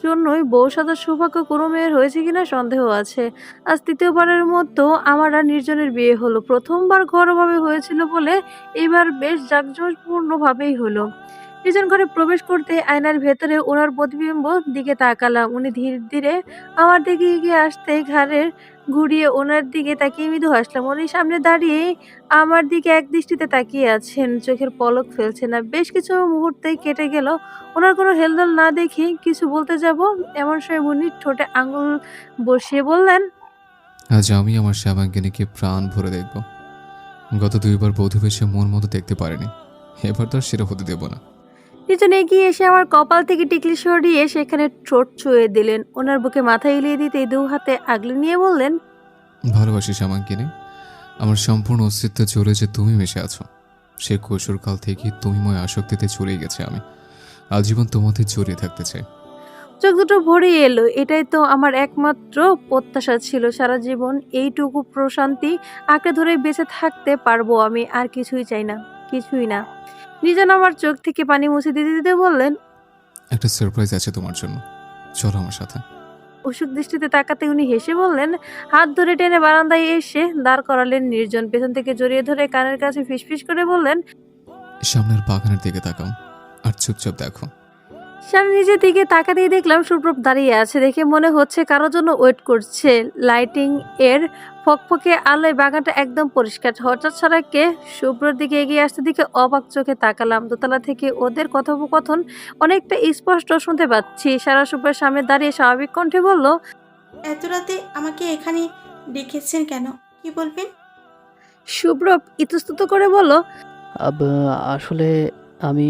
জন্যই বউ সাজার সৌভাগ্য কোনো মেয়ের হয়েছে কিনা সন্দেহ আছে। আজ তৃতীয়বারের মতো আমার আর নির্জনের বিয়ে হলো। প্রথমবার ঘরোয়াভাবে হয়েছিল বলে এবার বেশ জাঁকজমকপূর্ণভাবেই হলো। নির্জন ঘরে প্রবেশ করতে আয়নার ভেতরে ওনার প্রতিবিম্ব দিকে তাকালাম। উনি ধীরে ধীরে আমার দিকে এগিয়ে আসতে ঘাড়ের ঘুরিয়ে ওনার দিকে তাকিয়ে মৃদু হাসলাম। উনি সামনে দাঁড়িয়ে আমার দিকে একদৃষ্টিতে তাকিয়ে আছেন, চোখের পলক ফেলছে না। বেশ কিছু মুহূর্তে কেটে গেল। ওনার কোনো হেলদোল না দেখে কিছু বলতে যাব এমন সময় উনি ঠোঁটে আঙুল বসিয়ে বললেন, আজ আমি আমার শ্যামাঙ্গিনীকে প্রাণ ভরে দেখব। গত 2 বার বধূ বেশে মন মতো দেখতে পারিনি, এবার তো আর সেটা হতে দেব না। নিজন এগিয়ে এসে আমার কপাল থেকে টিকলি সরিয়ে সেখানে ঠোঁট ছুঁয়ে দিলেন। ওনার বুকে মাথা এলিয়ে দিতেই 2 হাতে আগলে নিয়ে বললেন, ভালোবাসি শ্যামাঙ্গিনী। আমার সম্পূর্ণ অস্তিত্ব জুড়ে যে তুমি মিশে আছো। সে কৈশোরকাল থেকে তুমিময় আসক্তিতে চলেই গেছে আমি। আজীবন তোমাদের জড়িয়ে থাকতে চাই। চোখ দুটো ভরে এলো। এটাই তো আমার একমাত্র প্রত্যাশা ছিল। সারা জীবন এইটুকু প্রশান্তি আঁকড়ে ধরে বেঁচে থাকতে পারবো আমি। আর কিছুই চাই না, কিছুই না। নিজন আমার চোখ থেকে পানি মুছে দিতে দিতে বললেন, একটা সারপ্রাইজ আছে তোমার জন্য, চলো আমার সাথে। অসুখ দৃষ্টিতে তাকাতে উনি হেসে বললেন, হাত ধরে টেনে বারান্দায় এসে দাঁড় করালেন নির্জন। পেছন থেকে জড়িয়ে ধরে কানের কাছে ফিসফিস করে বললেন, সামনের বাগানের দিকে তাকাও আর চুপচাপ দেখো। সামনে নিজের দিকে তাকাতেই দেখলাম সুপ্রভ দাঁড়িয়ে আছে। দেখে মনে হচ্ছে কারোর জন্য ওয়েট করছে। লাইটিং এর ফকফকে আলোয় বাগানটা একদম পরিষ্কার। হঠাৎ সারাকে শুভ্রর দিকে এগিয়ে আসতে দিকে অবাক চোখে তাকালাম। দোতলা থেকে ওদের কথোপকথন অনেকটা স্পষ্ট শুনতে পাচ্ছি। সারা শুভ্রের সামনে দাঁড়িয়ে স্বাভাবিক কণ্ঠে বলল, এত রাতে আমাকে এখানে ডেকেছেন কেন, কি বলবেন? শুভ্র ইতস্তত করে বলল, আসলে আমি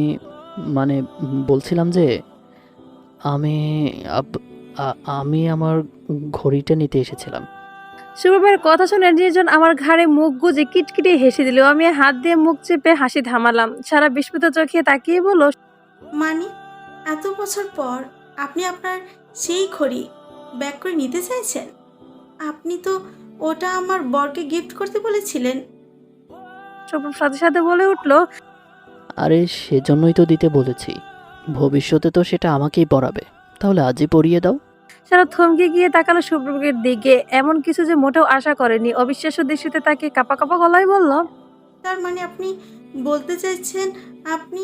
মানে বলছিলাম যে আমি আমি আমার ঘড়িটা নিতে এসেছিলাম। শুভ্রের কথা শুনে নির্জন আমার ঘাড়ে মুখ গুজে কিটকিটে হেসে দিল। আমি হাত দিয়ে মুখ চেপে হাসি থামালাম। সারা বিস্মিত চোখে তাকিয়ে বলল, মানে এত বছর পর আপনি আপনার সেই ঘড়ি ব্যাক করে নিতে চাইছেন? আপনি তো ওটা আমার বরকে গিফট করতে বলেছিলেন। শুভ্র সাথে সাথে বলে উঠল, আরে সেজন্যই তো দিতে বলেছি, ভবিষ্যতে তো সেটা আমাকেই পরাবে, তাহলে আজই পরিয়ে দাও। সারা থমকে গিয়ে তাকালো শুভ্রকে দিকে। এমন কিছু যে মোটেও আশা করেনি। অবিশ্বাস্য দৃষ্টিতে তাকে কাপা কাপা গলায় বলল, তার মানে আপনি বলতে চাইছেন আপনি...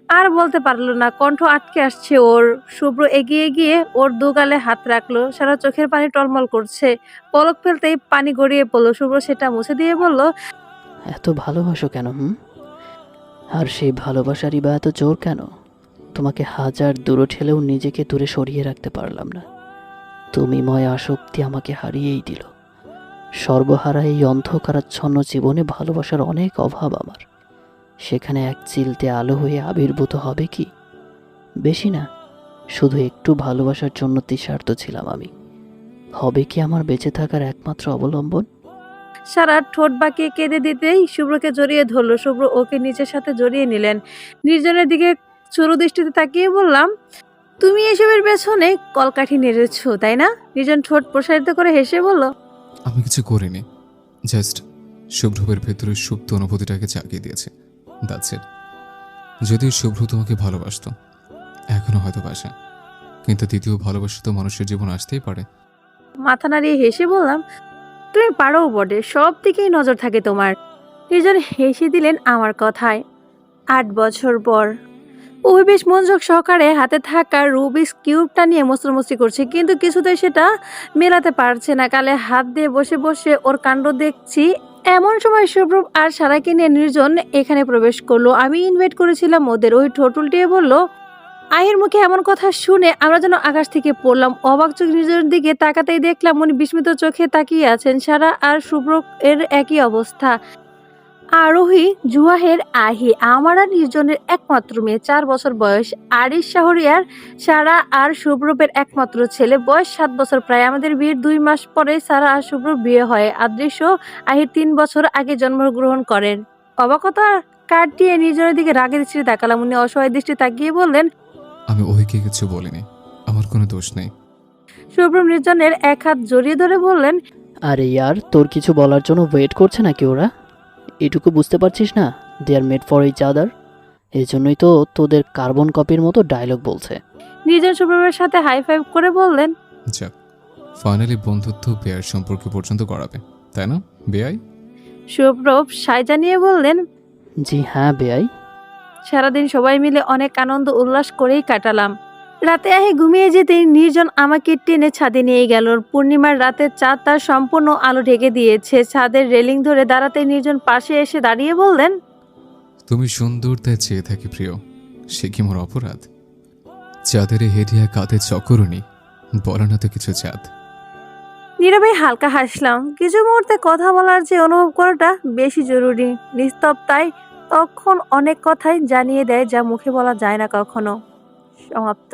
আর বলতে পারলো না, কণ্ঠ আটকে আসছে ওর। শুভ্র এগিয়ে গিয়ে ওর 2 গালে হাত রাখলো। সারা চোখের পানি টলমল করছে। পলক ফেলতেই পানি গড়িয়ে পড়লো। শুভ্র সেটা মুছে দিয়ে বলল, এত ভালোবাসো কেন? আর সেই ভালোবাসারই বা এত জোর কেন? তোমাকে হাজার দূরে ঠেলেও নিজেকে দূরে সরিয়ে রাখতে পারলাম না। তুমিময় আসক্তি আমাকে হারিয়েই দিল। সর্বহারা এই অন্ধকারাচ্ছন্ন জীবনে ভালোবাসার অনেক অভাব আমার। সেখানে এক চিলতে আলো হয়ে আবির্ভূত হবে কি? বেশি না, শুধু একটু ভালোবাসার জন্য তৃষার্ত ছিলাম আমি। হবে কি আমার বেঁচে থাকার একমাত্র অবলম্বন? সারা ঠোঁট বাঁকিয়ে কেঁদে দিতেই শুভ্রকে জড়িয়ে ধরলো। শুভ্র ওকে নিজের সাথে জড়িয়ে নিলেন। নির্জনের দিকে চোরু দৃষ্টিতে তাকিয়ে বললাম, তুমি এসবের পেছনে কলকাঠি নেড়েছো তাই না? নির্জন ঠোঁট প্রসারিত করে হেসে বলল, আমি কিছু করিনি, জাস্ট শুভ্রবের ভেতরে সুপ্ত অনুভূতিটাকে জাগিয়ে দিয়েছে, দ্যাটস ইট। যদিও শুভ্র তোমাকে ভালোবাসতো, এখনো হয়তো বাসে, কিন্তু দ্বিতীয় ভালোবাসা তো মানুষের জীবন আসতেই পারে। মাথা নাড়িয়ে হেসে বললাম, তুমি পারোও বটে, সব দিকেই নজর থাকে তোমার। নির্জন হেসে দিলেন আমার কথায়। 8 বছর পর ওই বেশ মনোযোগ সহকারে হাতে থাকা রুবিক্স কিউবটা নিয়ে মস্তি করছে, কিন্তু কিছুতেই সেটা মেলাতে পারছে না। কালে হাত দিয়ে বসে বসে ওর কাণ্ড দেখছি। এমন সময় শুভ্র আর সারাকে নিয়ে নির্জন এখানে প্রবেশ করলো। আমি ইনভাইট করেছিলাম ওদের। ওই ঠোঁট উল্টিয়ে বলল, আহির মুখে এমন কথা শুনে আমরা যেন আকাশ থেকে পড়লাম। অবাক চোখ নির্জনের দিকে তাকাতেই দেখলাম উনি বিস্মিত চোখে তাকিয়ে আছেন। সারা আর শুভ্র এর একই অবস্থা। আরোহী জুয়াহের আহি আমার আর নির্জনের একমাত্র মেয়ে, 4 বছর বয়স। আরিশ শাহরিয়ার সারা আর শুভ্রবের একমাত্র ছেলে, বয়স 7 বছর প্রায়। আমাদের বিয়ের 2 মাস পরে সারা আর শুভ্র বিয়ে হয়। আদৃশ্য আহির 3 বছর আগে জন্মগ্রহণ করেন। অবাকতা কাটিয়ে নির্জনের দিকে রাগের দৃষ্টিতে তাকালাম। উনি অসহায় দৃষ্টি তাকিয়ে বললেন, আমি ওইকে কিছু বলিনি, আমার কোনো দোষ নেই। শুভ্র নির্জনের এক হাত জড়িয়ে ধরে বললেন, আরে ইয়ার, তোর কিছু বলার জন্য ওয়েট করছে নাকি ওরা? এটুকু বুঝতে পারছিস না? দে are made for each other. এই জন্যই তো তোদের কার্বন কপির মতো ডায়লগ বলছে। নির্জন শুভ্রবের সাথে হাই ফাইভ করে বললেন, যাক, ফাইনালি বন্ধুত্ব বেয়ার সম্পর্ক পর্যন্ত গড়াবে, তাই না বেয়াই? শুভ্রব সায় জানিয়ে বললেন, জি হ্যাঁ বেআই। সারাদিন সবাই মিলে অনেক আনন্দ উল্লাস করেই কাটালাম। রাতে আহে ঘুমিয়ে যেতেই নির্জন আমাকে টেনে ছাদে নিয়ে গেল। পূর্ণিমার রাতের চাঁদ তার সম্পূর্ণ আলো ঢেকে দিয়েছে। ছাদের রেলিং ধরে দাঁড়াতে নির্জন পাশে এসে দাঁড়িয়ে বললেন, তুমি সুন্দর তাই চেয়ে থাকি প্রিয়, সে কি মোর অপরাধ? চাঁদের হেডিয়া কাঁধে চকরণী, বলে না তো কিছু চাঁদ। নীরবে হালকা হাসলাম। কিছু মুহূর্তে কথা বলার যে অনুভব করাটা বেশি জরুরি। নিস্তব্ধতায় তখন অনেক কথাই জানিয়ে দেয় যা মুখে বলা যায় না কখনো। সমাপ্ত।